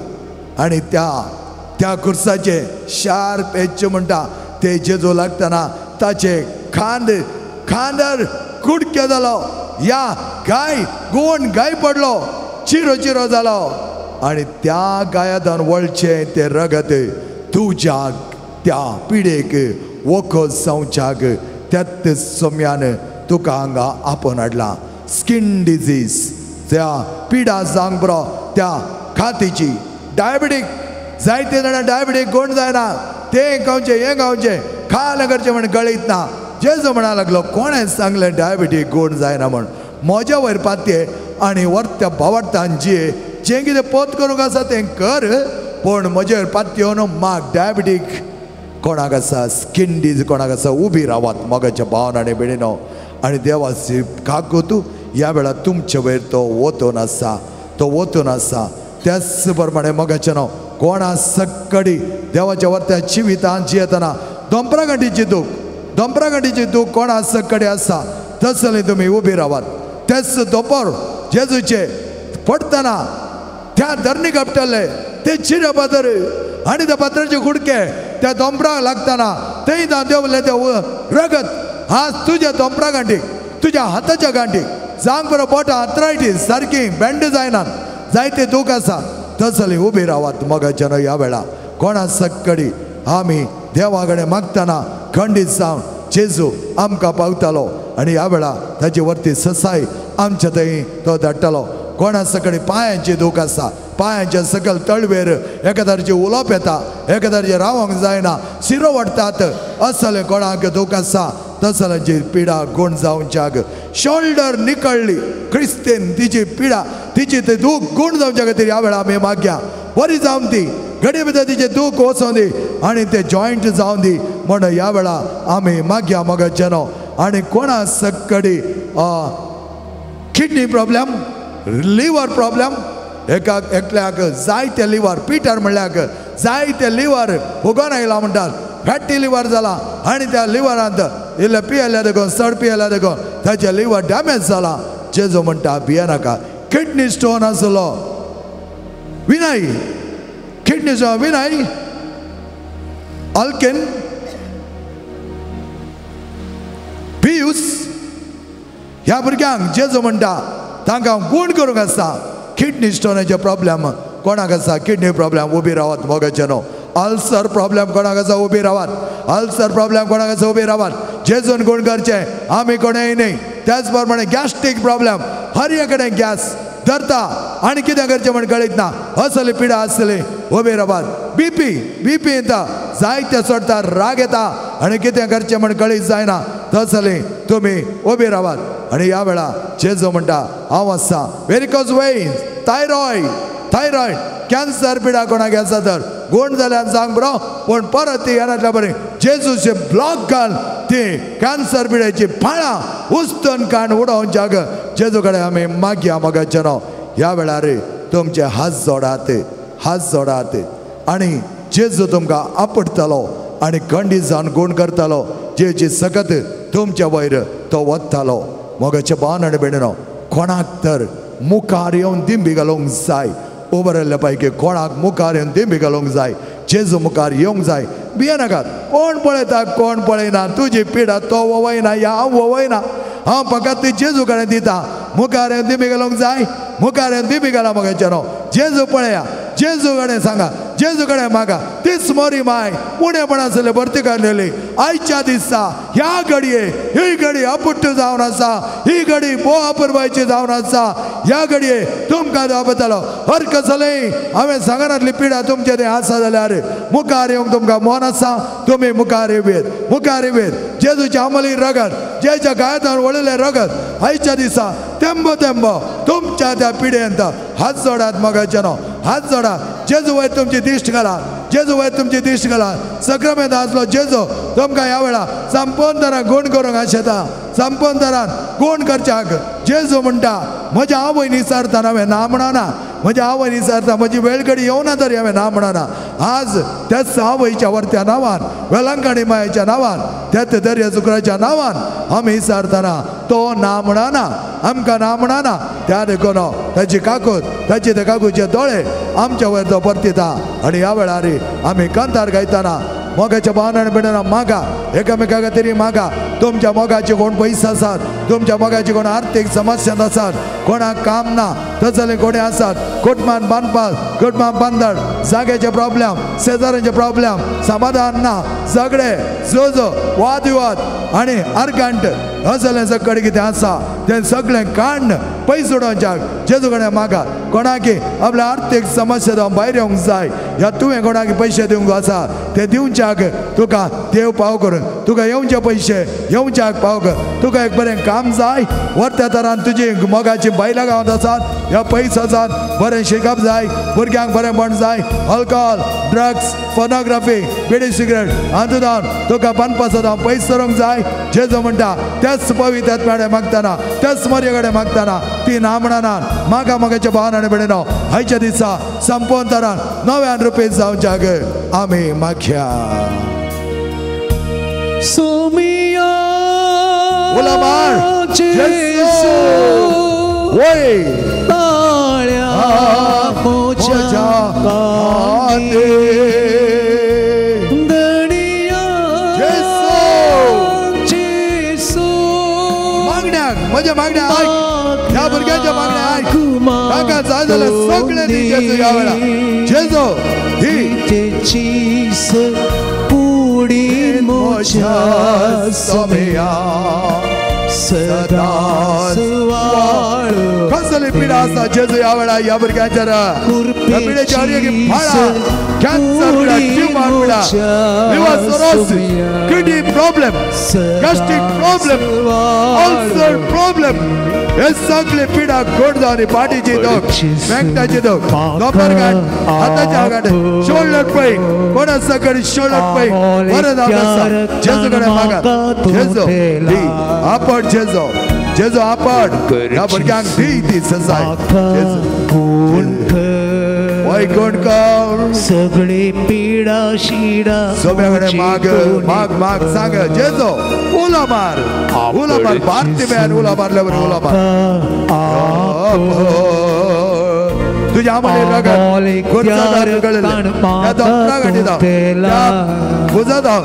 आणि त्या खुर्साचे शार्प एज म्हणटा ते जेजू लागतना ताचे खांदर कुडके जालो. या गाय गोवन गाय पडलो, चिरो चिरो जालो. आणि त्या गायादान वळचे ते रगत तुज्या त्या पिडेक वखद जावच्याक त्यात सोम्यान तुका हांगा आपोवन हाडला. स्किन डिजीज, त्या पिडा जावंक बरो, त्या खातीची. डायबिटीक, जायते जाणां डायबिटीक कोण जायना, ते गावचे हे गावचे खाल करचे म्हण गळीत ना. जेजू म्हणा लागलो कोणें सांगलें डायबिटीक कोण जायना म्हण. म्हज्या वयर पातये आनी वर्त्या भावार्थान जें कितें पोत करूंक आसा तें कर, पूण म्हजे वयर पातयो न्हू. म्हाक डायबिटीक कोणाक आसा, स्किन डिजीज कोणाक आसा, उबी रावात मोगाच्या भावान आनी भयणीनो. आनी देवाची काकू तूं ह्या वेळार तुमचे वयर तो वतून आसा, तो वतून आसा. त्याच प्रमाणे मोगाचें नांव कोणा सक्कडी देवाच्या वर्त्या जिवितांत जियेतना दोंपरागंटीची दूख, दोंपरागंटीची दूख कोणा सक्कडी आसा तसले तुमी उबी रावात. तेच दोपोर जेजूचे पडतना त्या धरणी कापटले ते चिरे पातर आणि त्या पात्राचे कुडके त्या दोंपराक लागतना तेय देवले ते रगत आज तुझ्या दोंपरा गांठीक, तुझ्या हाताच्या गांठीक जांग बरो बोटां आर्थरायटीस सारकी बँड जायना, जायते दूख आसा तसली उबी रावात. मोगाच्या ह्या वेळा कोणा सक्कडी आमी देवा कडेन मागतना खंडीत जावन जेजू आमकां पावतालो आनी ह्या वेळा ताचे वरती ससाय आमच्या थंय तो धाडटलो. कोणा सकडी पांयांची दूख आसा, पांयांच्या सकल तळवेर एकादारची उलोवप येता, एकादारचे रावंक जायना, शिरो वडटात असले कोणाक दूख आसा तसल्यांची पिडा गुण जावच्याक शोल्डर निकळ्ळी क्रिस्तीन तिची पिडा तिची ते दूख गुण जावच्या खातीर ह्या वेळा आमी मागया. बरी जावन ती घडी भितर तिचे दूख वचों दी आनी ते जॉयंट जावन दी म्हण ह्या वेळा आमी मागया मोगाचेनो. आनी कोणा सक्कडी किडनी प्रॉब्लेम, लिवर प्रॉब्लेम, एकाक एकल्याक जायते लिवर पिटर म्हणल्याक जायते लिवर उगोन आयला म्हणटात, फॅटी लिवर जाला आनी त्या लिवरांत इल्ले पियेले देखून चड पियेले देखून ताचे लिवर डॅमेज जाला. जेजू म्हणटा भियेनाका. किडनी स्टोन आसलो विनय, किडनी स्टोन विनय अल्केन पियूस ह्या भुरग्यांक जेजू म्हणटा तांकां गूण करूंक आसता. किडनी स्टोनाचे प्रॉब्लेम कोणाक आसा, किडनी प्रॉब्लेम उबी रावात मोगाचे न्हू. अल्सर प्रॉब्लेम कोणाक आसा उबी रावात, अल्सर प्रॉब्लेम कोणाक आसा उबी रावात. जेजून गुण करचे आमी कोणेय न्ही. त्याच प्रमाणे गॅस्ट्रीक प्रॉब्लेम हर एक कडेन गॅस धरता आनी कितें करचें म्हण कळीत ना असली पिडा आसली उबी रावात. बीपी येता, जायते सोडटा, राग येता आनी कितें करचें म्हण कळीत जायना तसली तुमी उबी रावात. आनी ह्या वेळा जेजू म्हणटा हांव आसा. व्हेरिकोज वेन्स, थायरॉयड कॅन्सर पिडा कोणाक आसा तर गुण जाल्यार सांग बरो, पूण परत ती येनातल्या बरें जेजूचे ब्लॉक घाल ती कॅन्सर पिड्याची फाळां उस्तून काण उडोवच्याक जेजू कडेन आमी मागया मोगाचें नांव. ह्या वेळार तुमचे हात जोडात आनी जेजू तुमकां आपटतलो आनी खंडीत जावन गुण करतलो. जेची सकत तुमच्या वयर तो वत्तालो. मोगाचे भावन आनी भयणीनो कोणाक तर मुखार येवन दिंबी घालूंक जाय, उबो राहिल्ल्या पैकी कोणाक मुखार येवन दिंबी घालूंक जाय. जेजू मुखार येवंक जाय भियेनाकात कोण पळयता कोण पळयना तुजी पिडा तो वोवयना या हांव वोवयना हांव फकत ती जेजू कडेन दिता मुखार येवन दिमी घालूंक जाय मुखार येवन दिमी घाला मोगाचेरो जेजू पळया जेजू कडेन सांगा जेजू कडेन मागा तीच मोरी माय उणेपणासले भरती काडलेली आयच्या दिसा ह्या घडये ही घडी अपुट्ट जावन आसा ही घडी भोव अपुरबायची जावन आसा ह्या घडये तुमकां दाखयतलो हर कसलेय हांवें सांगनातली पिडा तुमचे थंय आसा जाल्यार मुखार येवंक तुमकां मन आसा तुमी मुखार येवेत जेजूचे अमली रगत जेच्या गायतान वळिल्ले रगत आयच्या दिसा तेंबो तुमच्या त्या पिड्येंत हात जोडात मोगाचेनो हात जोडा जेजू वयर तुमची दिश्ट घाला जेजू वयर तुमची दिश्ट घाला सक्रामेंत आसलो जेजू तुमकां ह्या वेळा संपूर्ण तरान गूण करूंक आशेता संपूर्ण तरान गूण करच्याक जेजू म्हणटा म्हज्या आवय निसारताना हांवें ना म्हणना म्हज्या आवय निसारता म्हजी वेळघडी येवना तरी हांवें ना म्हणना आज त्याच आवयच्या वर्त्या नांवान वेलंकाणी मायेच्या नांवान त्याच दर्या शुक्राच्या नांवान आमी इसारतना तो ना म्हणना आमकां ना म्हणना त्या देखून ताची काकूत ताचे ते काकूचे दोळे आमच्या वयर तो परतिता आनी ह्या वेळार आमी कांतार गायतना मोगाच्या भावनान बिडना मागा एकामेकाक तरी मागा तुमच्या मोगाचे कोण पयस आसात तुमच्या मोगाची कोण आर्थीक समस्यांत आसात कोणाक काम ना तसले कोणी आसात कुटुंबान बांदड जाग्याचे प्रॉब्लेम शेजाऱ्यांचे प्रॉब्लेम समाधान ना झगडे झोझो वाद विवाद आनी आर्गंट असलें सगळें कितें आसा तें सगळें काण्ण पयस उडोवच्याक जेजू कडेन मागा कोणाकी आपल्या आर्थीक समस्या जावन भायर येवंक जाय ह्या तुवें कोणाक पयशे दिवंक आसा ते दिवच्याक तुका देव पाव करून तुका येवचे पयशे येवच्याक पाव कर तुका एक बरें काम जाय वर्त्या तरान तुजी मोगाची बायलां गांवांत आसात ह्या पयस आसात बरें शिकप जाय भुरग्यांक बरेंपण जाय अल्कोहोल ड्रग्स पोर्नोग्राफी बिडी सिगरेट हातूंत तुका बनपासत हांव पयस सरूंक जाय जेजू म्हणटा त्याच पवित्र आत्म्याडे मागतना त्याच मर्ये कडेन मागतना ती ना म्हणना म्हाका मोगाच्या भावनाने बिडनो आयच्या दिसा संपूर्ण तरान नव्यान रुपीत जावच्याक आमी मागया सोमिया उलामार जेजू ओय ताळ्या मोच्या कांदे दणिया जेजू म्हज्या मागण्या आयक ह्या भुरग्यांच्या मागण्या आयक ताका जाय जाल्यार सगळें दी जेजू ह्या वेळा जेजू ही चीस पुडी मोच्या सोमिया सदा सुवाळ कसली पिडा आसा जेजू ह्या वेळा ह्या भुरग्यांचेर ह्या पिडेची आरोग्य फाळा कॅन्सर पिडा ट्युमर पिडा liver cirrhosis kidney problem gastric problem ulcer problem हे सगळे पिडा गोड जावन पाठीची दोग मेंगटाची दोग दोपरगांठ हाताच्या गांठ शोल्डर पेन कोणा सकट शोल्डर पेन बरें जावन आसा जेजू कडेन मागात जेजू दी आपट जेजू जेजू आपट ह्या भुरग्यांक दी सजाय वय कोण कर सगळे पिडा शिडा सोब्याकडे माग माग माग सांग जेजू उला मार भारती मॅन उला मारल्यावर उला मार तुझ्या आम्हाला रगत गुरजादार गळले त्या दोपरा गाठी दाव त्या भुजा दाव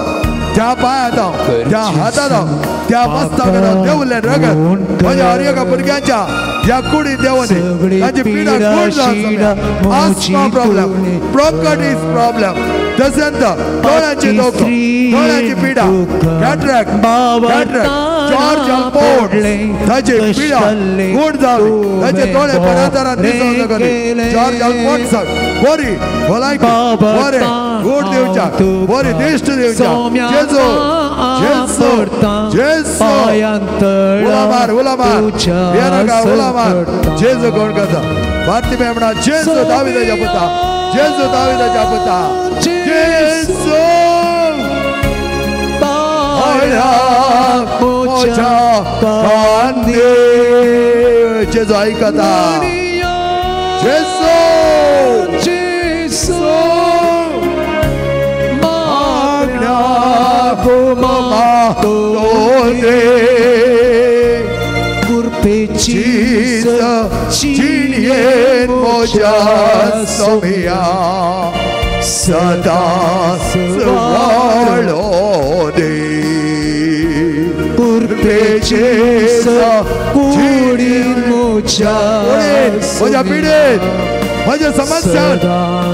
त्या पाया दाव त्या हाता दाव त्या मस्तकात देवले रगत माझ्या हरिया भुरग्यांच्या या कुडी देवने ताची पिडा गुड जावं आस्मा प्रॉब्लेम ब्रोंकायटिस प्रॉब्लेम तसेच डोळ्याची दुख डोळ्याची पिडा कॅटरॅक्ट जॉर्ज अल्पोर्ट ताची पिडा गुड जावी ताचे डोळे परातरात दिसूंक लागले जॉर्ज अल्पोर्ट बरी भलायकी बरे गुड दिवच्या बरी दिश्ट दिवच्या जेजू जेजू जेजू उला मार बेनाका उला मार जेजू कोण करता भारती मेमणा जेजू दाविदाच्या पुता जेजू दाविदाच्या पुता जेजू ताळ्या मोच्या कांदे जेजू ऐकता जेजू जेजू मागण्या गोमा तोरे गुरपेची चिणिये मोच्या सोमिया सदा वाळो दे पुरतेचे कुडी माझ्या पिढीत माझ्या समस्यात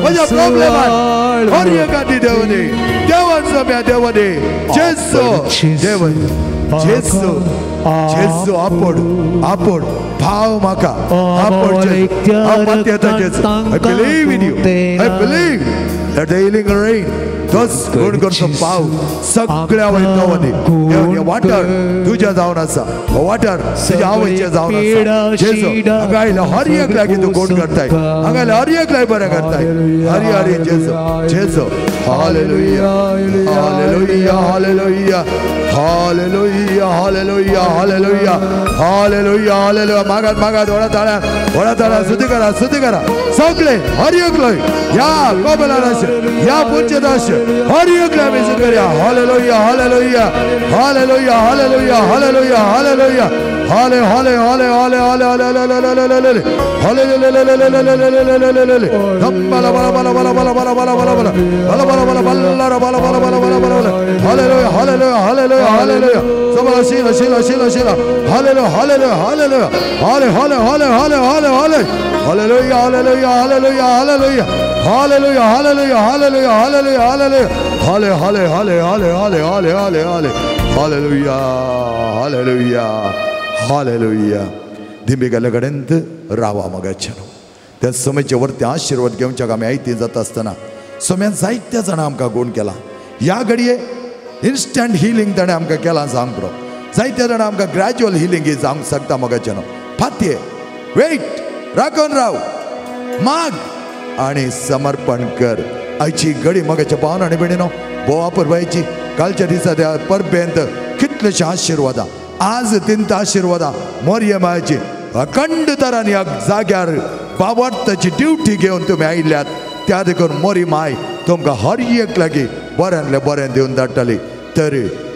माझ्या प्रॉब्लेमात हरियकाती देवने देवांचं म्या देवने जेसो देवन जेसो जेसो आपण भाव माका आपण I believe in you. I believe that the healing rain does good करतो पाव सगळ्या वैद्यवाने वाटर तुझ्या जाऊन असा वाटर तुझ्या आवडीच्या जाऊन असा जेसो अंगायला हर एक लागी तू गोड करताय अंगायला हर एक लाई बरं करताय हरी हरी जेसो जेसो hallelujah hallelujah hallelujah hallelujah hallelujah hallelujah hallelujah hallelujah मागात मागात ओळा ताळा स्तुती करा सगळे हर एक लाई या कोबलाराश या पुंचदाश हर एक लाई बेस करूया hallelujah hallelujah hallelujah hallelujah hallelujah hallelujah हाले हाले हाले हाले हाले हाले हाले हाले बला बला बला बला बला बला बला बला बला बला बला बला बला बला बला बला बला बला हालेलुया हालेलुया हालेलुया हालेलुया सबला शीला शीला शीला शीला हालेलुया हालेलुया हालेलुया हाले हाले हाले हाले हाले हाले hallelujah hallelujah hallelujah hallelujah hallelujah hallelujah hallelujah hallelujah hallelujah हाले हाले हाले हाले हाले हाले हाले हाले हालेलुया हालेलुया हालेलुया दिंबेगाल्याकडेंत रावा मगाच्यानो त्या समयच्या वरती आशीर्वाद घेवच्या आमी आयती जाता आसतना सोम्यान जायत्या जाणां आमकां गुण केला ह्या घडये इन्स्टंट हिलींग ताणें आमकां केलां सांगप्रो जायत्या जाणां आमकां ग्रॅज्युअल हिलींग ही जावंक शकता मगाच्यानो फातये वेट राखून राव माग आणि समर्पण कर आयची घडी मगाच्या पावन आनी बेणीनो बोवा परबायची कालच्या दिसा त्या परबेंत कितलेशे आशिर्वादां आज तिंत आशिर्वादां मोरयेमाची अखंड तरान ह्या जाग्यार बाबताची ड्युटी घेवन तुमी आयल्यात त्या देखून मोरी माय तुमकां हर एक लागीं बऱ्यांतले बरें दिवन धाडटली तर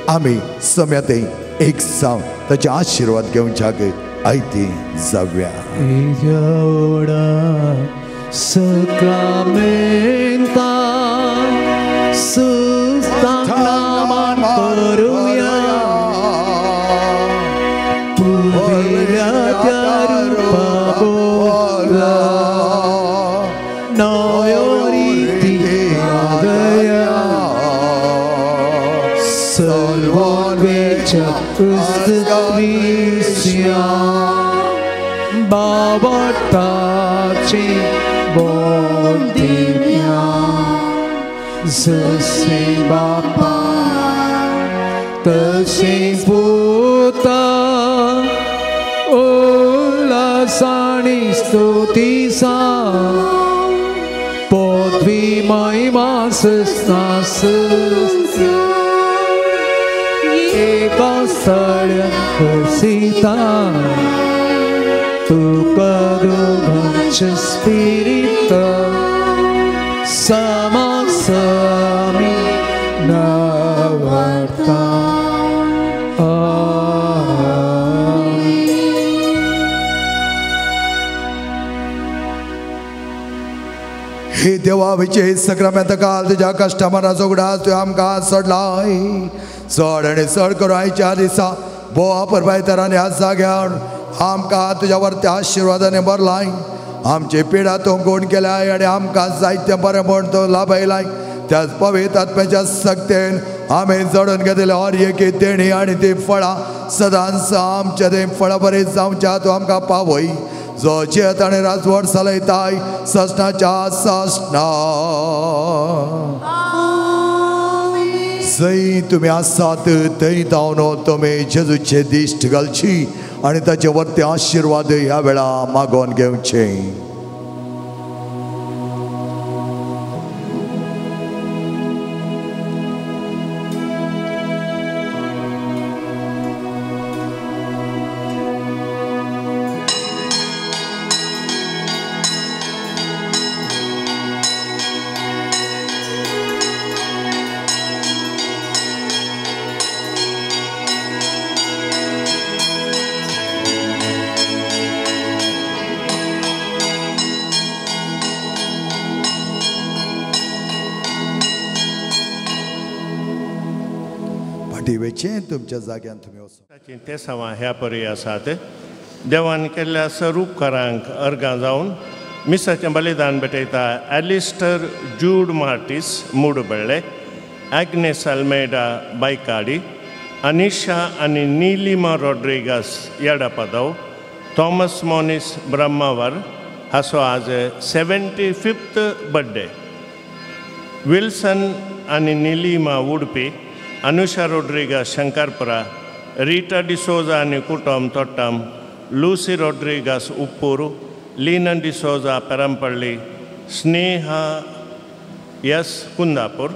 आमी समेतय एक जावन ताचे आशिर्वाद घेवच्याक आयती जावया Sacramenta sustaman peruya Puria tarupa bola Noyoriti adaya Salvon vecha ustisya Babataci Bondimia Zese Bapa Tese Puta Ulasani Stutisa Podvi Maima Sestasya Eka Sarya Persita Tu kadughancha spirita Samasami navarta हे देवा विचे सक्रमेंत काल तुझ्या कस्टमरा जोगडास तु आमकां सोडलाय चड आनी चड करून आयच्या दिसा बोवा परबायतरांनी ह्या जाग्यार आमकां तुज्या वरती आशिर्वादाने भरलाय आमची पिडा तो गोड केलाय आनी आमकां जायते बरें म्हण तो लाभयलाय त्याच पवित्र आत्म्याच्या सक्तेन आमी जडून घेतले हर एकी तेणी आनी ती फळां सदांच आमच्या ते फळां बरें जावच्या तूं आमकां पावय जो जेत आनी राजवट चलयताय सस्नाच्या सस्ना जंय तुमी आसात थंय धांवन तुमी जेजूचे दिश्ट घालची आणि ताचे वरती आशीर्वाद ह्या वेळा मागोवन घेवचे दिवेचें तुमच्या जाग्यान तुमी वचून ते सवा ह्या परी आसात. देवान केल्ल्या सर्व उपकारांक अर्गां जावन मिसाचें बलिदान भेटयता ॲलिस्टर जूड मार्टिस मुडबेळे, ॲग्नेस अल्मेडा बायकाडी, अनिशा आनी नीलिमा रॉड्रिगस येडापदव, थॉमस मॉनिस ब्रह्मावर हाचो आज 75th बर्थडे. विल्सन आनी नीलिमा उडपी, अनुषा रॉड्रिगस शंकरपुरा, रिटा डिसोजा आनी कुटुंब तोट्टम, लूसी रॉड्रिगस उप्पूर, लीनन डिसोजा पेरंपल्ली, स्नेहा यस कुंदापूर,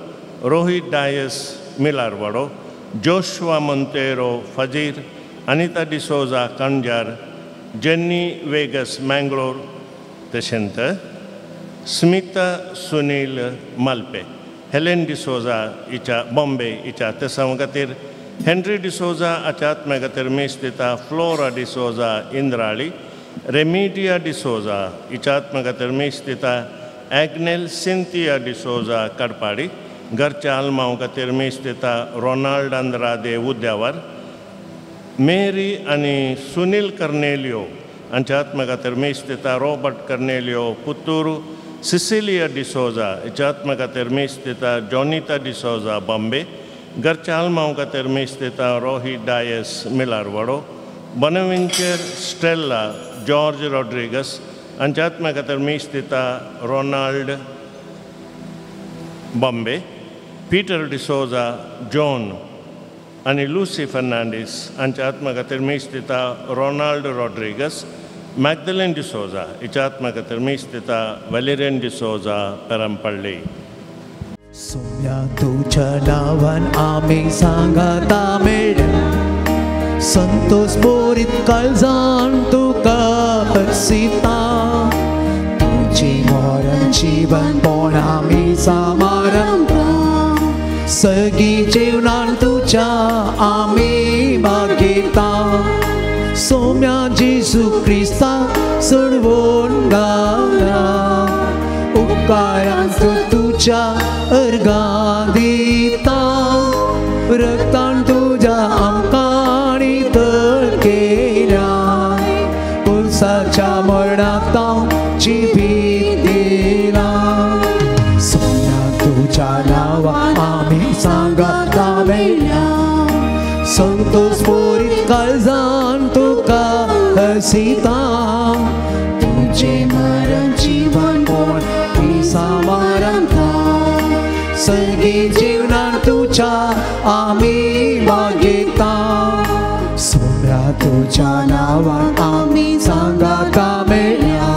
रोहित डायस मिलारवाडो, जोशुआ मोंतेरो फजीर, अनिता डिसोजा कणजार, जेन्नी वेगस मँगलोर, तशेंच स्मिता सुनील मालपे, हेलेन डिसोजा हिच्या बॉम्बे हिच्या तेसां खातीर, हेनरी डिसोजा हाच्या आत्म्या खातीर मेस दिता फ्लोरा डिसोजा इंद्राळी, रेमिडिया डिसोजा हिच्या आत्म्या खातीर मेस दिता ॲग्नेल सिंथिया डिसोजा कडपाडी, घरच्या आल्मांव खातीर मेस दिता रोनाल्ड अंद्रादे उद्यावर, मेरी आनी सुनील कर्नेलियो हांच्या आत्म्या खातीर मेस दिता रॉबर्ट कर्नेलियो पुत्तूर, सिसिलिया डिसोजा हिच्या आत्म्या खातीर मेस दिता जॉनिता डिसोजा बॉम्बे, घरच्या आल्मांव खातीर मेस दिता Rohit Dias Milarwado, Bonaventure Stella George Rodrigues हांच्या आत्म्या खातीर मेस दिता Ronald Bombay, Peter D'Souza John आनी लूसी फर्नांडीस हांच्या आत्म्या खातीर मेस दिता रोनाल्ड रॉड्रिगस, मॅग्दलेन डिसोजा हिच्या आत्म्या खातीर मेस दिता वॅलेरियन डिसोजा पेरंपल्ली. सोम्या तुझ्या नावान आम्ही सांगाता मेळ्या, संतोष बोरीत काळजान तुका हरसिता, तुझी मरण जीवन पण आम्ही समारंभा, सगळी जीवनान तुझ्या आम्ही मागिता. सोम्या जेजू क्रिस्ता सडवून गावला, उपकारांत तुझ्या अर्गां दिता, रक्तान तुझ्या आमकां नितळ केल्या, पुरसाच्या मरणाक ताव जिवीत दिला. सोम्या तुझ्या नांवान आमी सांगाता मेळ्या, संतोष बोरीत काळजान तुका हरसिता, तुझे मरण जीवन पण ही समारंभा, सगळी जीवनान तुझ्या आमी मागिता. सोम्या तुझ्या नांवान आमी सांगाता मेळ्या,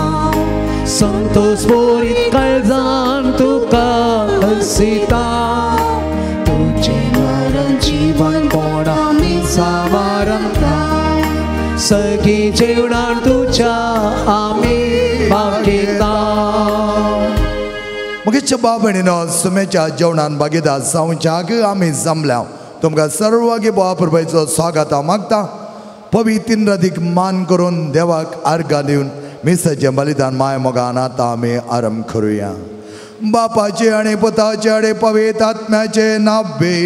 संतोष बोरीत काळजान तुका हरसिता, तुझे मरण जीवन पण आमी समारंभा, सगळी जीवनान तुझ्या आमी मागिता. मुखेच्या बाबणीनो सुमेच्या जेवणान भागीदार जावच्याक आमी जमल्या. तुमकां सर्वांगी बोवा प्रभूचो स्वागत हांव मागता. पवित्र नदीक मान करून देवाक अर्घां दिवन मिसाचें बलिदान माय मोगान आतां आमी आरंभ करुया. बापाचे आनी पुताचे आनी पवित्र आत्म्याचे नावे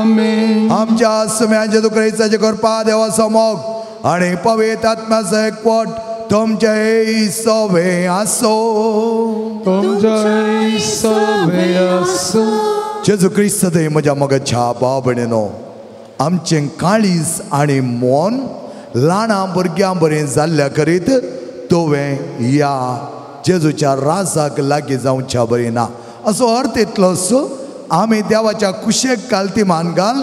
आमेन. आमच्या सुम्या जेजू क्रिस्ताचे कृपा देवाचो मोग आनी पवित्र आत्म्याचो एकवट तुमचे सवे आसो. तुमचे सवे आसो. जेजू क्रिस्त थंय म्हज्या मोगाच्या भाव भयणीनो, आमचें काळीज आनी मोन ल्हाना भुरग्यां बरें जाल्ल्या करीत तुवें या जेजूच्या राजाक लागीं जावच्या बरी ना असो अर्थ इतलोच. आमी देवाच्या कुशेक घालती मान घाल,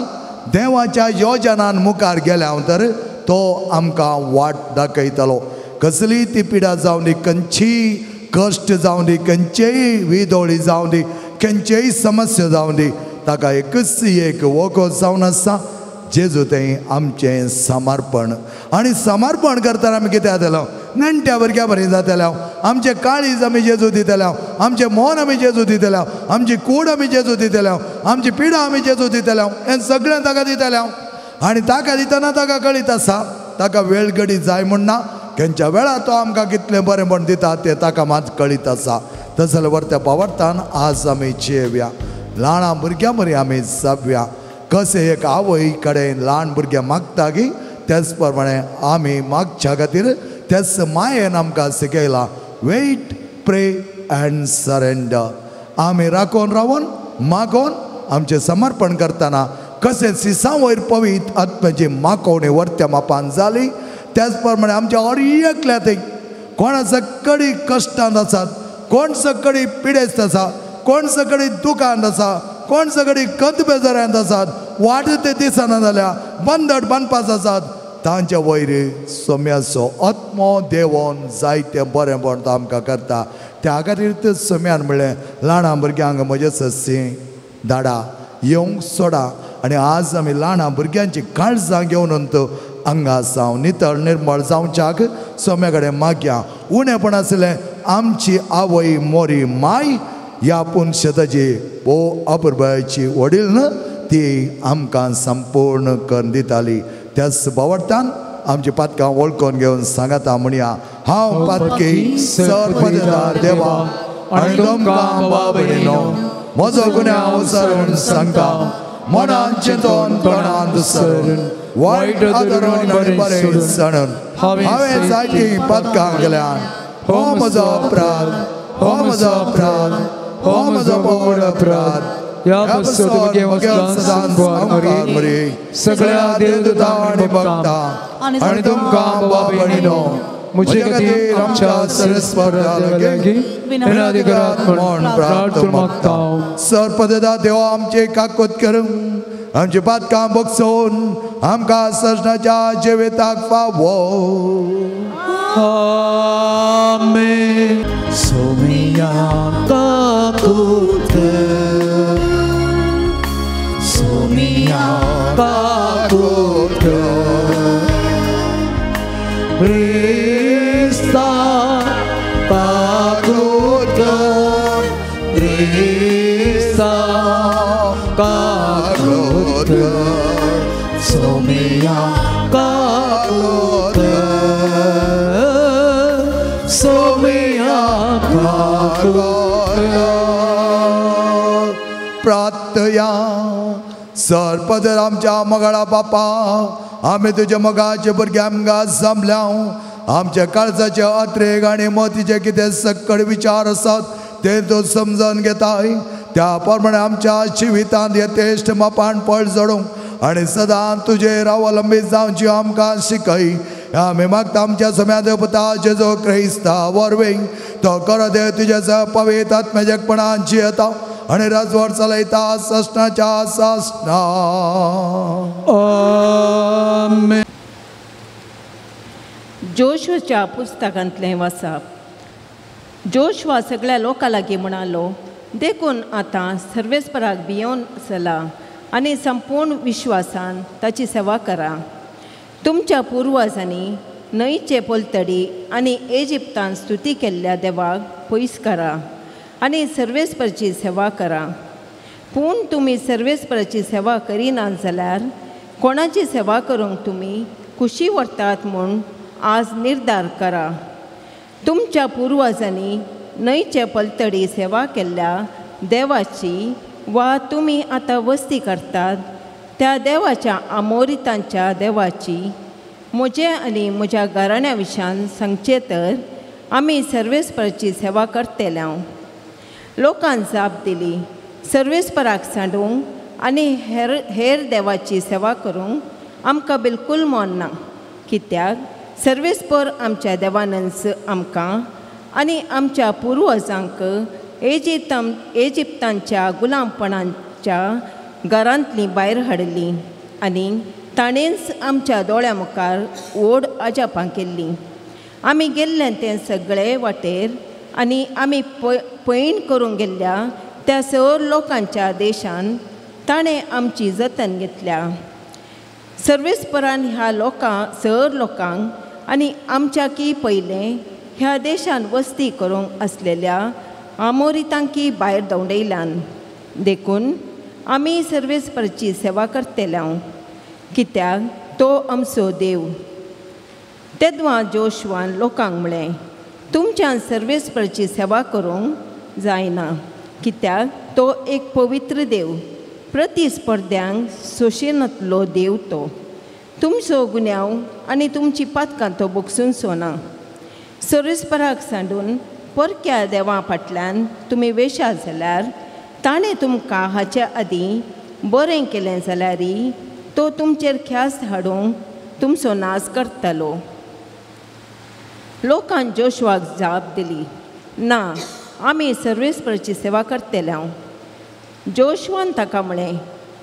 देवाच्या योजनान मुखार गेल्या तर तो आमकां वाट दाखयतलो. कसली ती पिडा जावं दी, खंयचीय कश्ट जावं दी, खंयचीय विदोळी जावं दी, खंयचीय समस्या जावं दी, ताका एकच एक वखद जावन आसा, जेजू तें आमचें समर्पण. आनी समर्पण करतना आमी कितें जातलो, नेण्ट्या भुरग्या बरें जातलो, आमचें काळीज आमी जेजू दितलो, आमचें मन आमी जेजू दितलो, आमची कूड आमी जेजू दितलो, आमची पिडा आमी जेजू दितलो, हें सगळें ताका दितलो. आनी ताका दितना ताका कळीत आसा, ताका वेळ घडी जाय म्हण ना, खंयच्या वेळार तो आमकां कितलें बरें म्हण दिता तें ताका मात कळीत आसा. तस जाल्यार वर्त्या पावरतान आज आमी जेवया. ल्हान भुरग्यां मरी आमी जावया. कशें एक आवय कडेन ल्हान भुरग्यां मागता की त्याच प्रमाणे आमी मागच्या खातीर त्याच मायेन आमकां शिकयला. Weight, prey and surrender. आमी राखून रावन मागोवन आमचें समर्पण करतना कशें सिसां वयर पवित्र आत्म्याची मागोवणी वर्त्या मापान जाली त्याच प्रमाणे आमच्या हर एकल्यातय कोण सकडी कश्टांत आसात, कोण सकडी पिडेस्त आसा, कोण सकडी दुखांत आसा, कोण सकडी कंत बेजाऱ्यांत आसात, वाट ते दिसना जाल्या बंदड बनपास आसात, तांच्या वयर सोम्याचो आत्मो देवोन जायतें बरेंपण तो आमकां करता. त्या खातीर ते सोम्यान म्हणलें ल्हान भुरग्यांक म्हजे सस्सी धाडा, येवंक सोडा. आनी आज आमी ल्हान भुरग्यांची काळजां घेवन हांगा सावन नितळ निर्मळ जावच्याक सोम्या कडेन मागया. उणेपण आसलें आमची आवय मोरी माय ह्या पुनशताची अपुरबायची वडील न्हू ती आमकां संपूर्ण करून दिताली. त्याच बावडटान आमची पातकां वळखून घेवन सांगाता म्हणया. हांव पातकी सरपददार देवा आनी तुमकां भाव भयणीनो म्हजो गुन्यांव सरून सांगता. मनान चिंतून तोंडान दुसरून वायट आदरून आनी बरें सणून हांवें जायतीं पातकां केल्यान. हो म्हजो अपराध, हो म्हजो अपराध, हो म्हजो व्हड अपराध. ह्या पासून सदांच सगळ्या देवदूतां आनी भक्तां आनी तुमकां भाव भयणीनो म्हजे खातीर आमच्या सरस्वताची विनंती म्हूण प्रार्थना मागता. सरपददा देवा आमचे काकोत करूं आमची पातकां बगसोवन आमकां सजनाच्या जिविताक फावो. आमेन. सोमिया काकोत, सोमिया काकोत, Krista काकोत, Krista काकोत, सोमिया काकोत, सोमिया काकोत. प्रार्थया. सरपदर आमच्या मगळा बापा आमी तुज्या मोगाचे भुरगे आमकां जमल्या. आमच्या काळजाचे अत्रेक आनी मोतीचे कितें सक्कड विचार आसात ते तूं समजून घेताय. त्या प्रमाणे आमच्या जिवितांत यथेश्ट मापान पळ जडूंक आनी सदां तुजेर अवलंबीत जावची आमकां शिकय. आमी मागता आमच्या सोम्या पुता जेजो क्रिस्ता वरवीं तो कर देव तुज्या पवित्र आत्म्याचेपणान जियेता आनी राजवट चलयता सस्नाच्या सस्ना. आमेन. जोशवाच्या पुस्तकांतलें वाचप. जोशवा सगळ्या लोकां लागीं म्हणालो, देखून आतां सर्वेस्पराक भियोन चला आनी संपूर्ण विश्वासान ताची सेवा करा. तुमच्या पुर्वजांनी न्हंयचे पलतडी आनी इजिप्तान स्तुती केल्ल्या देवाक पयस करा आनी सर्वेस्पराची सेवा करा. पूण तुमी सर्वेस्पराची सेवा करिनात जाल्यार कोणाची सेवा करूंक तुमी खुशी व्हरतात म्हूण आज निर्धार करा. तुमच्या पुर्वजांनी न्हंयचे पलतडी सेवा केल्ल्या देवाची वा तुमी आतां वस्ती करतात त्या देवाच्या आमोरितांच्या देवाची म्हजे आनी म्हज्या घराण्या विशयान सांगचे तर आमी सर्वेस्पराची सेवा करतल्यांव. लोकांन जाप दिली, सर्वेस्पराक सांडूंक आनी हेर देवाची सेवा करूंक आमकां बिलकूल मोन ना. कित्याक सर्वेस्पर आमच्या देवानच आमकां आनी आमच्या पुर्वजांक इजिप्तांच्या गुलामपणाच्या घरांतलीं भायर हाडलीं आनी ताणेंच आमच्या दोळ्या मुखार व्हड अजापां केल्लीं. आमी गेल्लें तें सगळे वाटेर आनी आमी पैण करूंक गेल्ल्या त्या सर लोकांच्या देशान ताणें आमची जतन घेतल्या. सर्वेस्परान ह्या सर लोकांक आनी आमच्याकी पयलें ह्या देशान वस्ती करूंक आसलेल्या आमोरितांकी भायर दवडयल्यान. देखून आमी सर्वेस्पराची सेवा करतल्यांव कित्याक तो आमचो देव. तेदवां जोशवान लोकांक म्हळें, तुमच्यान सर्वेस्पराची सेवा करूंक जायना कित्याक तो एक पवित्र देव, प्रतिस्पर्ध्यांक सोशेनातलो देव तो. तुमचो गुन्यांव आनी तुमची पातकां तो बोगसून सोना. सर्वेस्पराक सांडून परक्या देवा फाटल्यान तुमी वेशात जाल्यार ताणें तुमकां हाच्या आदीं बरें केलें जाल्यारय तो तुमचेर ख्यास्त हाडूंक तुमचो नाश करतलो. लोकांन जोशुआक जाप दिली, ना, आमी सर्वेस्पराची सेवा करतले. जोशुआन ताका म्हळें,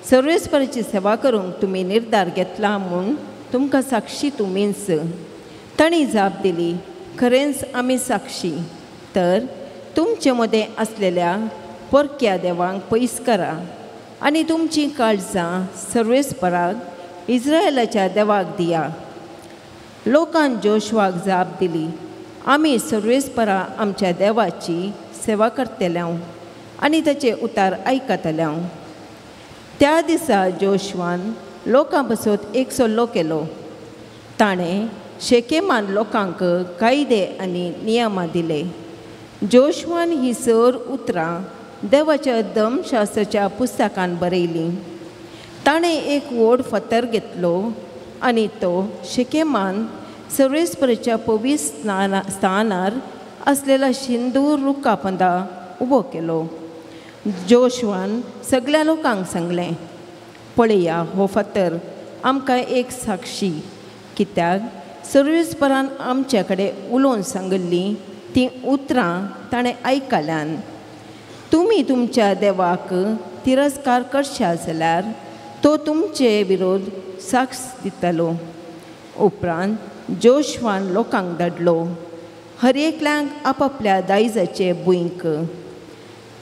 सर्वेस्पराची सेवा करूंक तुमी निर्धार घेतला म्हूण तुमकां साक्षी तूं मीन्स. ताणी जाप दिली, खरेंच आमी साक्षी. तर तुमचे मदें आसलेल्या परक्या देवांक पयस करा आनी तुमची काळजां सर्वेस्पराक इस्रायेलाच्या देवाक दिया. लोकांन जोशुआक जाप दिली, आमी सर्वेस्परा आमच्या देवाची सेवा करतले आनी ताचे उतार आयकतले. त्या दिसा जोशुआन लोकां बसत एक सल्लो केलो. ताणें शेकेमान लोकांक कायदे आनी नियमां दिले. जोशुआन ही सर उतरां देवाच्या धर्मशास्त्राच्या पुस्तकान बरयलीं. ताणें एक व्हड फातर घेतलो आनी तो शेकेमान सर्वेस्पराच्या पवित्र स्थानार आसलेला सिंदूर रुखा पंदा उबो केलो. जोशुआन सगळ्या लोकांक सांगलें, पळया, हो फातर आमकां एक साक्षी, कित्याक सर्वेस्परान आमचे कडेन उलोवन सांगल्लीं तीं उतरां ताणें आयकल्यान. तुमी तुमच्या देवाक तिरस्कार करशात जाल्यार तो तुमचे विरोध साक्ष दितलो. उपरांत जोशुआन लोकांक धाडलो, हर एकल्यांक आपापल्या दायजाचे भुंयक.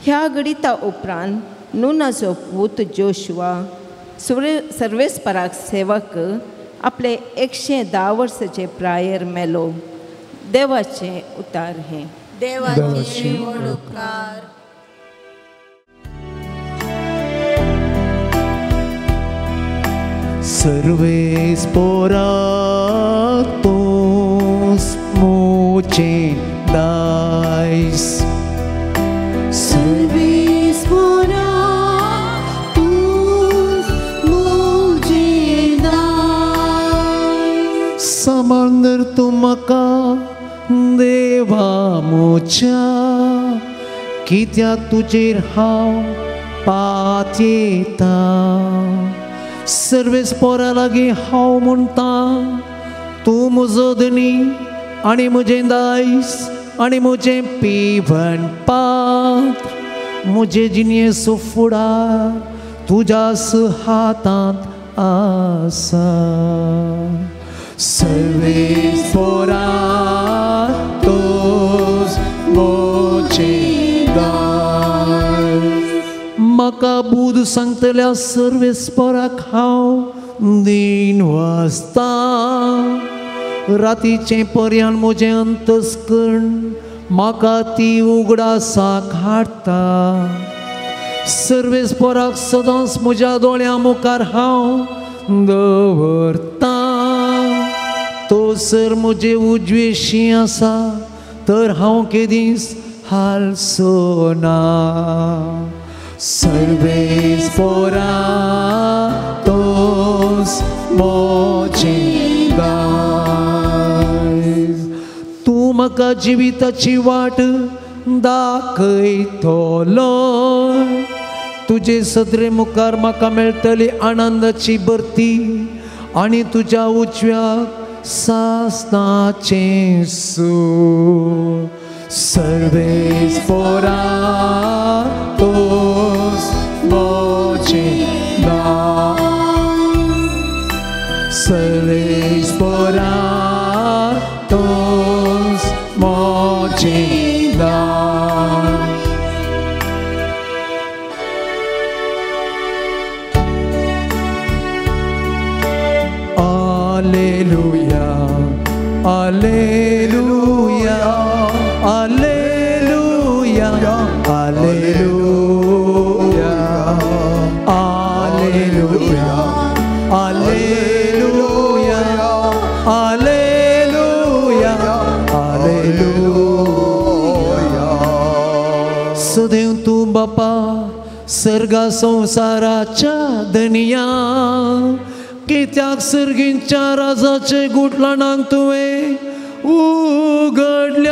ह्या गडिता उपरांत नूनाचो पूत जोशुआ सर्वेस्पराक सेवक आपले 110 वर्साचे प्रायर मेलो. देवाचे उतार हे. देवाचे उपकार. सर्वेस्परा तोस मोचे दायस. सर्वेस्परा तोस मोचे दायस. समांदर तूं म्हाका देवा मोच्या, कित्याक तुजेर हांव पातयेता. सर्वेस्परा लागीं हांव म्हणटा, तूं म्हजो धनी आनी म्हजें दायस आनी म्हजें पिवण पात्र. म्हजे जिणेचो फुडार तुज्याच हातांत आसा. सर्वेस्परा तोस मोचे दायस. म्हाका बुध सांगतल्या सर्वेस्पराक हांव दीन वाजता. रातीचें पर्यान म्हजें अंतस्करण म्हाका ती उगडासाक हाडटा. सर्वेस्पराक सदांच म्हज्या दोळ्यां मुखार हांव दवरता. तो सर म्हजे उजवेशी आसा, तर हांव केदींच हालसो ना. सर्वेस्परा तोस मोचे दायस. तूं म्हाका जिविताची वाट दाखयतलो. तुजे सदरे मुखार म्हाका मेळटली आनंदाची भरती आनी तुज्या उजव्याक सासणाचें सूख. सर्वेस्परा तोस मोचे दायस. सर्वेस्परा तोस मोचे दायस. Alleluia, Alleluia, Alleluia, Alleluia, Alleluia, Alleluia, Alleluia, Alleluia. Sădeam tu, Bapa, संसाराच्या धनिया कित्याक सर्गींच्या राजाचे गुटलांक तुवें उगडल्याय.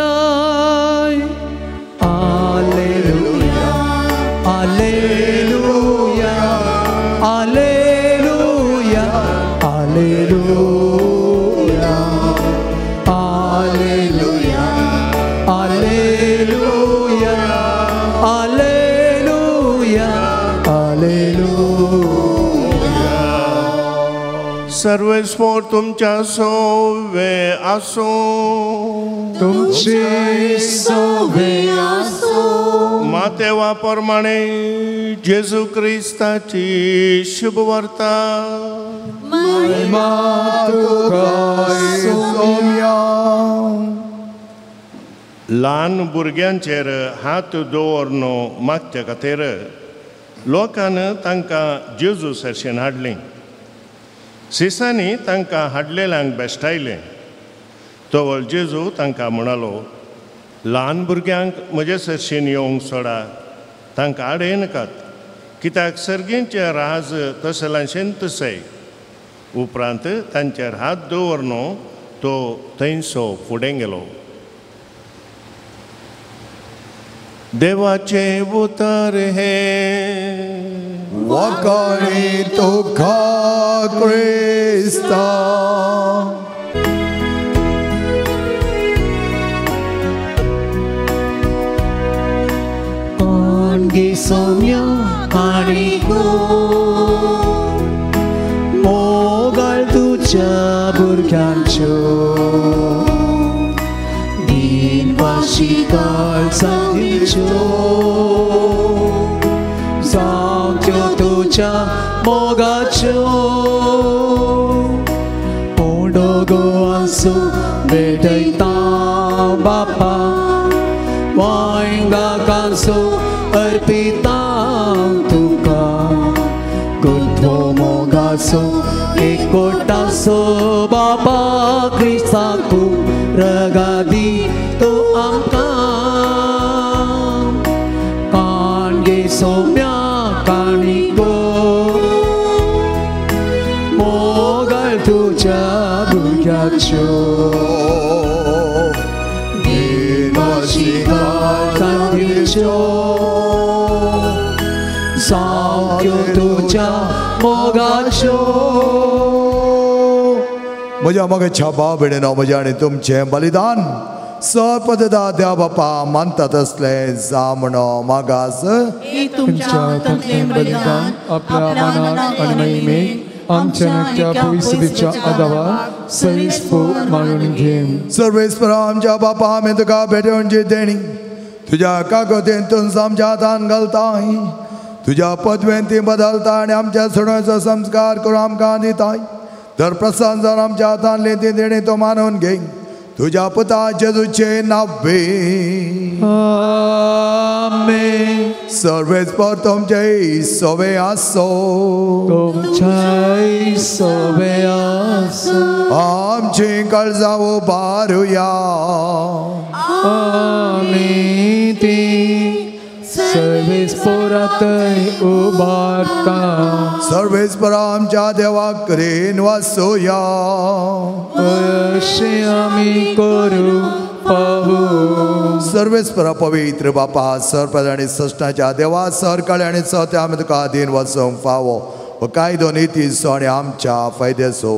हालेलुया hallelujah hallelujah hallelujah hallelujah hallelujah hallelujah हालेलुया. सर्वेस्पोर तुमच्या सोवे आसो. तुमचे सोवे आसो. मातेवा प्रमाणे जेजू क्रिस्ताची शुभ वार्ता. महिमा तुका सौम्या. ल्हान भुरग्यांचेर हात दवरनो मागचे खातीर लोकान तांकां जेजू सरशेन हाडलें. सिसांनी तांकां हाडलेल्यांक बेश्टायलें. तोवळ जेजू तांकां म्हणलो, ल्हान भुरग्यांक म्हजे सरशेन येवंक सोडा, तांकां आडयनाकात, कित्याक सर्गींचें राज तसलांशेन तसय. उपरांत तांचेर हात दवरनो तो थंयसो फुडें गेलो. देवाचे उतर हे वखणी तुका क्रिस्ता. गे सौम्या आणि गो मोगाळ तुझ्या भुरग्यांच्यो दिनवाशी काळजांच्यो जावच्यो तुझ्या मोगाच्यो ओडोगो आसू भेटयता बापा वांगा कांसो अर्पिता तुका गुद्धो मोगासो एकोटासो बाबा क्रिस्ताकू रगादी तो आमकां काणगे सौम्या काणी गो मोगाळ तुझ्या भुरग्याच्यो सावक्यो तुझ्या मोगाच्यो. म्हज्या मोगाच्या भाव भयणीनो, म्हजें आनी तुमचें बलिदान सपददा देवा बापा मानता तसलें जा म्हणो मागास. तुमच्या हातांतलें बलिदान आपल्या मनाक आनी महिमेक आमच्या नक्या पवित्रेच्या आदाराक सरीसफूल मागून घेन. सर्वेस्परा आमच्या बापा आमी तुका भेटोवची देणी तुज्या काकोतींतून आमच्या हातान घालताय. तुज्या पदवेन ती बदलता आनी आमच्या सोडोवचो संस्कार करून आमकां दिताय. तर प्रसाद जावन आमच्या हातांतली ती देणी तो मानून घे तुज्या पुता जेजूचे नांवे. आमेन. सर्वेस्पर तुमचे सोवे आसो. तुमचे सोवे आसो. आमची काळजां उबारुया. आमी ती सर्वेस्परांतय उबारता. सर्वेस्परा आमच्या देवाक करेन वासोया. अशें आमी करूं पावू. सर्वेस्परा पवित्र बापा सरपद आनी सश्टाच्या देवा सर काळे आनी सत्य आमी तुका दिन वचोंक फावो. कायदो निती सो आनी आमच्या फायद्याचो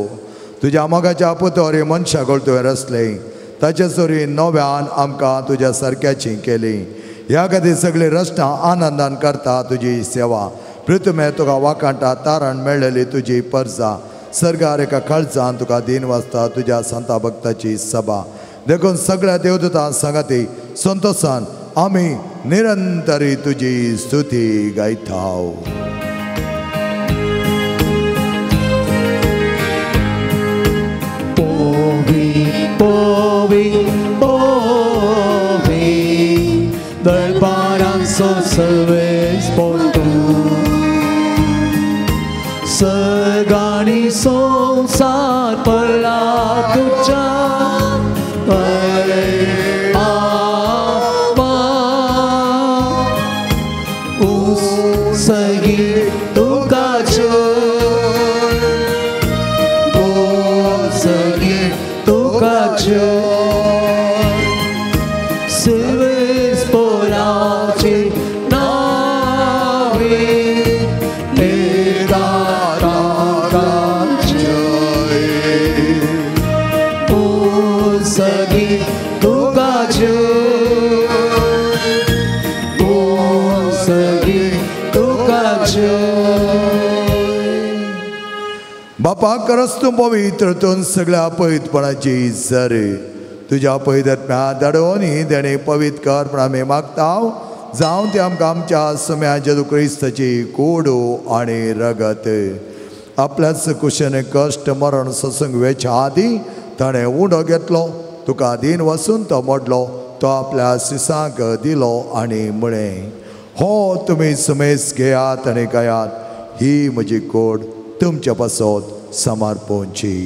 तुज्या मोगाच्या पुतोरी मनशाक तुवें रचले. ताचे सोरी नव्यान आमकां तुज्या सारक्याची केली. ह्या खातीर सगळीं रचनां आनंदान करता तुजी सेवा. पृथ्वे तुका वाकांटा तारण मेळ्ळेली तुजी परजा. सर्गार एका काळजान तुका दिन वाजता तुज्या संता भक्ताची सभा. देखून सगळ्या देवदूतां सांगाती संतोषान आमी निरंतरी तुजी स्तुती गायताव. Dărbaranțo să vezi portul Săganii sonsar păla tucea Ama Us săghi बापा खरंच तू पवित्रतून सगळ्या पवित्रपणाची सर तुझ्या पवित्रात्म्या धाडोनी देणे पवित्र कर पण आम्ही मागताव जाऊन ते आमकां आमच्या सम्या जेजू क्रिस्ताची कोडो आणि रगत आपल्याच कुशेने कश्ट मरण सत्संग वेच्या आदी ताणें उडो घेतलो तुका दिन वसून तो मोडलो तो आपल्या सिसांक दिलो आनी म्हळें हो तुमी सुमेस घेयात आनी गायात ही म्हजी कोड तुमच्या पासत समर्पोवची.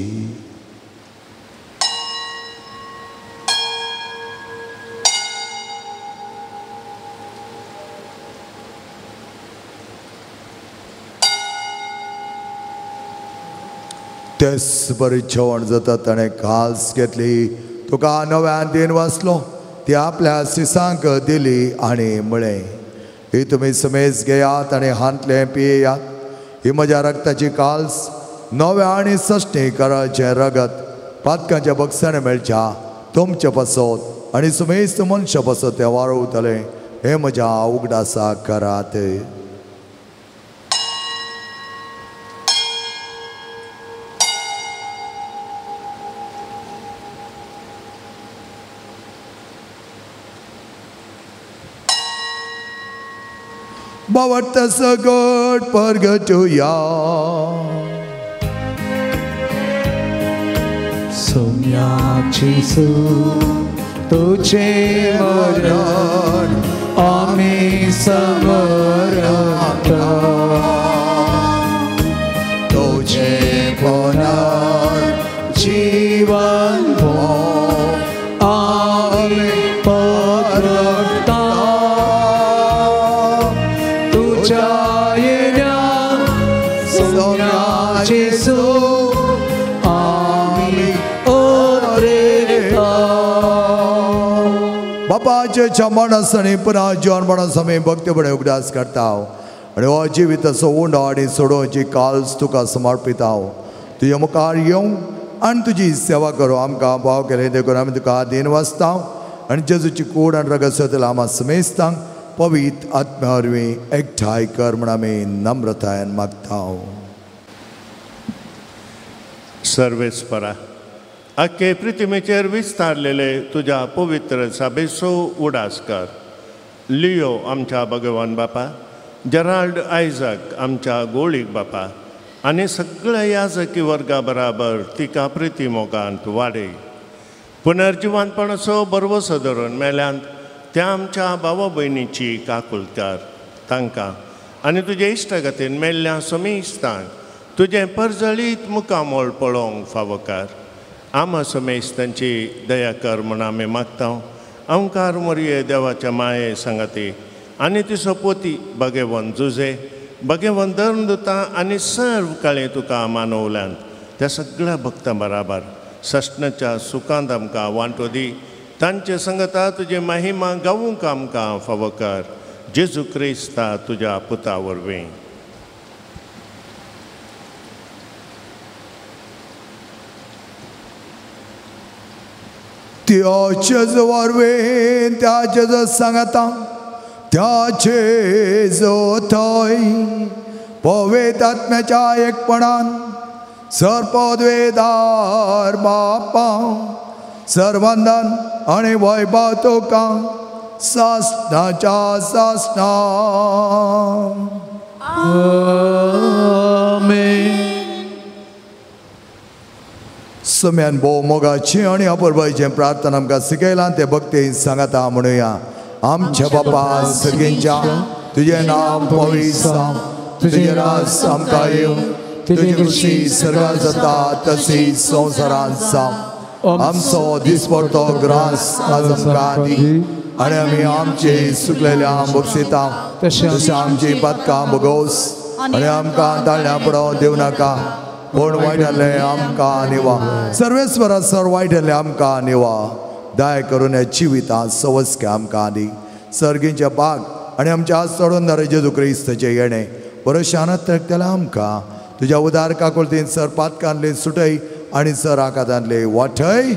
तेच बरें जेवण जाता ताणें काल्स घेतली तुका नव्यान दिन वाचलो ती आपल्या सिसांक दिली आनी म्हळें ही तुमी समेज घेयात आनी हांतलें पियेयात ही म्हज्या रक्ताची काल्स नव्या आनी सश्टी कराचें रगत पातकांच्या बक्षाने मेळच्या तुमच्या पासत आनी सुमेज मनशा पासत तें वाळवतलें हें म्हज्या उगडासा करात. But that's a good purgatoria. सोम्याची तुझे मरण आम्ही समरत तुझे पुनर् जीवन आम्ही पत्रता तुझ्या येण्या सोम्याची बापाच्या माणस आणि पुन्हा जीवन माणस आम्ही भक्तीपणे उगडास करताव आणि हो जिविताचो उंडो आणि सोडोवची काल्स तुका समर्पिताव तुझ्या मुखार येवं आणि तुझी सेवा करूं आमकां भाव केले देखून आमी तुका दिन वाचताव आणि जेजूची कूड आणि रगत आम्हा समेस्तांक पवित्र आत्म्या वरवीं एकठांय कर म्हण आमी नम्रतायेन मागताव. सर्वेस्परा अख्खे पृथ्वीचेर विस्तारलेले तुझ्या पवित्र सभेचो उडास कर. लियो आमच्या भगवान बापा, जेराल्ड आयझक आमच्या गोळीक बापा आनी सगळ्या याजकी वर्गा बराबर तिका प्रितीमोगांत वाडय. पुनर्जिवानपणाचो बरवसो धरून मेल्यांत त्या आमच्या भावा भयणीची काकूळ कर. तांकां आनी तुजे इश्टगतीन मेल्ल्या समेस्तांक तुजें परजळीत मुखामोळ पळोवंक फावो कर. आमा समेस्तांची दया कर म्हूण आमी मागतां. अवकार मोरये देवाच्या माये सांगाती आनी तिचो पोती भगेवन जुजे भगेवन धर्मदुतां आनी सर्व काळी तुका मानवल्यांत त्या सगळ्या भक्तां बराबर सष्णाच्या सुखांत आमकां वांटो दी. तांचे संगता तुजे महिमा गावूंक आमकां फावो कर. जेजू क्रिस्ता तुज्या पुता वरवीं. त्याचेच वरवीं त्याचेच सांगता त्याचे जो थंय पवित्र आत्म्याच्या एकपणान सर्पद्वेदार बापा सर्वांदान आणि वैभव तुका सासणाच्या सासणा. सम्यान भोव मोगाची आणि अपुरबाईचे प्रार्थना आमकां शिकयलां ते भक्ती सांगता म्हणुया. आमच्या बापा सगळ्यांच्या तुझें नांव पवित्र जावं, तुजें राज आमकां येवं, तुजी कृशी सर्वात जाता तशी संवसारांत जावं. आमचो दिसपडटो ग्रास आज आमकां दी आनी आमी आमचे सुकलेल्यांक बक्षिता तशें आमची पातकां भोगोस आनी आमकां ताळ्या पडोवंक दिवं नाका पूण वायटांतलें आमकां निवा. सर्वेस्वरा सर वायटांतलें आमकां निवा. दया करून ह्या जिवितांत सवस्के आमकां दी. सर्गींचे बाग आनी आमच्या चडून दार जेजू क्रिस्ताचे येणे बरो शानात तेला आमकां तुज्या उदार काकुळतीन सर पातकांतली सुटय आणि सराकादांतले वाटय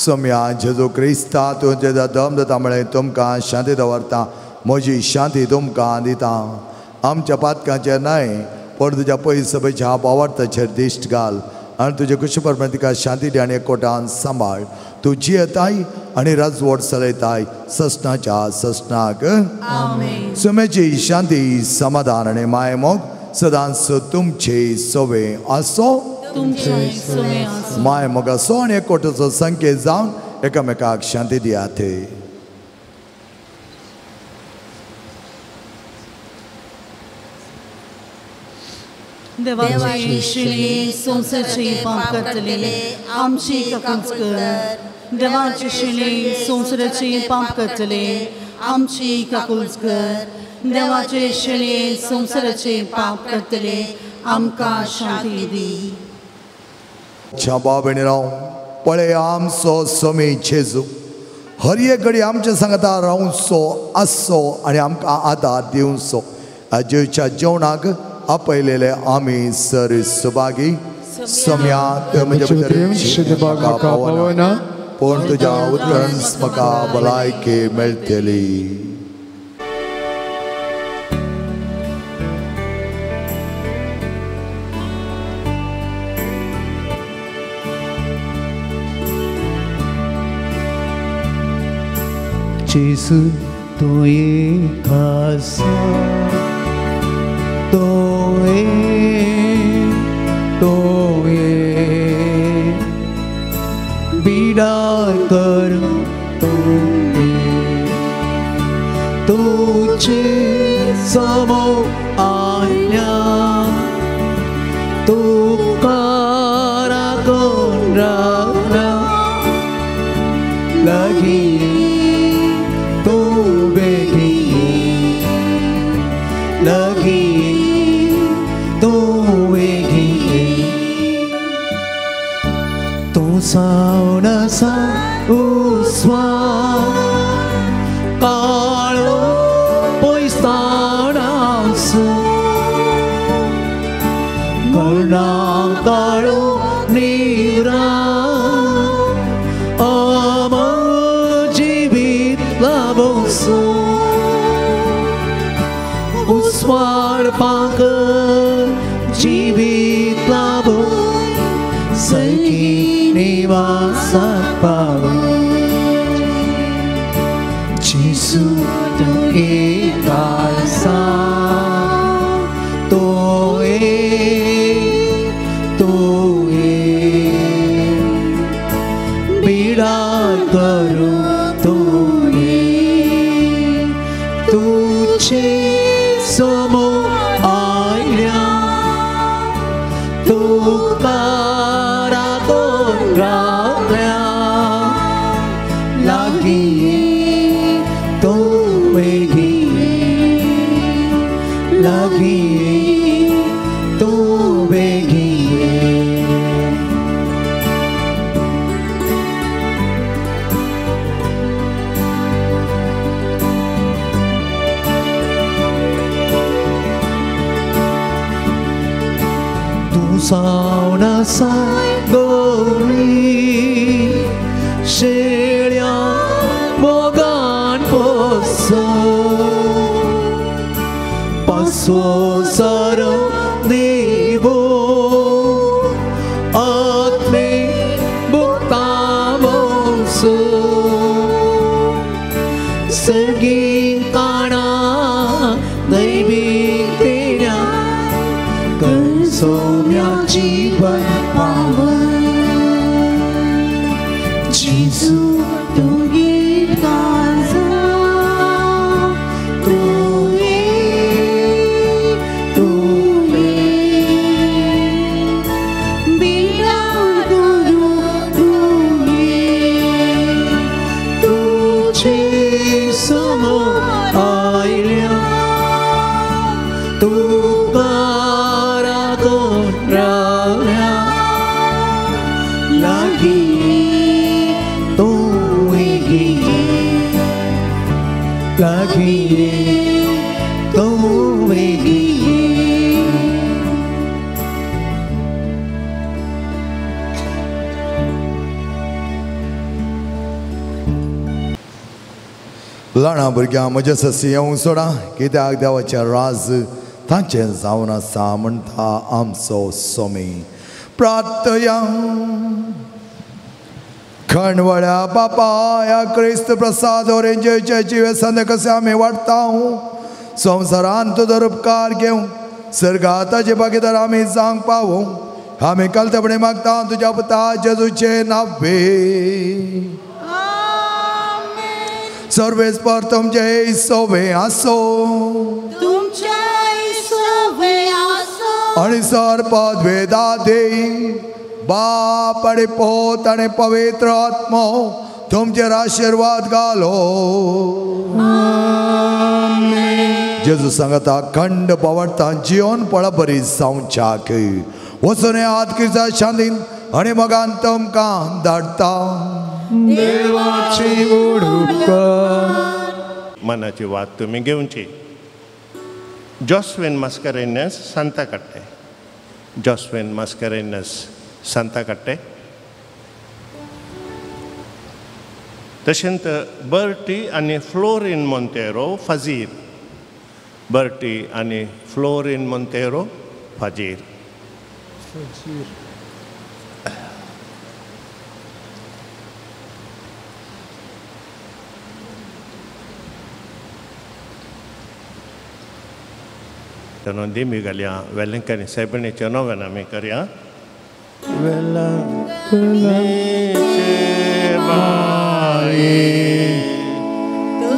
सम्या जेजू क्रिस्ता तुझे दम जाता तुमकां शांती दवरता म्हजी शांती तुमकां दिता आमच्या पातकांचेर न्हय पण तुज्या पयस सभेच्या आवार्थाचेर दिश्ट घाल आनी तुजे कुशीपरमेन तिका शांती दी आनी एकवटान सांबाळ तूं जियेताय आनी राजवट चलयताय ससनाच्या ससनाक सुमेची शांती समाधान आनी माय मोग सदांच तुमचे सोवे आसो माय मोग आसो आनी एकवटाचो संकेत जावन एकामेकाक शांती दियात देवाची शिणे संसारचे पाप करतले आमची कपूच कर देवाची शिणे संसारचे पाप करतले आमची काकूच कर देवाचे शिणे संसारचे पाप करतले आमकां शांती दी भाव भयणीराव पळय आमचो सोमी जेजू हर एक घडी आमच्या सांगाता रावचो आसो आनी आमकां आदार दिवचो आजच्या जेवणाक आपयलेले आमी सर सुभागी सम्याक म्हज्या पावना पूण तुज्या उतरण म्हाका भलायकी मेळटली जेसु तोये खासा तोये बिडार कर तुझे समोर आल्या तुकारा कोण राखला लगी तू बेगी लगी तू बेगी तू सावनसा उस्वा काळो पोइस्तानास कर्णा काळो निरा उस्वार पाक जीवित लाभो सैकी निवासात पावो जेसू तू एकासा तोये बिडार करू तुझे समोर आल्या तुकारा कोण राखल्या लागी तो वेगी लागी तो वेगी सावनसा गोरी शेळ्या मोगान पोसो पासो सर देवो आत्मे बुक्तावोसो सर्गी काणा दैविक तेऱ्या सोम्या जीवन पावन जेसू तू गाजा तू ल्हान भुरग्यां म्हजे ससी येवंक सोडा, कित्याक देवाचें राज तांचें जावन आसा म्हणटा आमचो स्वामी. प्रार्थया. खणवळ्या बापा ह्या क्रिस्त प्रसाद ओरेंजेच्या जिवेसन कशें आमी वाडटा, संवसारांत तुजो उपकार घेवं, सर्गांत ताचे भागीदार आमी जावंक पावूं, आमी कलतपणे मागता तुज्या पुता जेजूचे नांवे. सर्वेस्पर तुमचे सोवे आसो, आणि सरपद वेदा दे बाप आणि पोत आणि पवित्र आत्मा तुमचेर आशीर्वाद घालो. जेजू सांगता खंड पवडटा जिवन पळा बरी जावच्याक वचून हात किर्चा शांतीन आणि मगान तुमकां धाडटा. देवाची उडूपकार. मनाची वात तुम्ही घेवची. जॉस्विन मास्कारेनस सांता काडटे. जॉस्विन मास्कारेनस सांता काडटे. तशेंच बर्टी आनी फ्लोरीन मोंतेरो फाजीर. बर्टी आनी फ्लोरीन मोंतेरो फाजीर. तेन्ना दिमी घालया वेलंकनी सायबिणीच्या नव्यान आमी करया.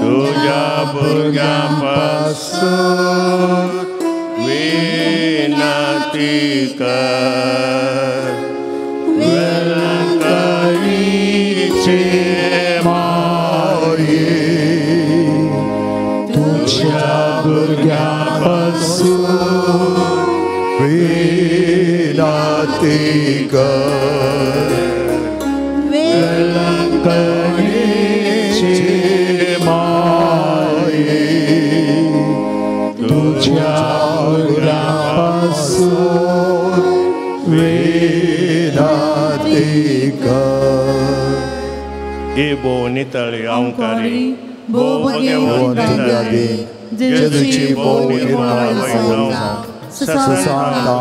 तुझ्या भुरग्यां पासून विनंती कर. वेलंकनीचे माये तुझ्या भुरग्यां पासून विनंती कर. वेलंकनीचे माये तुझ्या भुरग्यांपासून विनंती कर. हे बो नितळी अंकारी बो भगवंतादी जेजूची बो निर्मळ जावं ससांता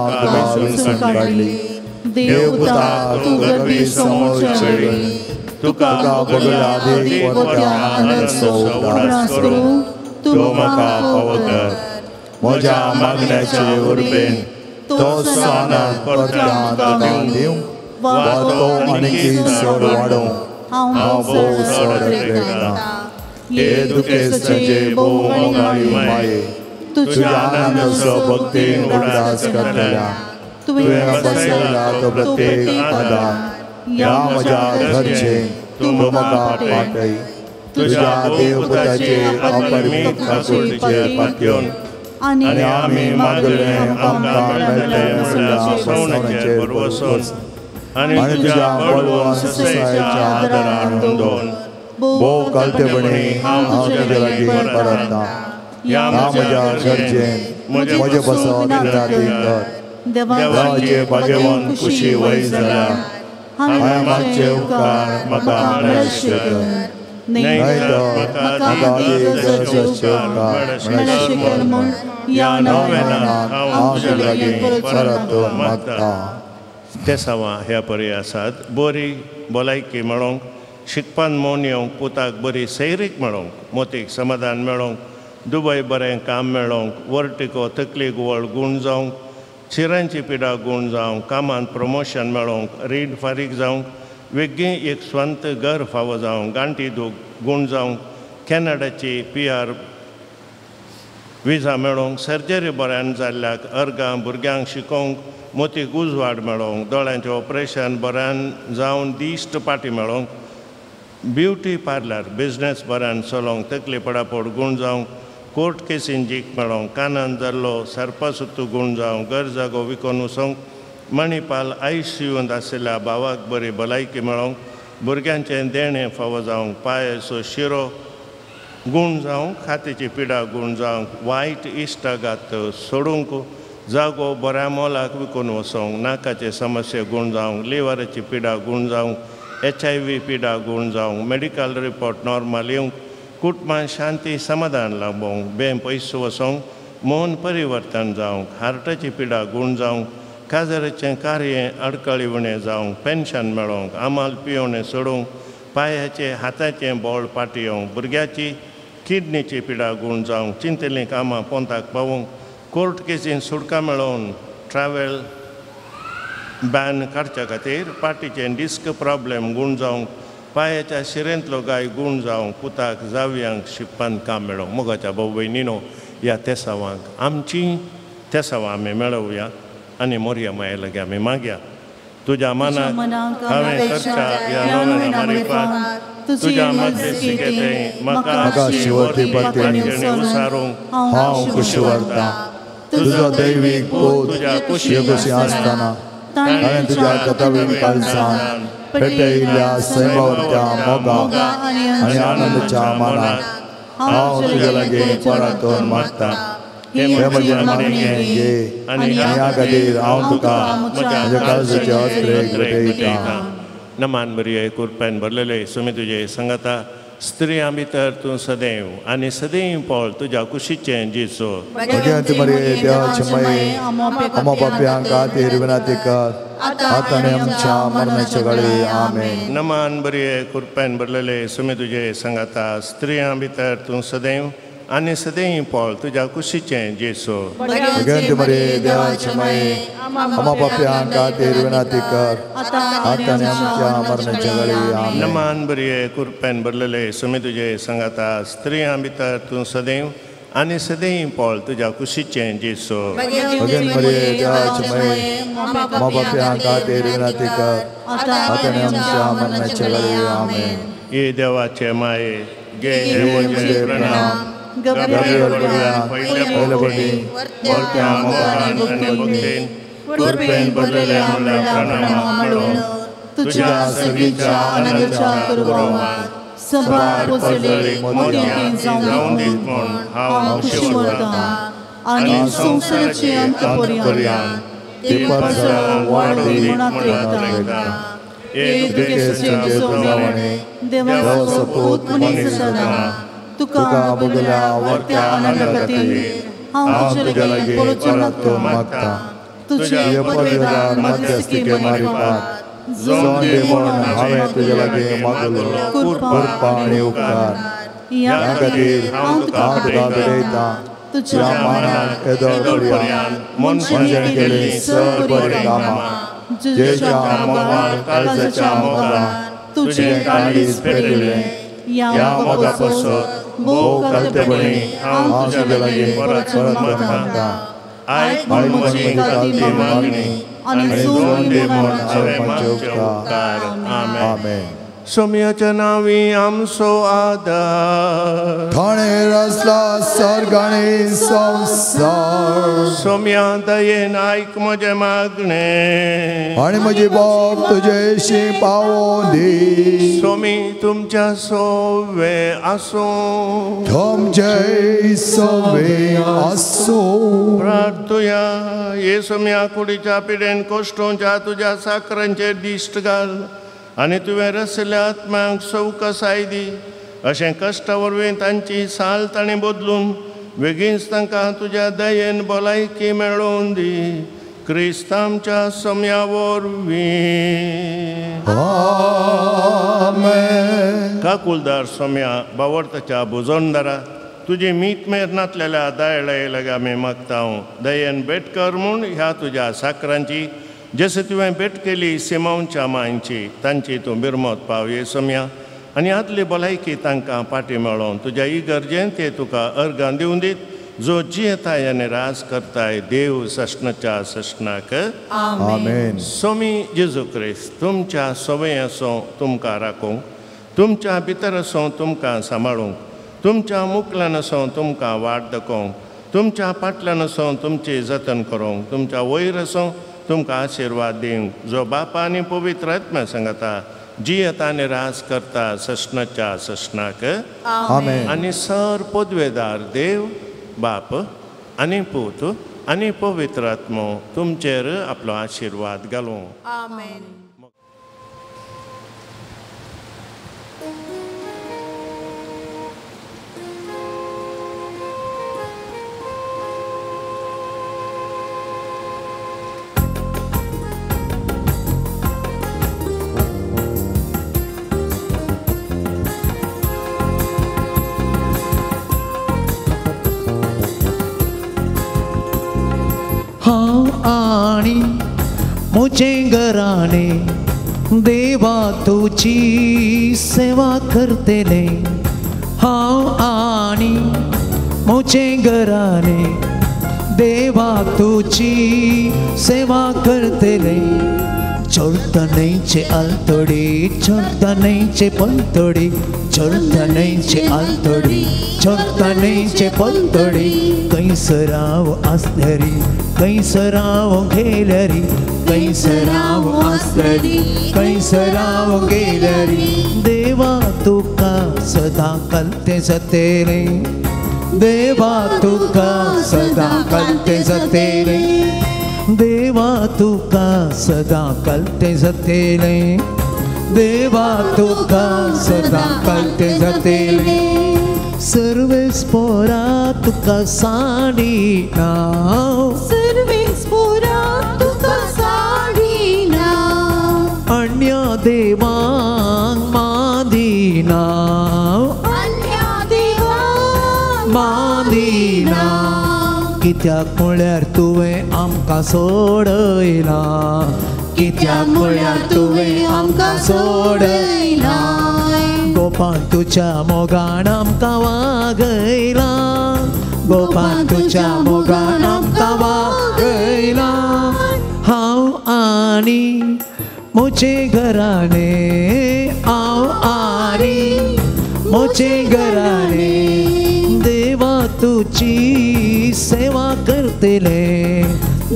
काढली. देवपुता तू गर्भी समोर चढली. तुका बगला देव पोत्या करू तू म्हाका फावो कर. म्हज्या मागण्याचे उर्बेन तो सानात परत्यांत दिवं वा तो आनीक चड वाडोवं हांव भोव चड देगता. हे दुखेसाचे भोव मोगाळी माये तुज्या आनंदाचो भक्तीन उडास करतल्या. तुवें बसयला तो प्रत्येक आदार. ह्या म्हज्या घरचे तूं म्हाका पाठय. तुज्या देवपुताचे अपरिमीत काकुळीचे पातयेवन आनी आमी मागलें आमकां मेळटलें म्हणल्या सवणीचेर वचून आनी तुज्या बळवंत ससायेच्या आदारान नोंदोवन भोव कालतेपणी हांव तुजे लागीं परततां. ह्या म्हज्या घरचें म्हजे बसत राती कर. देवाचे भाग्यवान खुशी वय जाल्यार हांवें मागचे उपकार म्हाका मेळचे कर. नाहीतर म्हाका ह्या नव्यानात हांव तुजे लागीं परतून मागतां. ते सावा ह्या परी आसात. बरी भलायकी मेळोवंक, शिकपान मोन येवंक, पुताक बरी सैरीक मेळोवंक, मोतीक समाधान मेळोवंक, दुबय बरें काम मेळोवंक, वर्टिको तकलीक व्हड गूण जावंक, शिरांची पिडा गूण जावंक, कामांत प्रमोशन मेळोवंक, रीण फारीक जावंक, वेगळी एक स्वंत घर फावो जावंक, गांठी दूख गूण जावंक, कॅनडाची PR विजा मेळोवंक, सर्जरी बऱ्यान जाल्ल्याक अर्गां भुरग्यांक शिकोवंक, मोतीक उजवाड मेळोवंक, दोळ्यांचें ऑपरेशन बऱ्यान जावन दिश्ट पाटी मेळोवंक, ब्युटी पार्लर बिजनेस बऱ्यान चलोवंक, तकली पडापड गूण जावंक, कोर्ट केसीन जीक मेळोवंक, कानान जाल्लो सरपासुत्तू गूण जावंक, घर जागो विकोन वचोवंक, मणिपाल ICUंत आशिल्ल्या भावाक बरी भलायकी मेळोवंक, भुरग्यांचें देणें फावो जावंक, पांयाचो शिरो गूण जावंक, खातेची पिडा गूण जावंक, वायट इश्टाघात सोडूंक, जागो बऱ्या मोलाक विकून वचोवंक, नाकाचे समस्या गूण जावंक, लिव्हराची पिडा गूण जावंक, HIV पिडा गूण जावंक, मेडिकल रिपोर्ट नॉर्मल येवंक, कुटुंबां शांती समाधान लाभोंक बें पयस वचोंक मन परिवर्तन जावंक हार्टाची पिडा गूण जावंक काजाराचें कार्य अडकळिवणें जावंक पेन्शन मेळोवंक आमाल पियोवणें सोडूंक पांयाचें हाताचें बोळ पाटयोवंक भुरग्याची किडनीची पिडा गूण जावंक चिंतलीं कामां पोंताक पावोवंक कोर्ट केसीन सुटका मेळोवन ट्रॅव्हल बॅन काडच्या खातीर पाटीचें डिस्क प्रॉब्लेम गूण जावंक पांयाच्या शिरेंतलो गाय गूण जावंक पुताक जावयांक शिप्पान काम मेळोवंक मोगाच्या भाऊ भयणीनो ह्या तेसावांक आमची तेसावां आमी मेळोवया आनी मोरया माये लागी आमी मागया तुज्या मनाक हांवें करच्या ह्या नोवेना मारिफात तुज्या मध्यस्थीकेतें म्हाका शिवोरती परतेणी उसारूंक हांव खुशी व्हरतां तुजो दैवीक पूत तुज्या कुशी आसतना हांवें तुज्या कथावीन काळजान पेटयिल्ल्या सैमावरत्या मोगाक आनी आनंदाच्या मानाक हांव तुजे लागीं परतून मागतां हे म्हजें मागणें घे आनी ह्या खातीर हांव तुका म्हज्या काळजाच्या अत्रेक भेटयतां. नमान बरी कुरपेन भरलेले सुमी तुजे संगता स्त्रियां भितर तूं सदैव आनी सदैव पळ तुज्या कुशीचें जेसू भगवंत मरिये देवाचे माये आमो पाप्यांक खातीर विनंती कर आतां आनी आमच्या मरणाचे घडी आमेन. नमान बरी कुरपेन भरलेले सुमी तुजे संगता स्त्रियां भितर तूं सदैव आनी सदैव पळ तुज्या कुशीचें जेसू भगवंत मरिये देवाचे माये आमो पाप्यांक खातीर विनंती कर आतां आनी आमच्या मरणाचे घडी आमेन. नमान बरी कुरपेन भरलेले सुमी तुजे संगता स्त्रियां भितर तूं सदैव आनी सदैव पळ तुज्या कुशीचें जेसू भगवंत मरिये देवाचे माये आमो पाप्यांक खातीर विनंती कर आतां आनी आमच्या मरणाचे घडी आमेन. ये देवाचे माये गे म्हजे प्रणाम गब्रियल पयले बडी वरत्या मोगान आनी भक्तीन कुरपेन भरलेल्या प्रणाम म्हणून तुझ्या सगळीच्या आनंदाच्या कुरबान सभा पोचली मोदीन जाऊन दीत म्हूण हांव खुशी व्हरतां आनी संवसाराची अंतपर्यंत दिवपाचो वाडून मनांत रयता. एक दुखेचे सोडवणे देवाचो पूत मनीस जाता तुका भोगल्या व्हरत्या आनंदा खातीर हांव तुजे लागीं परतून मागतां. तुजे पदवेदार मध्यस्थीके मारिफात जोन दे म्हूण हांवें तुजे लागीं मागलो कृपा आनी उपकार ह्या खातीर हांव तुका भेटयतां. तुज्या मानाक येदोळ पर्यंत मनशान केली सर बरीं कामां जेच्या मोगान काळजाच्या मोगान तुजें काळीज पेटयलें ह्या मोगा पासत भोव कालतेपणी हांव तुजे लागीं परत मागतां. आयक म्हजी कालती मागणी आनी जोन दे म्हूण हांवें मागचे उपकार. आमेन. सोम्याच्या नांवी आमचो आदार थोडे रचला सर्ग आनी संवसार सोम्या दयेन आयक म्हजें मागणें आनी म्हजी बोब तुजेशी पावोवन दी. सोमी तुमच्या सोवे आसूं तुमचे सवे आसूं. प्रार्थुया ये सोम्या कुडीच्या पिडेन कोश्टोवच्या तुज्या साकरांचेर दिश्ट घाल आनी तुवें रचल्या आत्म्यांक सवकसाय दी. अशें कश्टा वरवीं तांची साल ताणें बदलून बेगीनच तांकां तुज्या दयेन भलायकी मेळोवन दी. क्रिस्त आमच्या सोम्या वरवीं. आमेन. काकुलदार सोम्या बावर्ताच्या भुजोंडदारा तुजी मीठ मेर नातलेल्या दायळाये लागी आमी मागतां. दयेन भेट कर म्हूण ह्या तुज्या साकरांची जशें तुवें भेट केली सिमोनच्या मांयची तांची तूं बिरमत पाव ये सोम्या आनी आदली भलायकी तांकां पाटी मेळोवन तुज्या इगर्जेन ते तुका अर्गां दिवन दीत जो जियेताय आनी रास करताय देव सशनाच्या सशनाक. आमेन. सोमी जेजू क्रिस्त तुमच्या सवय असो तुमकां राखूंक तुमच्या भितर असो तुमकां सांबाळूंक तुमच्या मुखल्यान असो तुमकां वाट दाखोवंक तुमच्या फाटल्यान असो तुमची जतन करूंक तुमच्या वयर असो तुमकां आशिर्वाद दिवंक जो बापा आनी पवित्र आत्म्या सांगता जियेता आनी रास करता सशनाच्या सशनाक. आमेन. आनी सर पदवेदार देव बाप आनी पूत आनी पवित्र आत्मो तुमचेर आपलो आशिर्वाद घालूं. आमेन. हांव आनी म्हजें घराणे देवा तुजी सेवा करतले हांव आनी म्हजें घराणे देवा तुजी सेवा करतले चोरतनेचे आलतोडी चोरतनेचे पंतोडी चोरतनेचे आलतोडी चोरतनेचे पंतोडी कैसराव आसतरी कैसराव गेलरी कैसराव आसतरी कैसराव गेलरी देवा तुका सदा कलते जतेले देवा तुका सदा कलते जतेले देवा तुका सदा कलते जतेले देवा तुका सदा कलते जतेले सर्वेस पोरा तुका साडीना सर्वेस पोरा तुका साडीना अन्य देवांक मादिना अन्य देवांक मादिना कित्याक म्हळ्यार तुवें आमकां सोडयला कित्याक म्हळ्यार तुवें आमकां सोडयला गोपान तुज्या मोगान आमकां वागयला गोपान तुज्या मोगान आमकां वागयला हांव आनी म्हजें घराणे हांव आनी म्हजें घराणे देवा तुजी सेवा करतले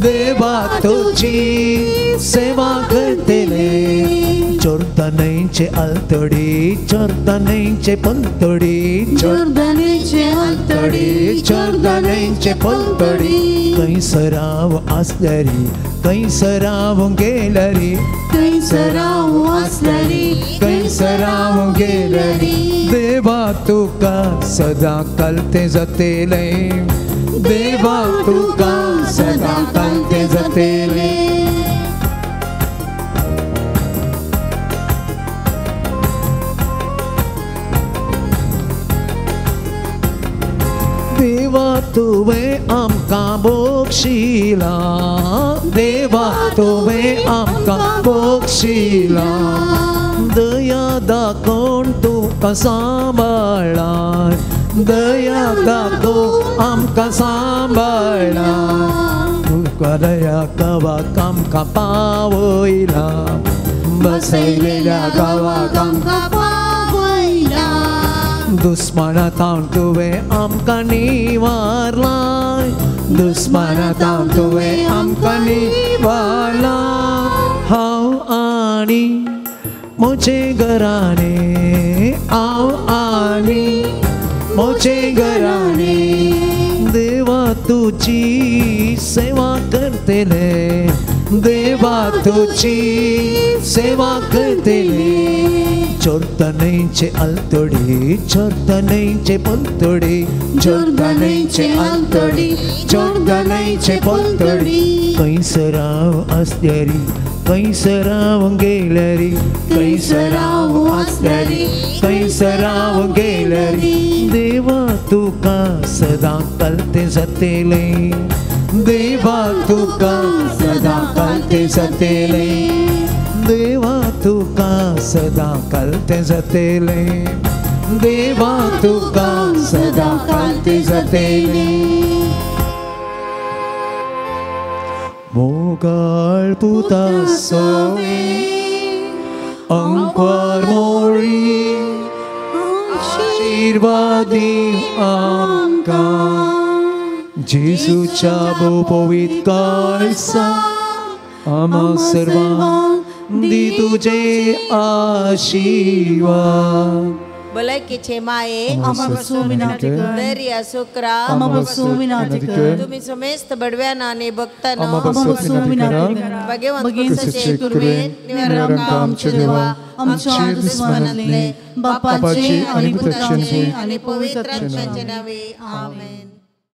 देवा तुजी सेवा करतले चोरतनेचे आलतोडी चोरतनेचे पंतोडी चोरतनेचे आलतोडी चोरतनेचे पंतोडी कैसराव आसतरी कैसराव गेलरी कैसराव आसतरी कैसराव गेलरी देवा तुका सदा कलते जतेले देवा तुका सदा कलते जतेले देवा तुवें आमकां बोगशिला देवा तुवें आमकां बोगशिला दया दाखोवन तुका सांबाळा दया दाखोवन आमकां सांबाळा तुका दया गावाक आमकां पावयला बसयलेल्या गावाक आमकां पावयला दुस्मानांतावन तुवें आमकां निवारला दुस्मानांतावन तुवें आमकां निवारला हांव आनी म्हजें घराणे हांव आनी म्हजें घराणे देवा तुजी सेवा करतले देवा तुजी सेवा करतले चोरतनेचे आलतोडी चोरतनेचे पंतोडी चोरतनेचे आलतोडी चोरतनेचे पंतोडी कैसराव आसतरी कैसराव गेलरी कैसराव आसतरी कैसराव गेलरी देवा तुका सदा कलते जतेले देवा तुका सदा कलते जतेले देवा तुका सदा कलते जतेले देवा तुका सदा कलते जतेले मोगाळ पुता सोवे अंक्वार मोळी आशीर्वादी आमकां जेसूच्या पवित्र काळसा आम्हा सर्वांक दी तुझे आशीर्वाद भलायकेचे माये आम्हापासून विनंती कर धैर्य सुकरा आम्हापासून विनंती कर तुम्ही समेस्त बडव्याना आणि भक्तांना आम्हापासून विनंती कर भगवंताचे कृपेन निवारक आमचे देवा आमच्या दुश्मनातले बापाचे आणि पुत्राचे आणि पवित्र आत्म्याचे नावे आमेन.